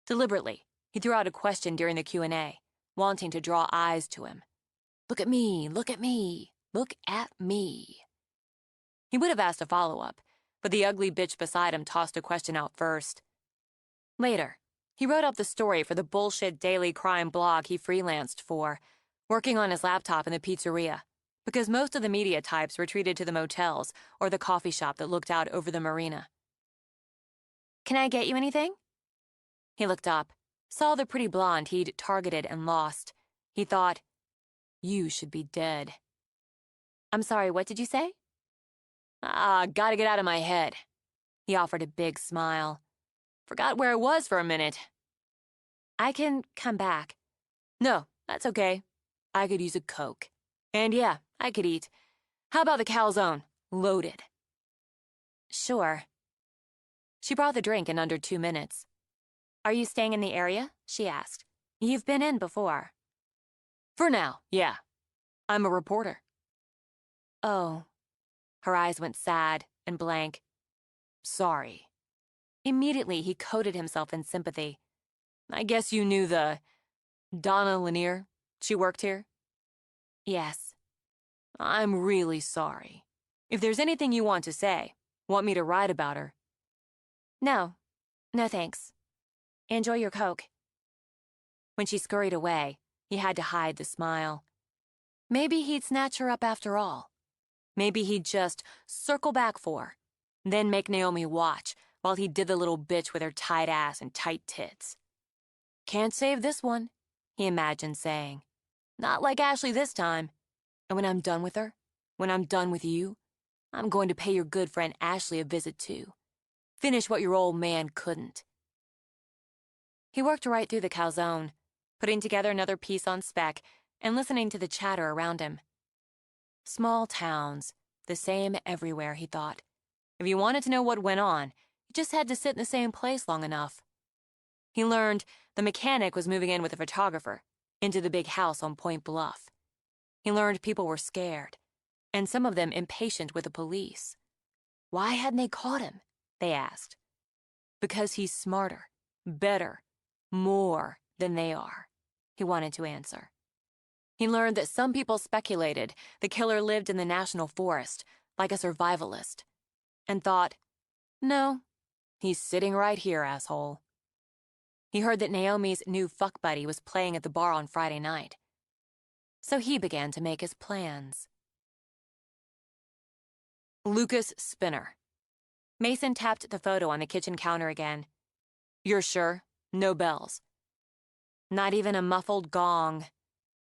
Speaker 1: Deliberately, he threw out a question during the Q&A, wanting to draw eyes to him. Look at me, look at me, look at me. He would have asked a follow-up, but the ugly bitch beside him tossed a question out first. Later, he wrote up the story for the bullshit daily crime blog he freelanced for, working on his laptop in the pizzeria, because most of the media types retreated to the motels or the coffee shop that looked out over the marina. "Can I get you anything?" He looked up, saw the pretty blonde he'd targeted and lost. He thought, "You should be dead." "I'm sorry, what did you say?" Gotta get out of my head." He offered a big smile. "Forgot where I was for a minute." "I can come back." "No, that's okay. I could use a Coke. And yeah, I could eat. How about the calzone? Loaded." "Sure." She brought the drink in under 2 minutes. "Are you staying in the area?" she asked. "You've been in before." "For now, yeah. I'm a reporter." "Oh." Her eyes went sad and blank. "Sorry." Immediately, he coated himself in sympathy. "I guess you knew the Donna Lanier? She worked here?" "Yes." "I'm really sorry. If there's anything you want to say, want me to write about her?" "No. No thanks. Enjoy your Coke." When she scurried away, he had to hide the smile. Maybe he'd snatch her up after all. Maybe he'd just circle back for her, then make Naomi watch while he did the little bitch with her tight ass and tight tits. "Can't save this one," he imagined saying. "Not like Ashley this time. And when I'm done with her, when I'm done with you, I'm going to pay your good friend Ashley a visit too. Finish what your old man couldn't." He worked right through the calzone, putting together another piece on spec and listening to the chatter around him. Small towns, the same everywhere, he thought. If you wanted to know what went on, you just had to sit in the same place long enough. He learned the mechanic was moving in with a photographer into the big house on Point Bluff. He learned people were scared, and some of them impatient with the police. Why hadn't they caught him? They asked. Because he's smarter, better, more than they are, he wanted to answer. He learned that some people speculated the killer lived in the national forest, like a survivalist, and thought, no, he's sitting right here, asshole. He heard that Naomi's new fuck buddy was playing at the bar on Friday night. So he began to make his plans. Lucas Spinner. Mason tapped the photo on the kitchen counter again. "You're sure? No bells?" Not even a muffled gong.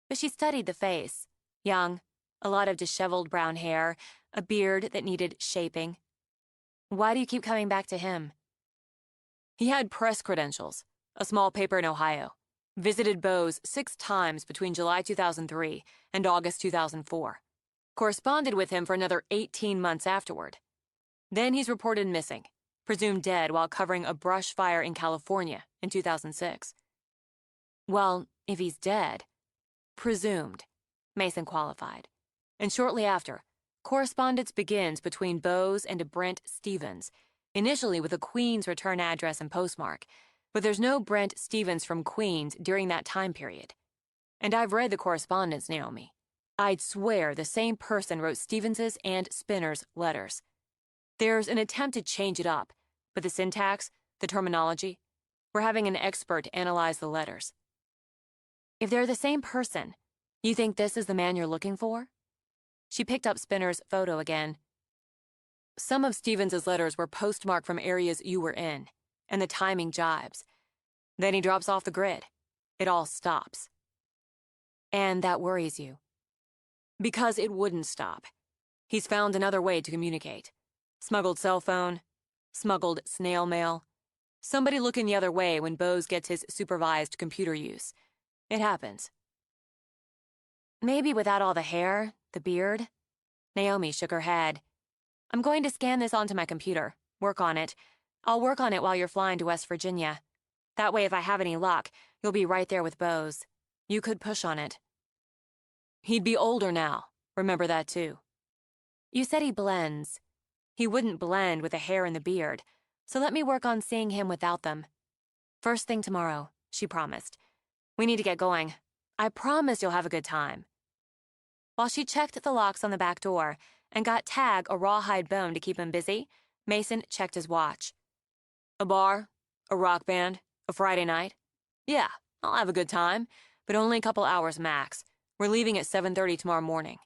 Speaker 1: But she studied the face. Young, a lot of disheveled brown hair, a beard that needed shaping. "Why do you keep coming back to him?" "He had press credentials, a small paper in Ohio. Visited Bose 6 times between July 2003 and August 2004. Corresponded with him for another 18 months afterward. Then he's reported missing, presumed dead while covering a brush fire in California in 2006. Well, if he's dead, presumed, Mason qualified. And shortly after, correspondence begins between Bose and a Brent Stevens, initially with a Queens return address and postmark, but there's no Brent Stevens from Queens during that time period. And I've read the correspondence, Naomi. I'd swear the same person wrote Stevens's and Spinner's letters. There's an attempt to change it up, but the syntax, the terminology, we're having an expert analyze the letters. If they're the same person, you think this is the man you're looking for? She picked up Spinner's photo again. Some of Stevens's letters were postmarked from areas you were in, and the timing jibes. Then he drops off the grid. It all stops. And that worries you. Because it wouldn't stop. He's found another way to communicate. Smuggled cell phone, smuggled snail mail. Somebody looking the other way when Bose gets his supervised computer use. It happens. Maybe without all the hair, the beard. Naomi shook her head. I'm going to scan this onto my computer. Work on it. I'll work on it while you're flying to West Virginia. That way, if I have any luck, you'll be right there with Bose. You could push on it. He'd be older now. Remember that, too. You said he blends. He wouldn't blend with the hair and the beard, so let me work on seeing him without them. First thing tomorrow, she promised. We need to get going. I promise you'll have a good time. While she checked the locks on the back door and got Tag a rawhide bone to keep him busy, Mason checked his watch. A bar? A rock band? A Friday night? Yeah, I'll have a good time, but only a couple hours max. We're leaving at 7:30 tomorrow morning.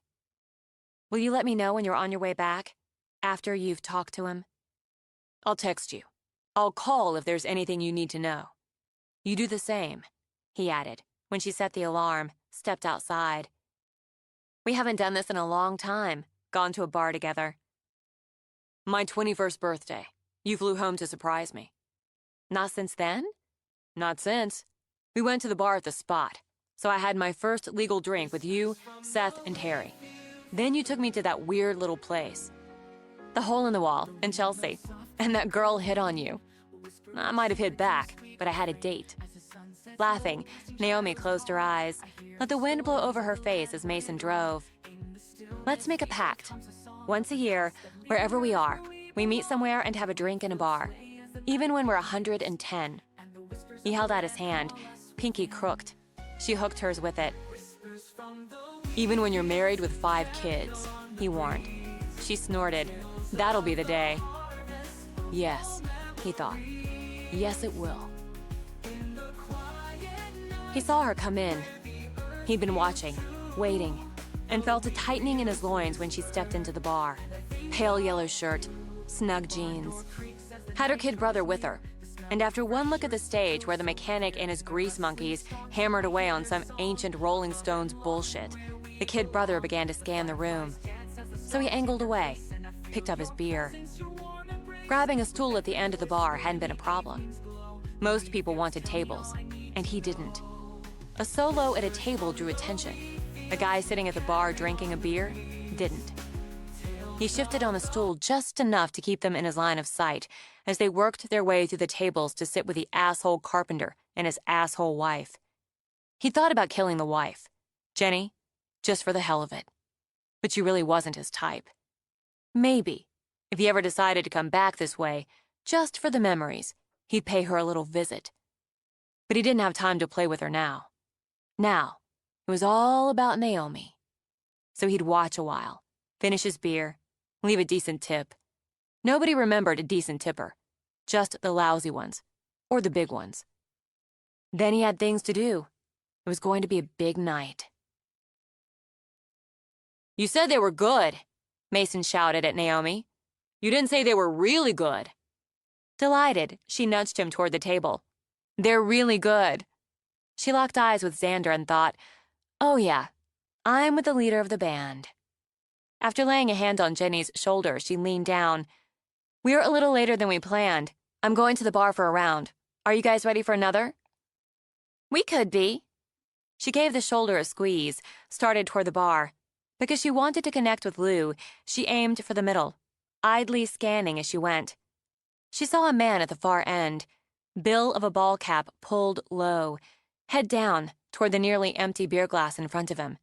Speaker 1: Will you let me know when you're on your way back? After you've talked to him? I'll text you. I'll call if there's anything you need to know. You do the same, he added, when she set the alarm, stepped outside. We haven't done this in a long time, gone to a bar together. My 21st birthday. You flew home to surprise me. Not since then? Not since. We went to the bar at the Spot, so I had my first legal drink with you, Seth, and Harry. Then you took me to that weird little place. The hole in the wall in Chelsea. And that girl hit on you. I might have hit back, but I had a date. Laughing, Naomi closed her eyes, let the wind blow over her face as Mason drove. Let's make a pact. Once a year, wherever we are, we meet somewhere and have a drink in a bar, even when we're 110. He held out his hand, pinky crooked. She hooked hers with it. Even when you're married with 5 kids, he warned. She snorted. That'll be the day. Yes, he thought. Yes, it will. He saw her come in. He'd been watching, waiting, and felt a tightening in his loins when she stepped into the bar. Pale yellow shirt, snug jeans. Had her kid brother with her. And after one look at the stage where the mechanic and his grease monkeys hammered away on some ancient Rolling Stones bullshit, the kid brother began to scan the room. So he angled away, picked up his beer. Grabbing a stool at the end of the bar hadn't been a problem. Most people wanted tables, and he didn't. A solo at a table drew attention. A guy sitting at the bar drinking a beer didn't. He shifted on the stool just enough to keep them in his line of sight as they worked their way through the tables to sit with the asshole carpenter and his asshole wife. He thought about killing the wife, Jenny, just for the hell of it. But she really wasn't his type. Maybe, if he ever decided to come back this way, just for the memories, he'd pay her a little visit. But he didn't have time to play with her now. Now, it was all about Naomi. So he'd watch a while, finish his beer, leave a decent tip. Nobody remembered a decent tipper, just the lousy ones, or the big ones. Then he had things to do. It was going to be a big night. You said they were good, Mason shouted at Naomi. You didn't say they were really good. Delighted, she nudged him toward the table. They're really good. She locked eyes with Xander and thought, oh yeah, I'm with the leader of the band. After laying a hand on Jenny's shoulder, she leaned down. We're a little later than we planned. I'm going to the bar for a round. Are you guys ready for another? We could be. She gave the shoulder a squeeze, started toward the bar. Because she wanted to connect with Lou, she aimed for the middle, idly scanning as she went. She saw a man at the far end, bill of a ball cap pulled low, head down toward the nearly empty beer glass in front of him,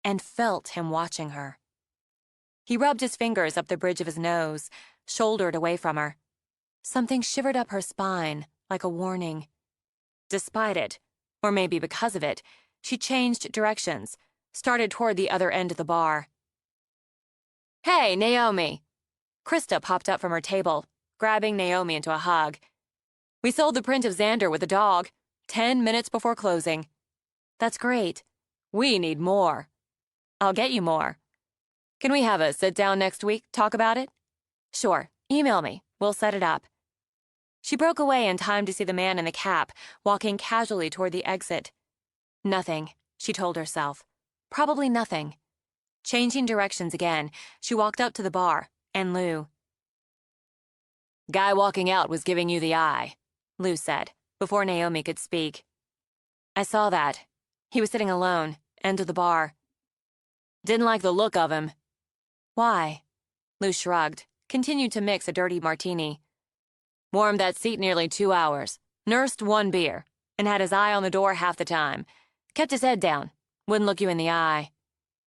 Speaker 1: and felt him watching her. He rubbed his fingers up the bridge of his nose, shouldered away from her. Something shivered up her spine, like a warning. Despite it, or maybe because of it, she changed directions, started toward the other end of the bar. Hey, Naomi! Krista popped up from her table, grabbing Naomi into a hug. We sold the print of Xander with the dog, 10 minutes before closing. That's great. We need more. I'll get you more. Can we have a sit-down next week, talk about it? Sure, email me. We'll set it up. She broke away in time to see the man in the cap walking casually toward the exit. Nothing, she told herself. Probably nothing. Changing directions again, she walked up to the bar, and Lou. Guy walking out was giving you the eye, Lou said, before Naomi could speak. I saw that. He was sitting alone, end of the bar. Didn't like the look of him. Why? Lou shrugged, continued to mix a dirty martini. Warmed that seat nearly 2 hours, nursed 1 beer, and had his eye on the door half the time. Kept his head down, wouldn't look you in the eye.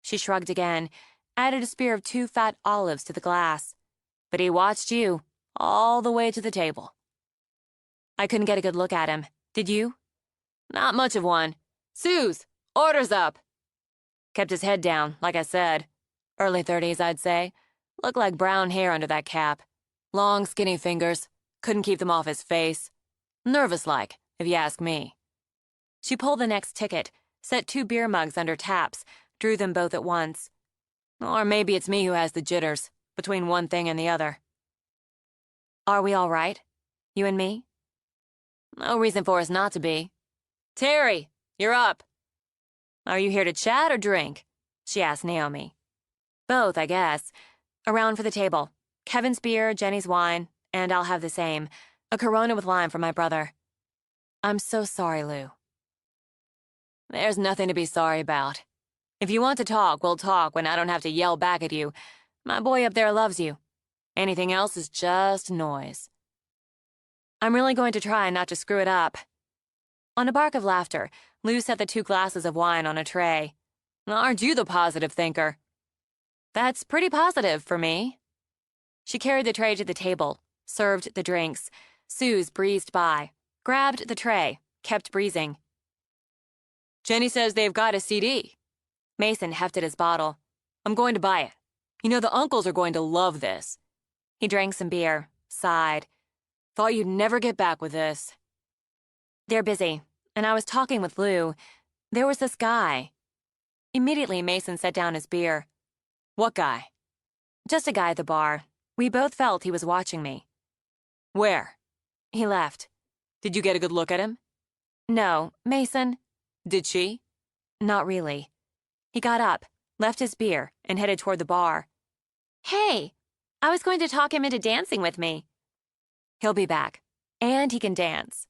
Speaker 1: She shrugged again, added a spear of 2 fat olives to the glass. But he watched you, all the way to the table. I couldn't get a good look at him. Did you? Not much of one. Suze, orders up. Kept his head down, like I said. Early 30s, I'd say. Looked like brown hair under that cap. Long, skinny fingers. Couldn't keep them off his face. Nervous-like, if you ask me. She pulled the next ticket, set 2 beer mugs under taps, drew them both at once. Or maybe it's me who has the jitters, between one thing and the other. Are we all right? You and me? No reason for us not to be. Terry, you're up. Are you here to chat or drink? She asked Naomi. Both, I guess. Around for the table. Kevin's beer, Jenny's wine, and I'll have the same. A Corona with lime for my brother. I'm so sorry, Lou. There's nothing to be sorry about. If you want to talk, we'll talk when I don't have to yell back at you. My boy up there loves you. Anything else is just noise. I'm really going to try not to screw it up. On a bark of laughter, Lou set the 2 glasses of wine on a tray. Aren't you the positive thinker? That's pretty positive for me. She carried the tray to the table, served the drinks. Suze breezed by, grabbed the tray, kept breezing. Jenny says they've got a CD. Mason hefted his bottle. I'm going to buy it. You know, the uncles are going to love this. He drank some beer, sighed. Thought you'd never get back with this. They're busy, and I was talking with Lou. There was this guy. Immediately, Mason set down his beer. What guy? Just a guy at the bar. We both felt he was watching me. Where? He left. Did you get a good look at him? No, Mason. Did she? Not really. He got up, left his beer, and headed toward the bar. Hey, I was going to talk him into dancing with me. He'll be back, and he can dance.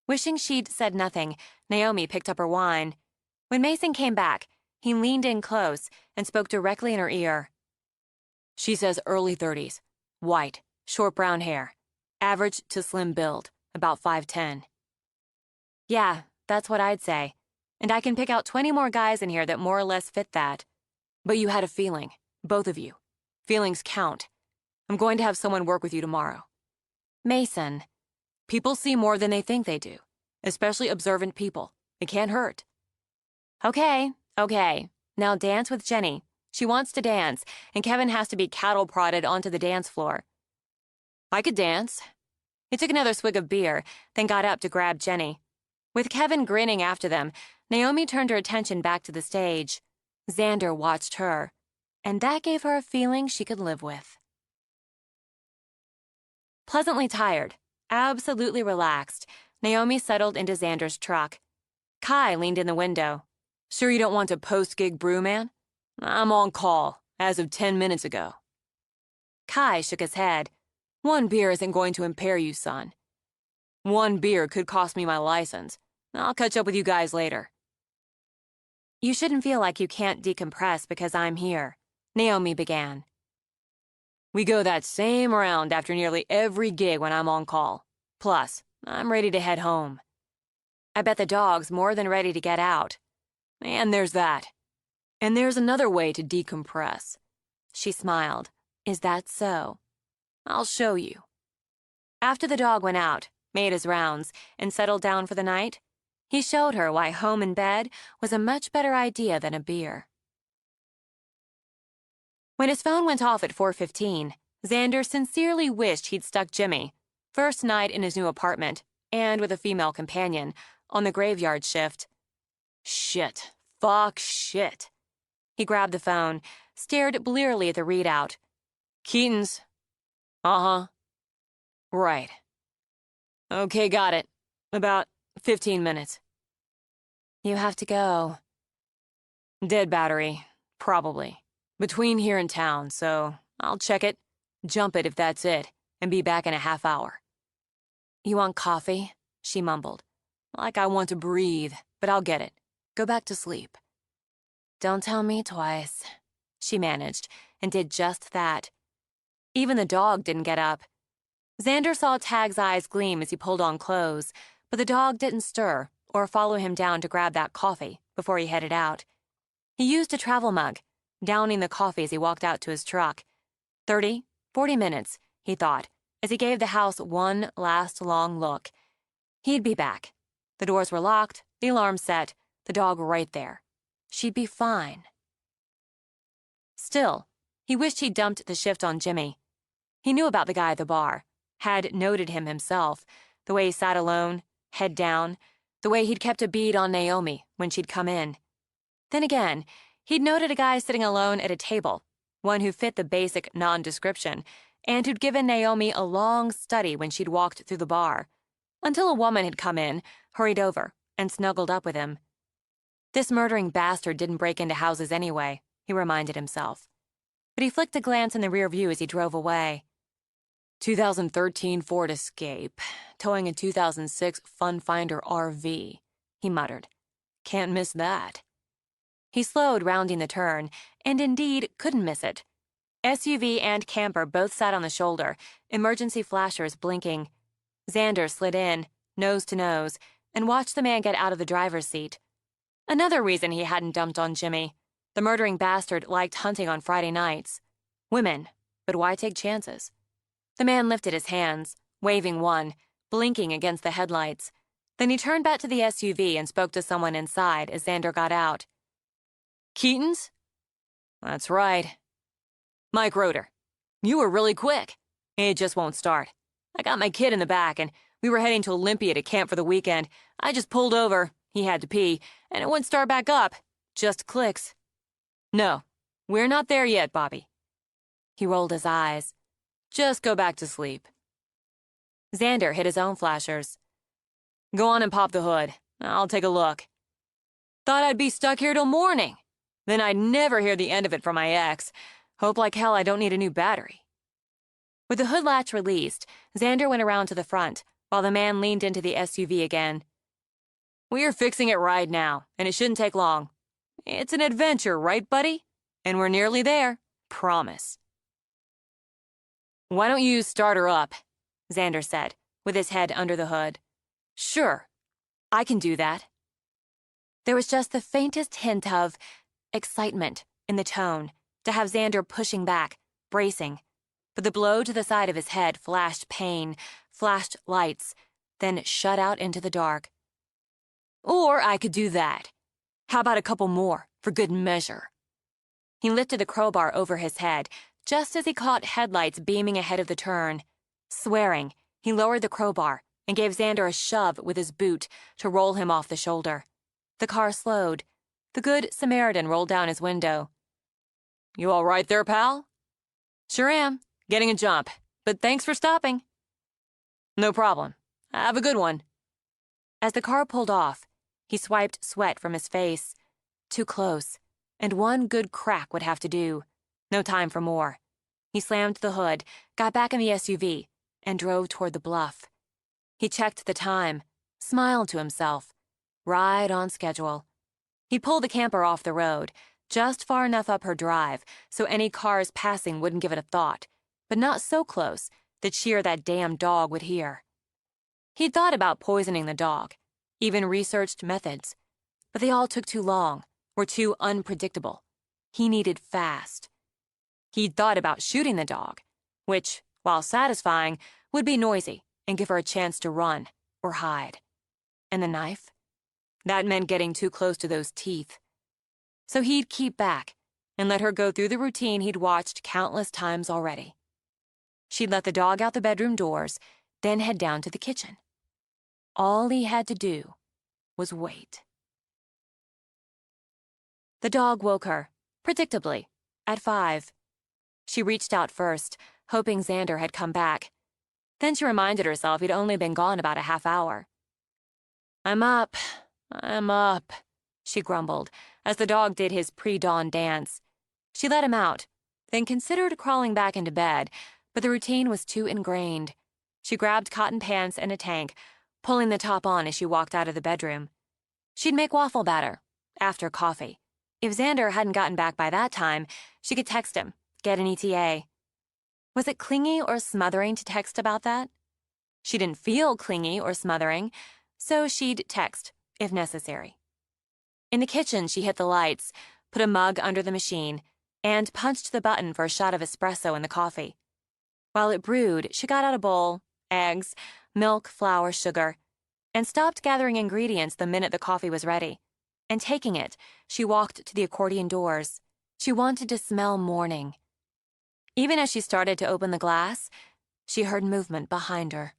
Speaker 1: Wishing she'd said nothing, Naomi picked up her wine. When Mason came back, he leaned in close and spoke directly in her ear. She says early 30s, white, short brown hair, average to slim build, about 5'10". Yeah, that's what I'd say. And I can pick out 20 more guys in here that more or less fit that. But you had a feeling, both of you. Feelings count. I'm going to have someone work with you tomorrow. Mason. People see more than they think they do, especially observant people. It can't hurt. Okay. Now dance with Jenny. She wants to dance, and Kevin has to be cattle prodded onto the dance floor. I could dance. He took another swig of beer, then got up to grab Jenny. With Kevin grinning after them, Naomi turned her attention back to the stage. Xander watched her, and that gave her a feeling she could live with. Pleasantly tired, absolutely relaxed, Naomi settled into Xander's truck. Kai leaned in the window. Sure you don't want a post-gig brew, man? I'm on call, as of 10 minutes ago. Kai shook his head. 1 beer isn't going to impair you, son. 1 beer could cost me my license. I'll catch up with you guys later. You shouldn't feel like you can't decompress because I'm here, Naomi began. We go that same round after nearly every gig when I'm on call. Plus, I'm ready to head home. I bet the dog's more than ready to get out. And there's that. And there's another way to decompress. She smiled. Is that so? I'll show you. After the dog went out, made his rounds, and settled down for the night, he showed her why home in bed was a much better idea than a beer. When his phone went off at 4:15, Xander sincerely wished he'd stuck Jimmy, first night in his new apartment, and with a female companion, on the graveyard shift. Shit. Fuck shit. He grabbed the phone, stared blearily at the readout. Keaton's. Uh-huh. Right. Okay, got it. About 15 minutes. You have to go. Dead battery. Probably. Between here and town, so I'll check it, jump it if that's it, and be back in a half hour. You want coffee? She mumbled. Like I want to breathe, but I'll get it. Go back to sleep. Don't tell me twice. She managed, and did just that. Even the dog didn't get up. Xander saw Tag's eyes gleam as he pulled on clothes, but the dog didn't stir or follow him down to grab that coffee before he headed out. He used a travel mug, downing the coffee as he walked out to his truck. 30, 40 minutes, he thought, as he gave the house one last long look. He'd be back. The doors were locked, the alarm set, the dog right there. She'd be fine. Still, he wished he'd dumped the shift on Jimmy. He knew about the guy at the bar, had noted him himself, the way he sat alone, head down, the way he'd kept a bead on Naomi when she'd come in. Then again, he'd noted a guy sitting alone at a table, one who fit the basic non-description, and who'd given Naomi a long study when she'd walked through the bar, until a woman had come in, hurried over, and snuggled up with him. This murdering bastard didn't break into houses anyway, he reminded himself. But he flicked a glance in the rear view as he drove away. 2013 Ford Escape, towing a 2006 Funfinder RV, he muttered. Can't miss that. He slowed, rounding the turn, and indeed couldn't miss it. SUV and camper both sat on the shoulder, emergency flashers blinking. Xander slid in, nose to nose, and watched the man get out of the driver's seat. Another reason he hadn't dumped on Jimmy. The murdering bastard liked hunting on Friday nights. Women, but why take chances? The man lifted his hands, waving one, blinking against the headlights. Then he turned back to the SUV and spoke to someone inside as Xander got out. Keaton's? That's right. Mike Roeder. You were really quick. It just won't start. I got my kid in the back, and we were heading to Olympia to camp for the weekend. I just pulled over. He had to pee, and it wouldn't start back up. Just clicks. No, we're not there yet, Bobby. He rolled his eyes. Just go back to sleep. Xander hit his own flashers. Go on and pop the hood. I'll take a look. Thought I'd be stuck here till morning. Then I'd never hear the end of it from my ex. Hope like hell I don't need a new battery. With the hood latch released, Xander went around to the front, while the man leaned into the SUV again. We're fixing it right now, and it shouldn't take long. It's an adventure, right, buddy? And we're nearly there. Promise. Why don't you start her up? Xander said, with his head under the hood. Sure, I can do that. There was just the faintest hint of excitement in the tone to have Xander pushing back, bracing. But the blow to the side of his head flashed pain, flashed lights, then shut out into the dark. Or I could do that. How about a couple more, for good measure? He lifted the crowbar over his head, just as he caught headlights beaming ahead of the turn. Swearing, he lowered the crowbar and gave Xander a shove with his boot to roll him off the shoulder. The car slowed. The good Samaritan rolled down his window. You all right there, pal? Sure am. Getting a jump, but thanks for stopping. No problem. Have a good one. As the car pulled off, he swiped sweat from his face. Too close, and one good crack would have to do. No time for more. He slammed the hood, got back in the SUV, and drove toward the bluff. He checked the time, smiled to himself. Right on schedule. He'd pull the camper off the road, just far enough up her drive so any cars passing wouldn't give it a thought, but not so close that she or that damn dog would hear. He'd thought about poisoning the dog, even researched methods, but they all took too long, were too unpredictable. He needed fast. He'd thought about shooting the dog, which, while satisfying, would be noisy and give her a chance to run or hide. And the knife? That meant getting too close to those teeth. So he'd keep back and let her go through the routine he'd watched countless times already. She'd let the dog out the bedroom doors, then head down to the kitchen. All he had to do was wait. The dog woke her, predictably, at 5. She reached out first, hoping Xander had come back. Then she reminded herself he'd only been gone about a half hour. I'm up, she grumbled, as the dog did his pre-dawn dance. She let him out, then considered crawling back into bed, but the routine was too ingrained. She grabbed cotton pants and a tank, pulling the top on as she walked out of the bedroom. She'd make waffle batter, after coffee. If Xander hadn't gotten back by that time, she could text him, get an ETA. Was it clingy or smothering to text about that? She didn't feel clingy or smothering, so she'd text, if necessary. In the kitchen, she hit the lights, put a mug under the machine, and punched the button for a shot of espresso in the coffee. While it brewed, she got out a bowl, eggs, milk, flour, sugar, and stopped gathering ingredients the minute the coffee was ready. And taking it, she walked to the accordion doors. She wanted to smell morning. Even as she started to open the glass, she heard movement behind her.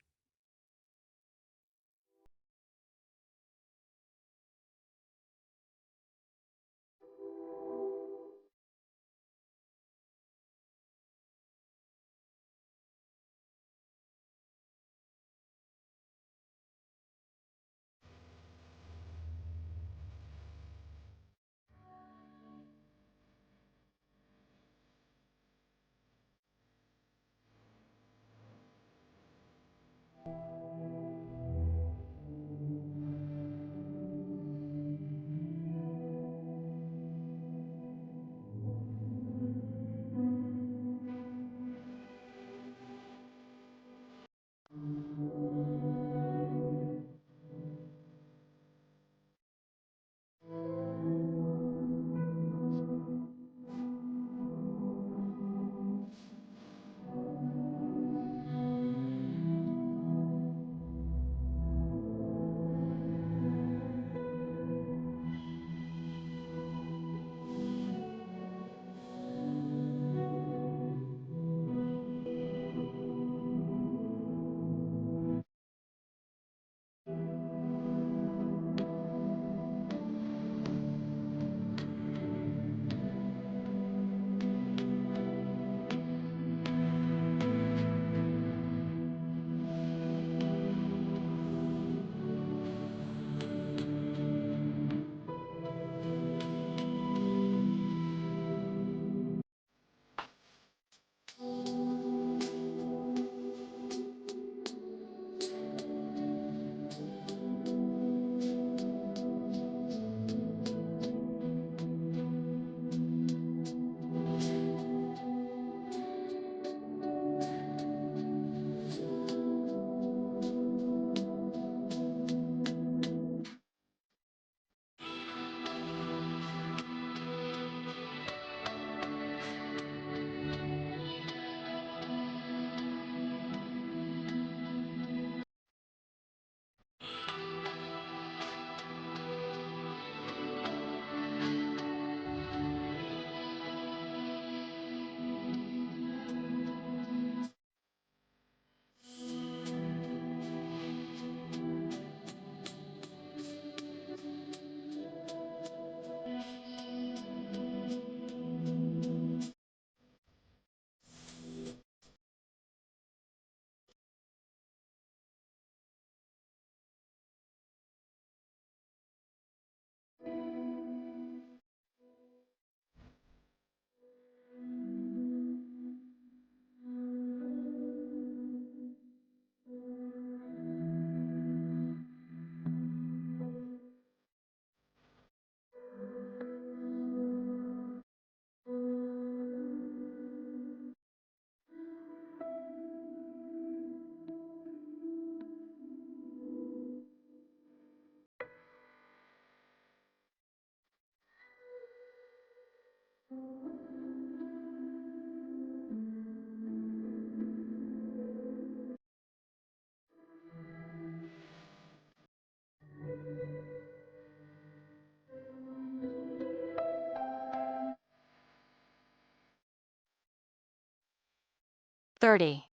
Speaker 1: "30."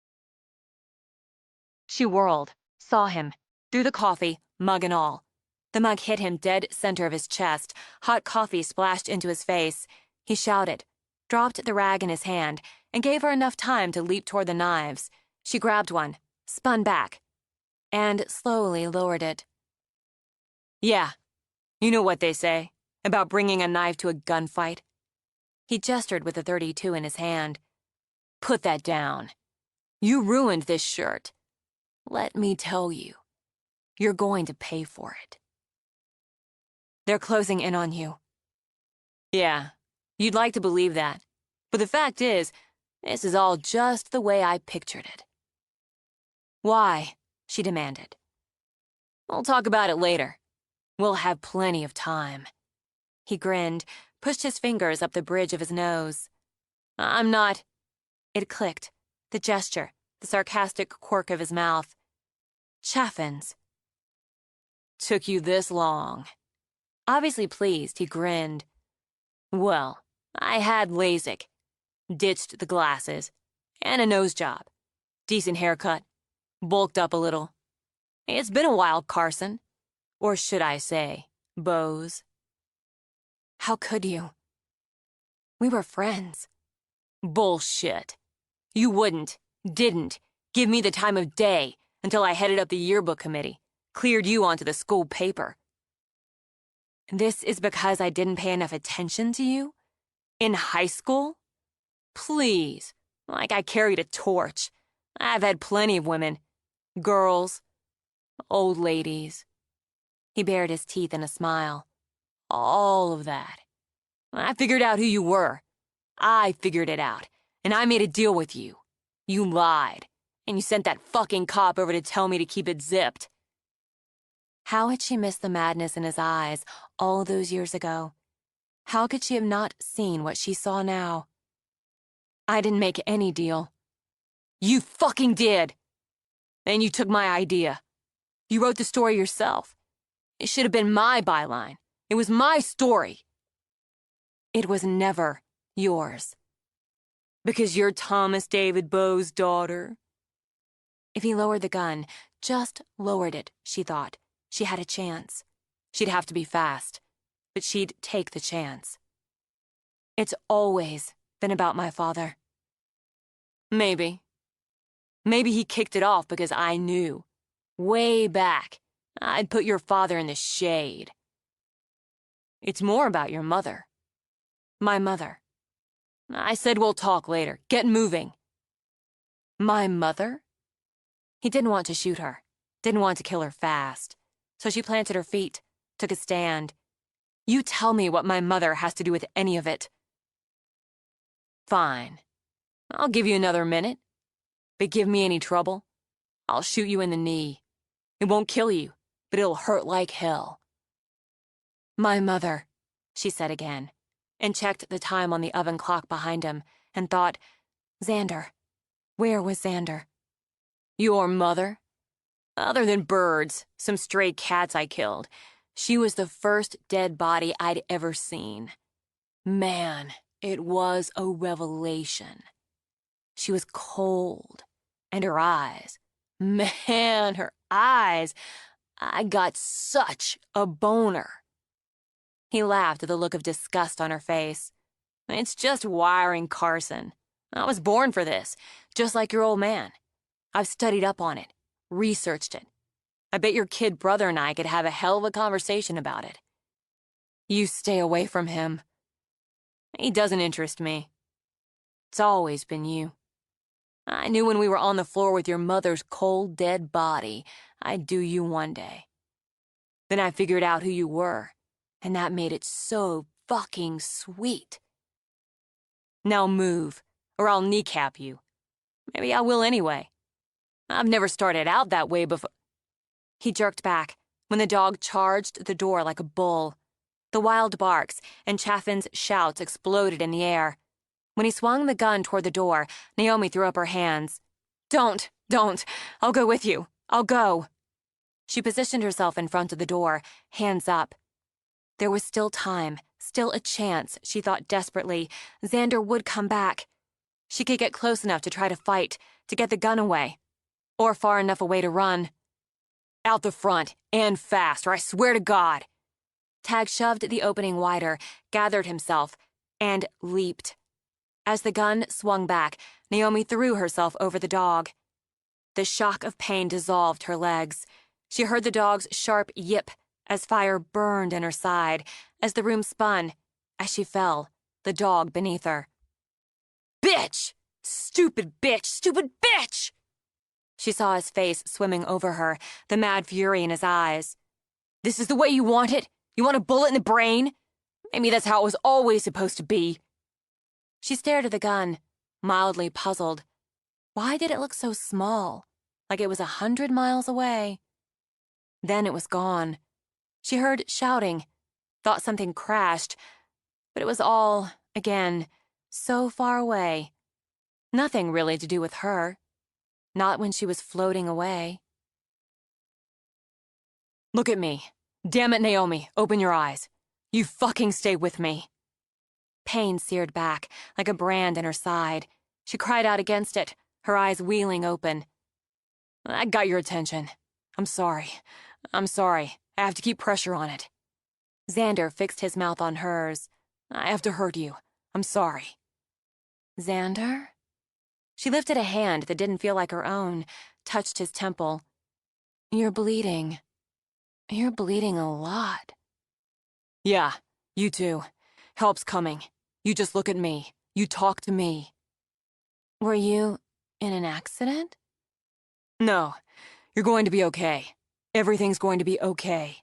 Speaker 1: She whirled, saw him, threw the coffee, mug and all. The mug hit him dead center of his chest. Hot coffee splashed into his face. He shouted, dropped the rag in his hand, and gave her enough time to leap toward the knives. She grabbed one, spun back, and slowly lowered it. "Yeah, you know what they say about bringing a knife to a gunfight." He gestured with the .32 in his hand. "Put that down. You ruined this shirt. Let me tell you, you're going to pay for it. They're closing in on you." "Yeah, you'd like to believe that. But the fact is, this is all just the way I pictured it." "Why?" she demanded. "We'll talk about it later. We'll have plenty of time." He grinned, pushed his fingers up the bridge of his nose. "I'm not—" It clicked. The gesture, the sarcastic quirk of his mouth. "Chaffins." "Took you this long." Obviously pleased, he grinned. "Well, I had LASIK. Ditched the glasses. And a nose job. Decent haircut. Bulked up a little. It's been a while, Carson. Or should I say, Bose. How could you? We were friends. Bullshit. You didn't, give me the time of day until I headed up the yearbook committee, cleared you onto the school paper. This is because I didn't pay enough attention to you? In high school? Please, like I carried a torch. I've had plenty of women. Girls. Old ladies. He bared his teeth in a smile. All of that. I figured out who you were. I figured it out, and I made a deal with you. You lied, and you sent that fucking cop over to tell me to keep it zipped. How had she missed the madness in his eyes all those years ago? How could she have not seen what she saw now? I didn't make any deal. You fucking did! And you took my idea. You wrote the story yourself. It should have been my byline. It was my story. It was never yours. Because you're Thomas David Bowe's daughter. If he lowered the gun, just lowered it, she thought, she had a chance. She'd have to be fast, but she'd take the chance. It's always been about my father. Maybe. Maybe he kicked it off because I knew, way back, I'd put your father in the shade. It's more about your mother. My mother. I said we'll talk later. Get moving. My mother? He didn't want to shoot her. Didn't want to kill her fast. So she planted her feet, took a stand. You tell me what my mother has to do with any of it. Fine. I'll give you another minute. But give me any trouble, I'll shoot you in the knee. It won't kill you, but it'll hurt like hell. My mother, she said again, and checked the time on the oven clock behind him, and thought, Xander. Where was Xander? Your mother? Other than birds, some stray cats I killed, she was the first dead body I'd ever seen. Man, it was a revelation. She was cold, and her eyes, man, her eyes, I got such a boner. He laughed at the look of disgust on her face. It's just wiring, Carson. I was born for this, just like your old man. I've studied up on it, researched it. I bet your kid brother and I could have a hell of a conversation about it. You stay away from him. He doesn't interest me. It's always been you. I knew when we were on the floor with your mother's cold, dead body, I'd do you one day. Then I figured out who you were, and that made it so fucking sweet. Now move, or I'll kneecap you. Maybe I will anyway. I've never started out that way before. He jerked back when the dog charged the door like a bull. The wild barks and Chaffin's shouts exploded in the air. When he swung the gun toward the door, Naomi threw up her hands. Don't. I'll go with you. I'll go. She positioned herself in front of the door, hands up. There was still time, still a chance, she thought desperately. Xander would come back. She could get close enough to try to fight, to get the gun away. Or far enough away to run. Out the front, and fast, or I swear to God. Tag shoved the opening wider, gathered himself, and leaped. As the gun swung back, Naomi threw herself over the dog. The shock of pain dissolved her legs. She heard the dog's sharp yip as fire burned in her side, as the room spun, as she fell, the dog beneath her. Bitch! Stupid bitch! Stupid bitch! She saw his face swimming over her, the mad fury in his eyes. This is the way you want it? You want a bullet in the brain? Maybe that's how it was always supposed to be. She stared at the gun, mildly puzzled. Why did it look so small, like it was 100 miles away? Then it was gone. She heard shouting, thought something crashed, but it was all, again, so far away. Nothing really to do with her. Not when she was floating away. Look at me. Damn it, Naomi, open your eyes. You fucking stay with me. Pain seared back, like a brand in her side. She cried out against it, her eyes wheeling open. I got your attention. I'm sorry. I'm sorry. I have to keep pressure on it. Xander fixed his mouth on hers. I have to hurt you. I'm sorry. Xander? She lifted a hand that didn't feel like her own, touched his temple. You're bleeding. You're bleeding a lot. Yeah, you too. Help's coming. You just look at me. You talk to me. Were you in an accident? No. You're going to be okay. Everything's going to be okay.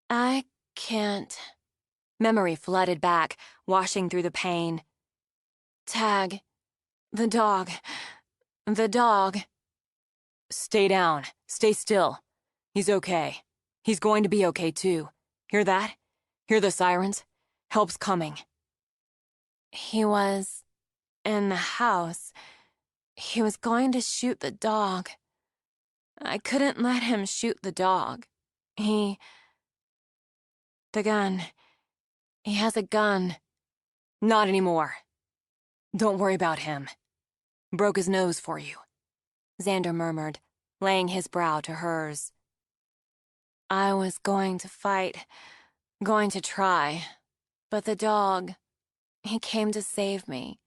Speaker 1: I can't. Memory flooded back, washing through the pain. Tag. The dog. The dog. Stay down. Stay still. He's okay. He's going to be okay, too. Hear that? Hear the sirens? Help's coming. He was in the house. He was going to shoot the dog. I couldn't let him shoot the dog. The gun. He has a gun. Not anymore. Don't worry about him. Broke his nose for you. Xander murmured, laying his brow to hers. I was going to fight, going to try, but the dog, he came to save me.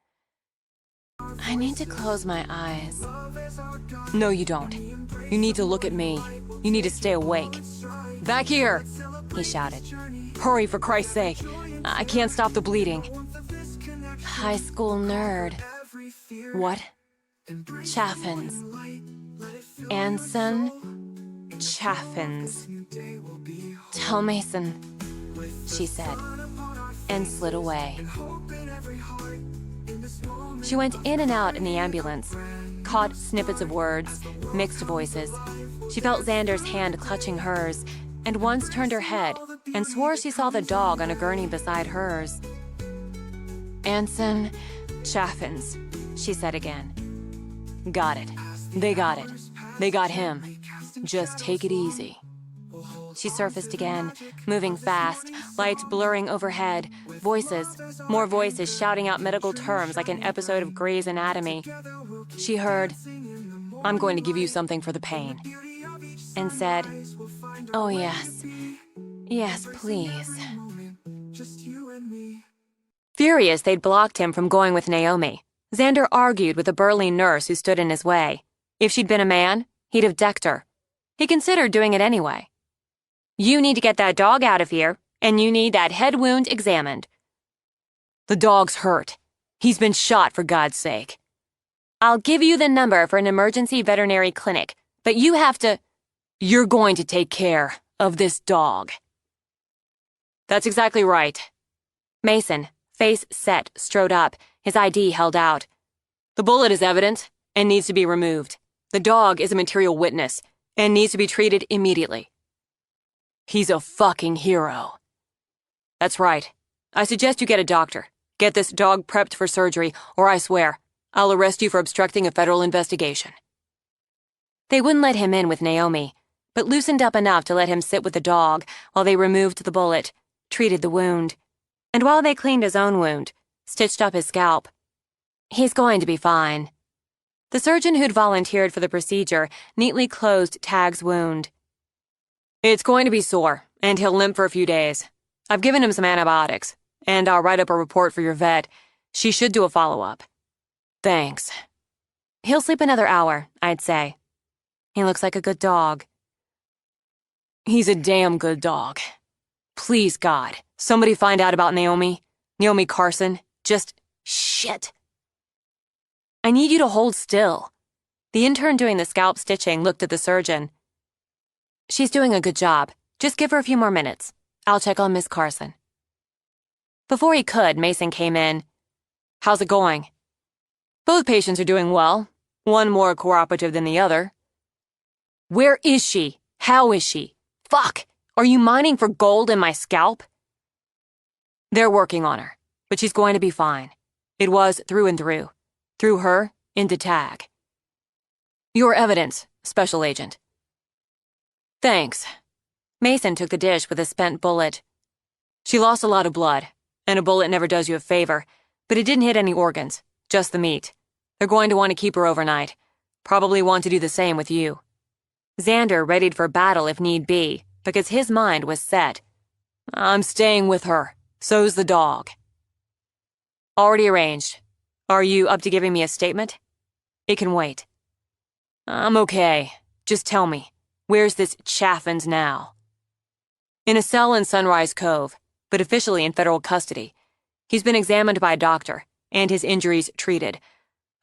Speaker 1: I need to close my eyes. No, you don't. You need to look at me. You need to stay awake. Back here, he shouted. Hurry, for Christ's sake. I can't stop the bleeding. High school nerd. What? Chaffins. Anson Chaffins. Tell Mason, she said, and slid away. She went in and out in the ambulance, caught snippets of words, mixed voices. She felt Xander's hand clutching hers, and once turned her head and swore she saw the dog on a gurney beside hers. Anson Chaffins, she said again. Got it. They got it. They got him. Just take it easy. She surfaced again, moving fast, lights blurring overhead, voices, more voices shouting out medical terms like an episode of Grey's Anatomy. She heard, I'm going to give you something for the pain, and said, oh yes, yes, please. Furious they'd blocked him from going with Naomi, Xander argued with a burly nurse who stood in his way. If she'd been a man, he'd have decked her. He considered doing it anyway. You need to get that dog out of here, and you need that head wound examined. The dog's hurt. He's been shot, for God's sake. I'll give you the number for an emergency veterinary clinic, but you have to... You're going to take care of this dog. That's exactly right. Mason, face set, strode up, his ID held out. The bullet is evidence and needs to be removed. The dog is a material witness and needs to be treated immediately. He's a fucking hero. That's right. I suggest you get a doctor. Get this dog prepped for surgery, or I swear, I'll arrest you for obstructing a federal investigation. They wouldn't let him in with Naomi, but loosened up enough to let him sit with the dog while they removed the bullet, treated the wound, and while they cleaned his own wound, stitched up his scalp. He's going to be fine. The surgeon who'd volunteered for the procedure neatly closed Tag's wound. It's going to be sore, and he'll limp for a few days. I've given him some antibiotics, and I'll write up a report for your vet. She should do a follow-up. Thanks. He'll sleep another hour, I'd say. He looks like a good dog. He's a damn good dog. Please, God, somebody find out about Naomi. Naomi Carson. Just shit. I need you to hold still. The intern doing the scalp stitching looked at the surgeon. She's doing a good job. Just give her a few more minutes. I'll check on Miss Carson. Before he could, Mason came in. How's it going? Both patients are doing well. One more cooperative than the other. Where is she? How is she? Fuck! Are you mining for gold in my scalp? They're working on her, but she's going to be fine. It was through and through. Through her, into Tag. Your evidence, Special Agent. Thanks. Mason took the dish with a spent bullet. She lost a lot of blood, And a bullet never does you a favor, but it didn't hit any organs, just the meat. They're going to want to keep her overnight. Probably want to do the same with you." Xander readied for battle if need be, because his mind was set. "I'm staying with her. So's the dog." "Already arranged. Are you up to giving me a statement?" "It can wait." "I'm okay. Just tell me, where's this Chaffins now?" "In a cell in Sunrise Cove, but officially in federal custody. He's been examined by a doctor, and his injuries treated.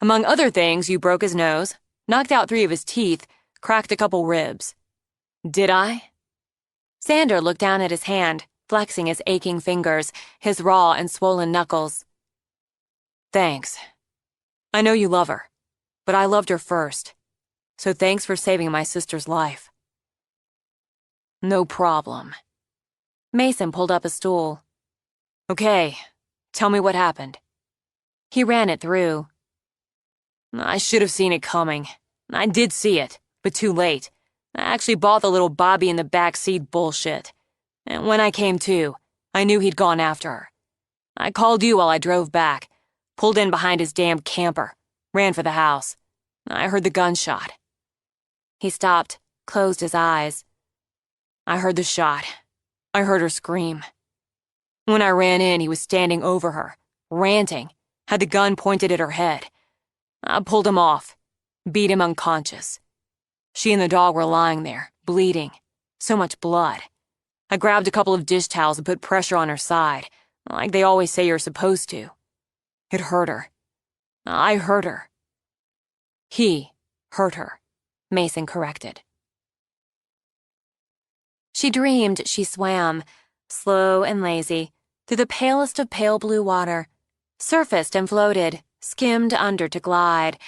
Speaker 1: Among other things, you broke his nose, knocked out 3 of his teeth, cracked a couple ribs." "Did I?" Xander looked down at his hand, flexing his aching fingers, his raw and swollen knuckles. "Thanks. I know you love her, but I loved her first. So thanks for saving my sister's life." "No problem." Mason pulled up a stool. "Okay, tell me what happened." He ran it through. "I should have seen it coming. I did see it, but too late. I actually bought the little Bobby in the backseat bullshit. And when I came to, I knew he'd gone after her. I called you while I drove back, pulled in behind his damn camper, ran for the house. I heard the gunshot." He stopped, closed his eyes. "I heard the shot. I heard her scream. When I ran in, he was standing over her, ranting, had the gun pointed at her head. I pulled him off, beat him unconscious. She and the dog were lying there, bleeding. So much blood. I grabbed a couple of dish towels and put pressure on her side, like they always say you're supposed to. It hurt her. I hurt her." "He hurt her," Mason corrected. She dreamed she swam, slow and lazy, through the palest of pale blue water, surfaced and floated, skimmed under to glide,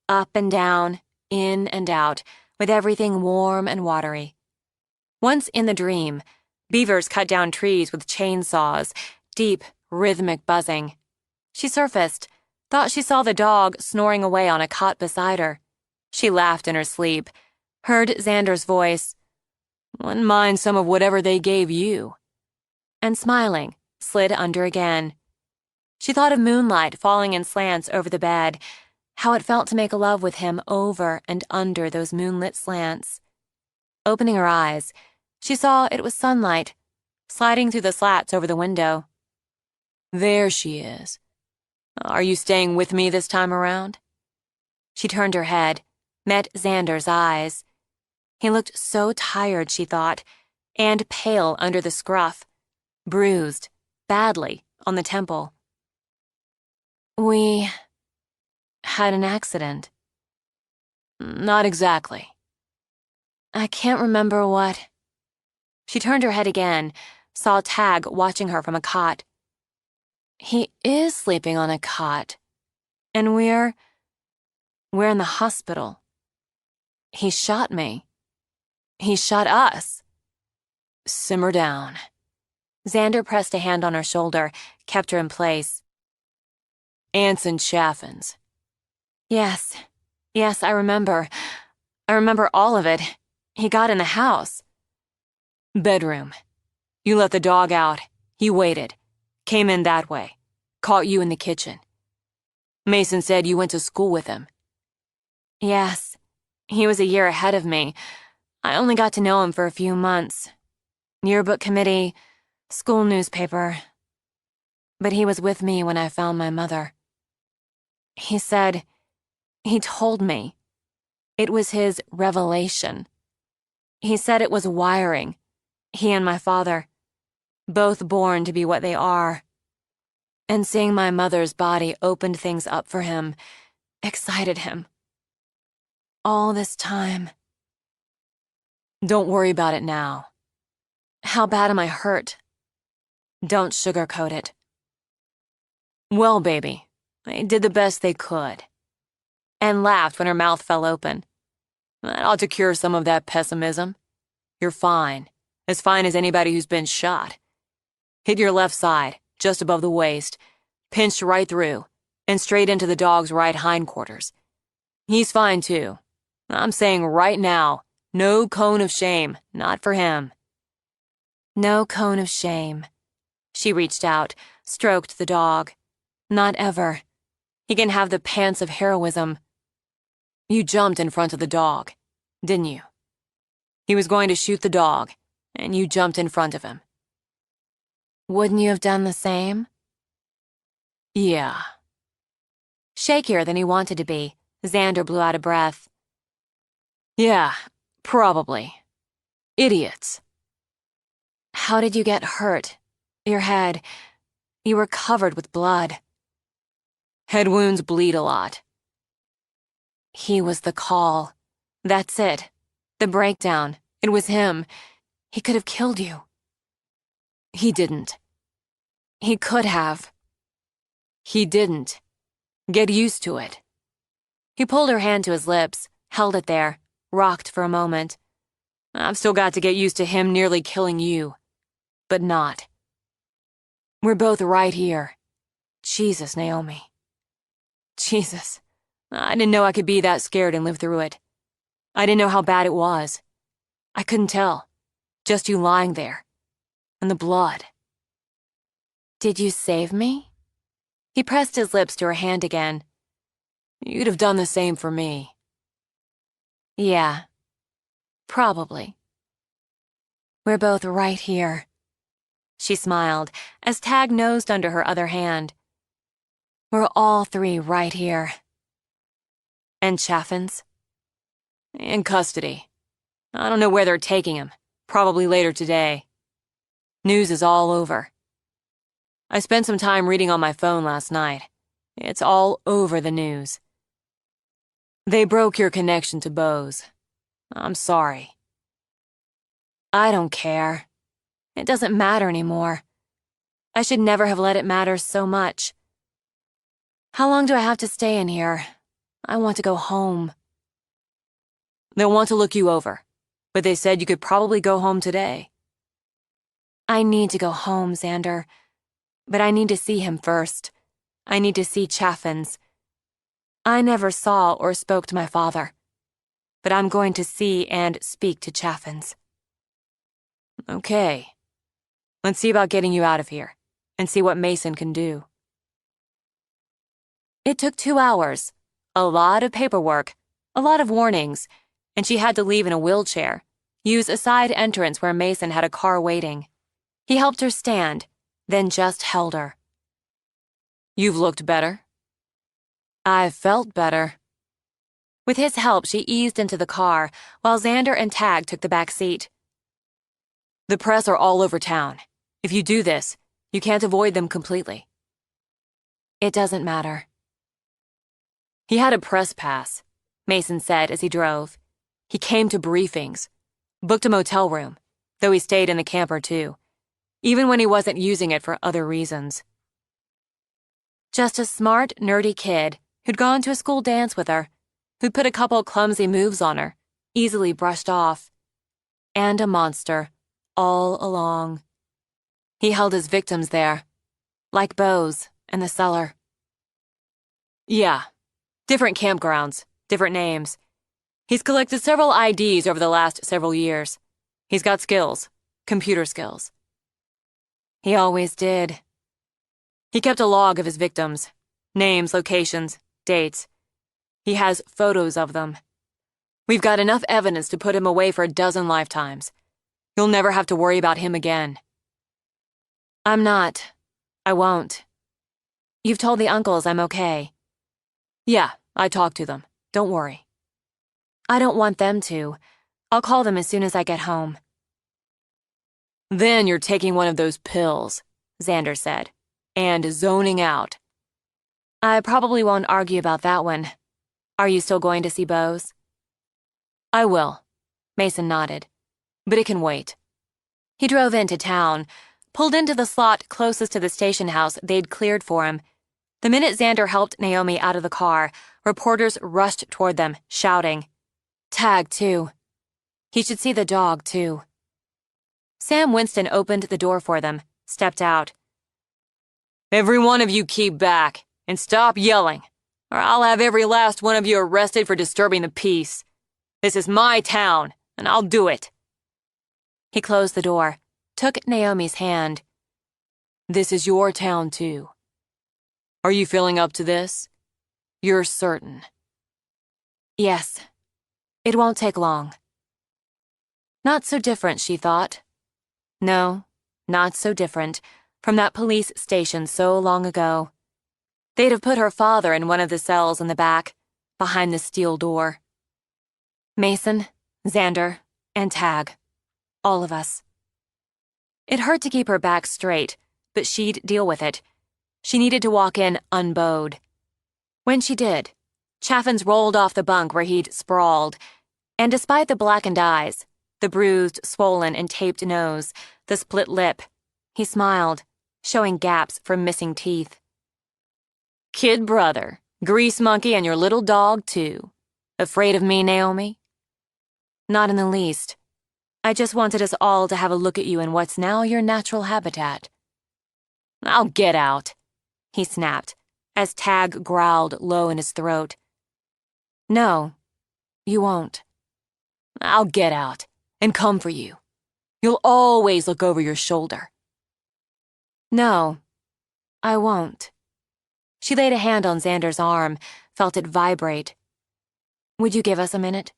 Speaker 1: up and down, in and out, with everything warm and watery. Once in the dream, beavers cut down trees with chainsaws, deep, rhythmic buzzing. She surfaced, thought she saw the dog snoring away on a cot beside her. She laughed in her sleep, heard Xander's voice, "Wouldn't mind some of whatever they gave you," and smiling, slid under again. She thought of moonlight falling in slants over the bed, how it felt to make love with him over and under those moonlit slants. Opening her eyes, she saw it was sunlight, sliding through the slats over the window. "There she is. Are you staying with me this time around?" She turned her head, met Xander's eyes. He looked so tired, she thought, and pale under the scruff, bruised, badly, on the temple. "We had an accident." "Not exactly." "I can't remember what." She turned her head again, saw Tag watching her from a cot. "He is sleeping on a cot, and we're in the hospital. He shot me. He shot us." "Simmer down." Xander pressed a hand on her shoulder, kept her in place. "Anson Chaffins." Yes, I remember. I remember all of it. He got in the house." "Bedroom. You let the dog out. He waited. Came in that way. Caught you in the kitchen. Mason said you went to school with him." "Yes. He was a year ahead of me. I only got to know him for a few months. Yearbook committee, school newspaper. But he was with me when I found my mother. He told me. It was his revelation. He said it was wiring. He and my father, both born to be what they are. And seeing my mother's body opened things up for him, excited him. All this time." "Don't worry about it now." "How bad am I hurt?" "Don't sugarcoat it." "Well, baby, they did the best they could." And laughed when her mouth fell open. "That ought to cure some of that pessimism. You're fine. As fine as anybody who's been shot. Hit your left side, just above the waist, pinched right through, and straight into the dog's right hindquarters. He's fine, too. I'm saying right now, no cone of shame, not for him." No cone of shame. She reached out, stroked the dog. Not ever. He can have the pants of heroism. You jumped in front of the dog, didn't you? He was going to shoot the dog, and you jumped in front of him. Wouldn't you have done the same? Yeah. Shakier than he wanted to be, Xander blew out a breath. Yeah, probably. Idiots. How did you get hurt? Your head. You were covered with blood. Head wounds bleed a lot. He was the call. That's it. The breakdown. It was him. He could have killed you. He didn't. He could have. He didn't. Get used to it. He pulled her hand to his lips, held it there, rocked for a moment. I've still got to get used to him nearly killing you. But not. We're both right here. Jesus, Naomi. Jesus. I didn't know I could be that scared and live through it. I didn't know how bad it was. I couldn't tell. Just you lying there. And the blood. Did you save me? He pressed his lips to her hand again. You'd have done the same for me. Yeah. Probably. We're both right here. She smiled as Tag nosed under her other hand. We're all three right here. And Chaffin's? In custody. I don't know where they're taking him. Probably later today. News is all over. I spent some time reading on my phone last night. It's all over the news. They broke your connection to Bose. I'm sorry. I don't care. It doesn't matter anymore. I should never have let it matter so much. How long do I have to stay in here? I want to go home. They'll want to look you over, but they said you could probably go home today. I need to go home, Xander, but I need to see him first. I need to see Chaffin's. I never saw or spoke to my father, but I'm going to see and speak to Chaffin's. Okay. Let's see about getting you out of here, and see what Mason can do. It took 2 hours, a lot of paperwork, a lot of warnings, and she had to leave in a wheelchair, use a side entrance where Mason had a car waiting. He helped her stand, then just held her. You've looked better. I've felt better. With his help, she eased into the car, while Xander and Tag took the back seat. The press are all over town. If you do this, you can't avoid them completely. It doesn't matter. He had a press pass, Mason said as he drove. He came to briefings, booked a motel room, though he stayed in the camper too, even when he wasn't using it for other reasons. Just a smart, nerdy kid who'd gone to a school dance with her, who'd put a couple clumsy moves on her, easily brushed off. And a monster, all along. He held his victims there, like Bose and the cellar. Yeah, different campgrounds, different names. He's collected several IDs over the last several years. He's got skills, computer skills. He always did. He kept a log of his victims, names, locations, dates. He has photos of them. We've got enough evidence to put him away for a dozen lifetimes. You'll never have to worry about him again. I'm not. I won't. You've told the uncles I'm okay. Yeah, I talked to them. Don't worry. I don't want them to. I'll call them as soon as I get home. Then you're taking one of those pills, Xander said, and zoning out. I probably won't argue about that one. Are you still going to see Bose? I will, Mason nodded, but it can wait. He drove into town, pulled into the slot closest to the station house they'd cleared for him. The minute Xander helped Naomi out of the car, reporters rushed toward them, shouting. Tag, too. He should see the dog, too. Sam Winston opened the door for them, stepped out. Every one of you keep back, and stop yelling, or I'll have every last one of you arrested for disturbing the peace. This is my town, and I'll do it. He closed the door, took Naomi's hand. This is your town, too. Are you feeling up to this? You're certain? Yes. It won't take long. Not so different, she thought. No, not so different from that police station so long ago. They'd have put her father in one of the cells in the back, behind the steel door. Mason, Xander, and Tag. All of us. It hurt to keep her back straight, but she'd deal with it. She needed to walk in unbowed. When she did, Chaffins rolled off the bunk where he'd sprawled, and despite the blackened eyes, the bruised, swollen, and taped nose, the split lip, he smiled, showing gaps from missing teeth. Kid brother, grease monkey, and your little dog, too. Afraid of me, Naomi? Not in the least. I just wanted us all to have a look at you in what's now your natural habitat. I'll get out, he snapped, as Tag growled low in his throat. No, you won't. I'll get out and come for you. You'll always look over your shoulder. No, I won't. She laid a hand on Xander's arm, felt it vibrate. Would you give us a minute?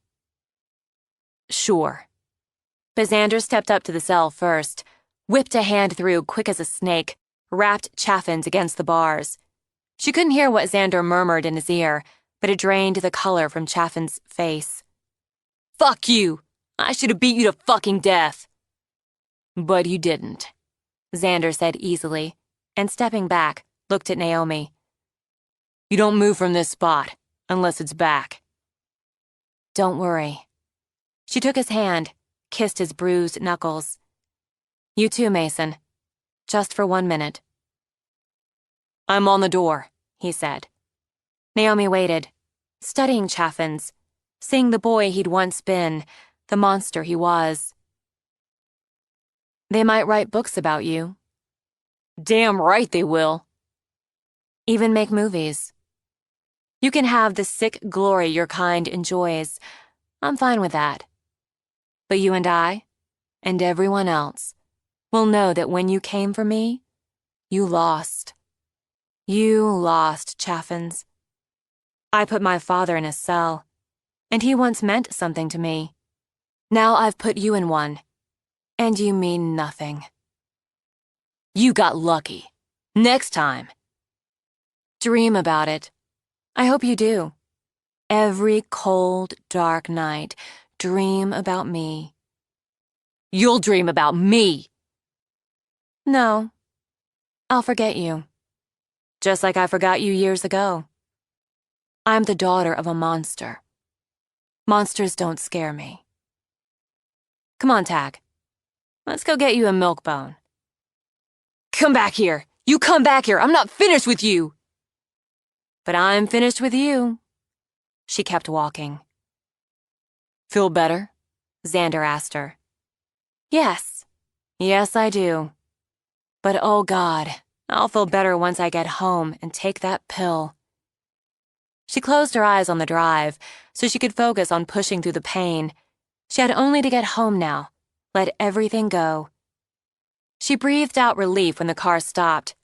Speaker 1: Sure. But Xander stepped up to the cell first, whipped a hand through quick as a snake, wrapped Chaffins against the bars. She couldn't hear what Xander murmured in his ear, but it drained the color from Chaffin's face. Fuck you! I should have beat you to fucking death. But you didn't, Xander said easily, and stepping back, looked at Naomi. You don't move from this spot, unless it's back. Don't worry. She took his hand, kissed his bruised knuckles. You too, Mason. Just for 1 minute. I'm on the door, he said. Naomi waited, studying Chaffins, seeing the boy he'd once been, the monster he was. They might write books about you. Damn right they will. Even make movies. You can have the sick glory your kind enjoys. I'm fine with that. But you and I, and everyone else, will know that when you came for me, you lost. You lost, Chaffins. I put my father in a cell, and he once meant something to me. Now I've put you in one, and you mean nothing. You got lucky. Next time. Dream about it. I hope you do. Every cold, dark night, dream about me. You'll dream about me. No. I'll forget you. Just like I forgot you years ago. I'm the daughter of a monster. Monsters don't scare me. Come on, Tag. Let's go get you a milk bone. Come back here. You come back here. I'm not finished with you. But I'm finished with you. She kept walking. Feel better? Xander asked her. Yes. Yes, I do. But oh God, I'll feel better once I get home and take that pill. She closed her eyes on the drive so she could focus on pushing through the pain. She had only to get home now, let everything go. She breathed out relief when the car stopped.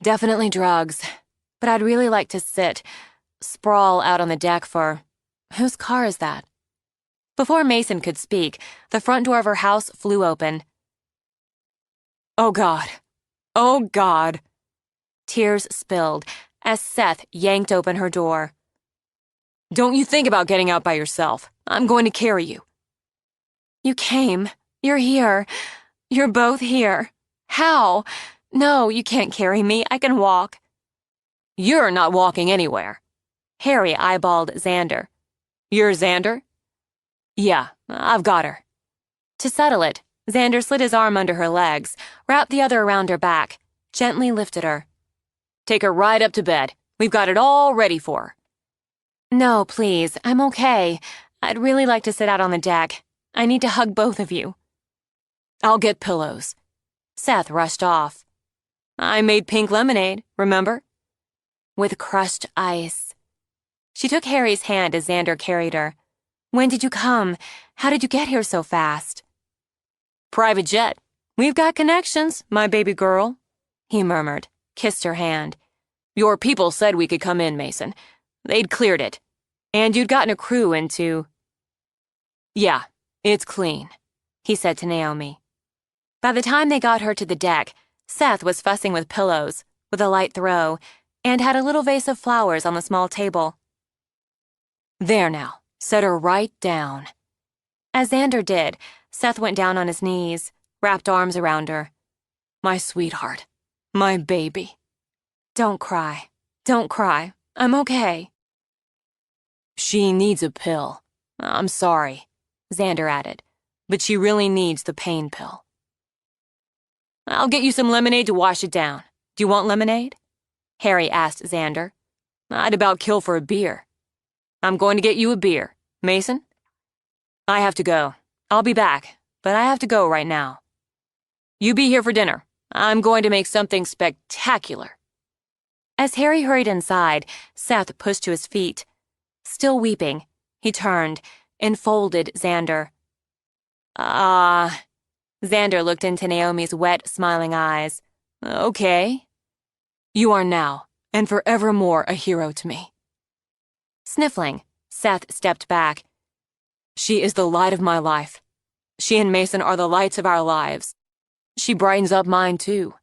Speaker 1: Definitely drugs, but I'd really like to sprawl out on the deck for... Whose car is that? Before Mason could speak, the front door of her house flew open. Oh God. Oh God. Tears spilled as Seth yanked open her door. Don't you think about getting out by yourself. I'm going to carry you. You came. You're here. You're both here. How? No, you can't carry me. I can walk. You're not walking anywhere. Harry eyeballed Xander. You're Xander? Yeah, I've got her. To settle it, Xander slid his arm under her legs, wrapped the other around her back, gently lifted her. Take her right up to bed. We've got it all ready for her. No, please, I'm okay. I'd really like to sit out on the deck. I need to hug both of you. I'll get pillows. Seth rushed off. I made pink lemonade, remember? With crushed ice. She took Harry's hand as Xander carried her. When did you come? How did you get here so fast? Private jet. We've got connections, my baby girl, he murmured, kissed her hand. Your people said we could come in, Mason. They'd cleared it. And you'd gotten a crew into... Yeah, it's clean, he said to Naomi. By the time they got her to the deck, Seth was fussing with pillows, with a light throw, and had a little vase of flowers on the small table. There now, set her right down. As Xander did, Seth went down on his knees, wrapped arms around her. My sweetheart, my baby. Don't cry. Don't cry. I'm okay. She needs a pill. I'm sorry, Xander added, but she really needs the pain pill. I'll get you some lemonade to wash it down. Do you want lemonade? Harry asked Xander. I'd about kill for a beer. I'm going to get you a beer. Mason? I have to go. I'll be back, but I have to go right now. You be here for dinner. I'm going to make something spectacular. As Harry hurried inside, Seth pushed to his feet. Still weeping, he turned, enfolded Xander. Xander looked into Naomi's wet, smiling eyes. Okay. You are now, and forevermore, a hero to me. Sniffling, Seth stepped back. She is the light of my life. She and Mason are the lights of our lives. She brightens up mine, too.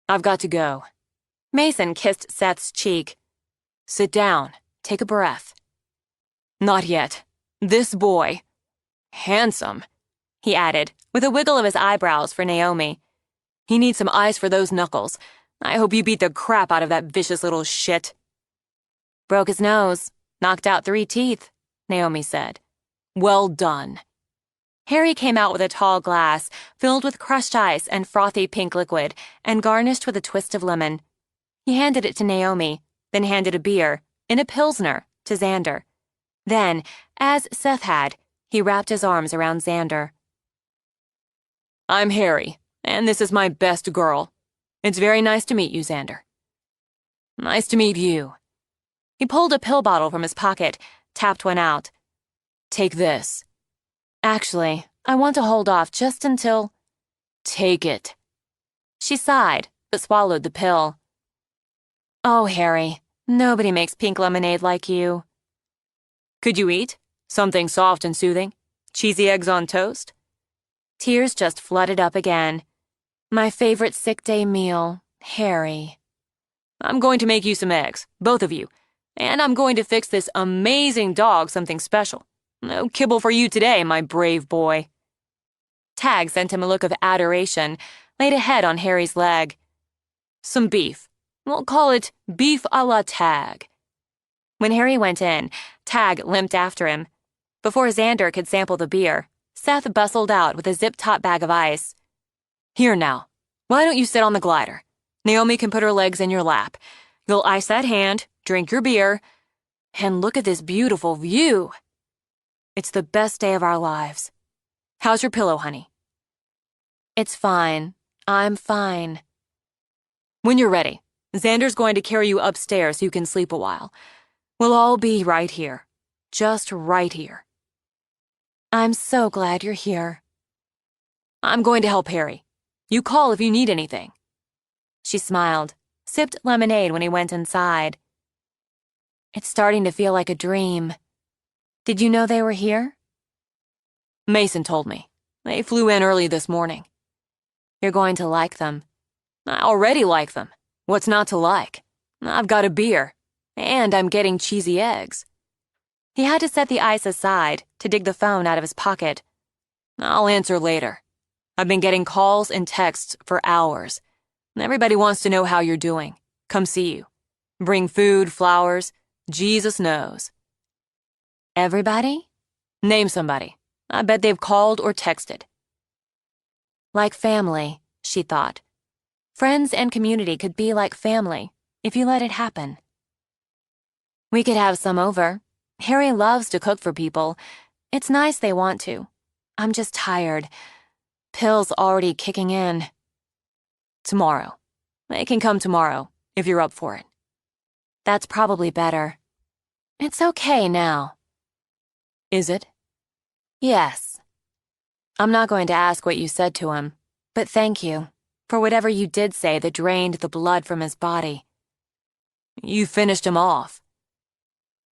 Speaker 1: I've got to go. Mason kissed Seth's cheek. Sit down. Take a breath. Not yet. This boy. Handsome, he added, with a wiggle of his eyebrows for Naomi. He needs some ice for those knuckles. I hope you beat the crap out of that vicious little shit. Broke his nose. Knocked out 3 teeth, Naomi said. Well done. Harry came out with a tall glass filled with crushed ice and frothy pink liquid and garnished with a twist of lemon. He handed it to Naomi, then handed a beer, in a Pilsner, to Xander. Then, as Seth had, he wrapped his arms around Xander. I'm Harry, and this is my best girl. It's very nice to meet you, Xander. Nice to meet you. He pulled a pill bottle from his pocket, tapped one out. Take this. Actually, I want to hold off just until... Take it. She sighed, but swallowed the pill. Oh, Harry, nobody makes pink lemonade like you. Could you eat? Something soft and soothing? Cheesy eggs on toast? Tears just flooded up again. My favorite sick day meal, Harry. I'm going to make you some eggs, both of you, and I'm going to fix this amazing dog something special. No kibble for you today, my brave boy. Tag sent him a look of adoration, laid a head on Harry's leg. Some beef. We'll call it beef a la Tag. When Harry went in, Tag limped after him. Before Xander could sample the beer, Seth bustled out with a zip-top bag of ice. Here now, why don't you sit on the glider? Naomi can put her legs in your lap. You'll ice that hand, drink your beer, and look at this beautiful view. It's the best day of our lives. How's your pillow, honey? It's fine. I'm fine. When you're ready, Xander's going to carry you upstairs so you can sleep a while. We'll all be right here. Just right here. I'm so glad you're here. I'm going to help Harry. You call if you need anything. She smiled, sipped lemonade when he went inside. It's starting to feel like a dream. Did you know they were here? Mason told me. They flew in early this morning. You're going to like them. I already like them. What's not to like? I've got a beer, and I'm getting cheesy eggs. He had to set the ice aside to dig the phone out of his pocket. I'll answer later. I've been getting calls and texts for hours. Everybody wants to know how you're doing. Come see you. Bring food, flowers. Jesus knows. Everybody? Name somebody. I bet they've called or texted. Like family, she thought. Friends and community could be like family if you let it happen. We could have some over. Harry loves to cook for people. It's nice they want to. I'm just tired. Pills already kicking in. Tomorrow. They can come tomorrow, if you're up for it. That's probably better. It's okay now. Is it? Yes. I'm not going to ask what you said to him. But thank you for whatever you did say that drained the blood from his body. You finished him off.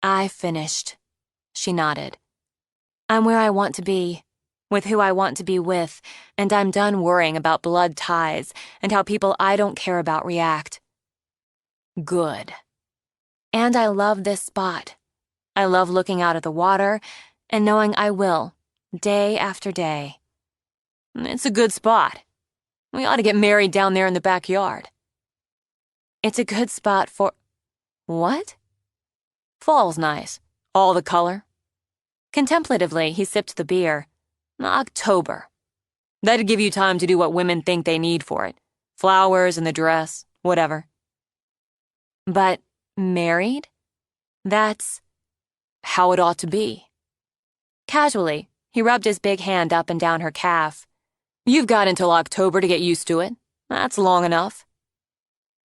Speaker 1: I finished, she nodded. I'm where I want to be, with who I want to be with, and I'm done worrying about blood ties and how people I don't care about react. Good. And I love this spot. I love looking out at the water and knowing I will, day after day. It's a good spot. We ought to get married down there in the backyard. It's a good spot for... What? Fall's nice. All the color. Contemplatively, he sipped the beer. October. That'd give you time to do what women think they need for it. Flowers and the dress, whatever. But married? That's how it ought to be. Casually, he rubbed his big hand up and down her calf. You've got until October to get used to it. That's long enough.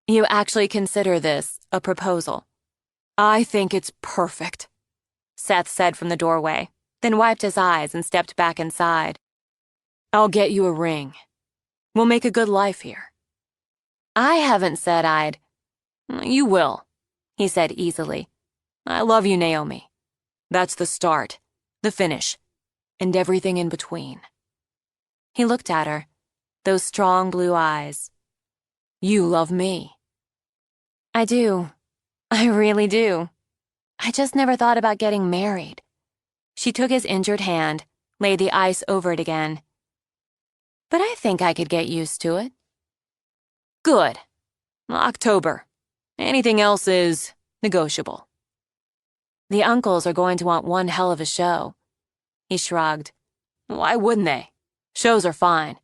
Speaker 1: You actually consider this a proposal? I think it's perfect, Seth said from the doorway, then wiped his eyes and stepped back inside. I'll get you a ring. We'll make a good life here. I haven't said I'd... You will, he said easily. I love you, Naomi. That's the start, the finish, and everything in between. He looked at her, those strong blue eyes. You love me. I do. I really do. I just never thought about getting married. She took his injured hand, laid the ice over it again. But I think I could get used to it. Good. October. Anything else is negotiable. The uncles are going to want one hell of a show. He shrugged. Why wouldn't they? Shows are fine.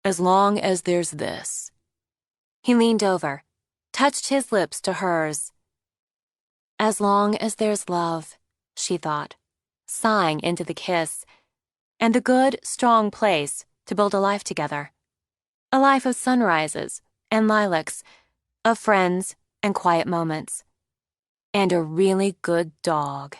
Speaker 1: As long as there's this. He leaned over, touched his lips to hers. As long as there's love, she thought, sighing into the kiss, and the good, strong place to build a life together. A life of sunrises and lilacs, of friends and quiet moments, and a really good dog.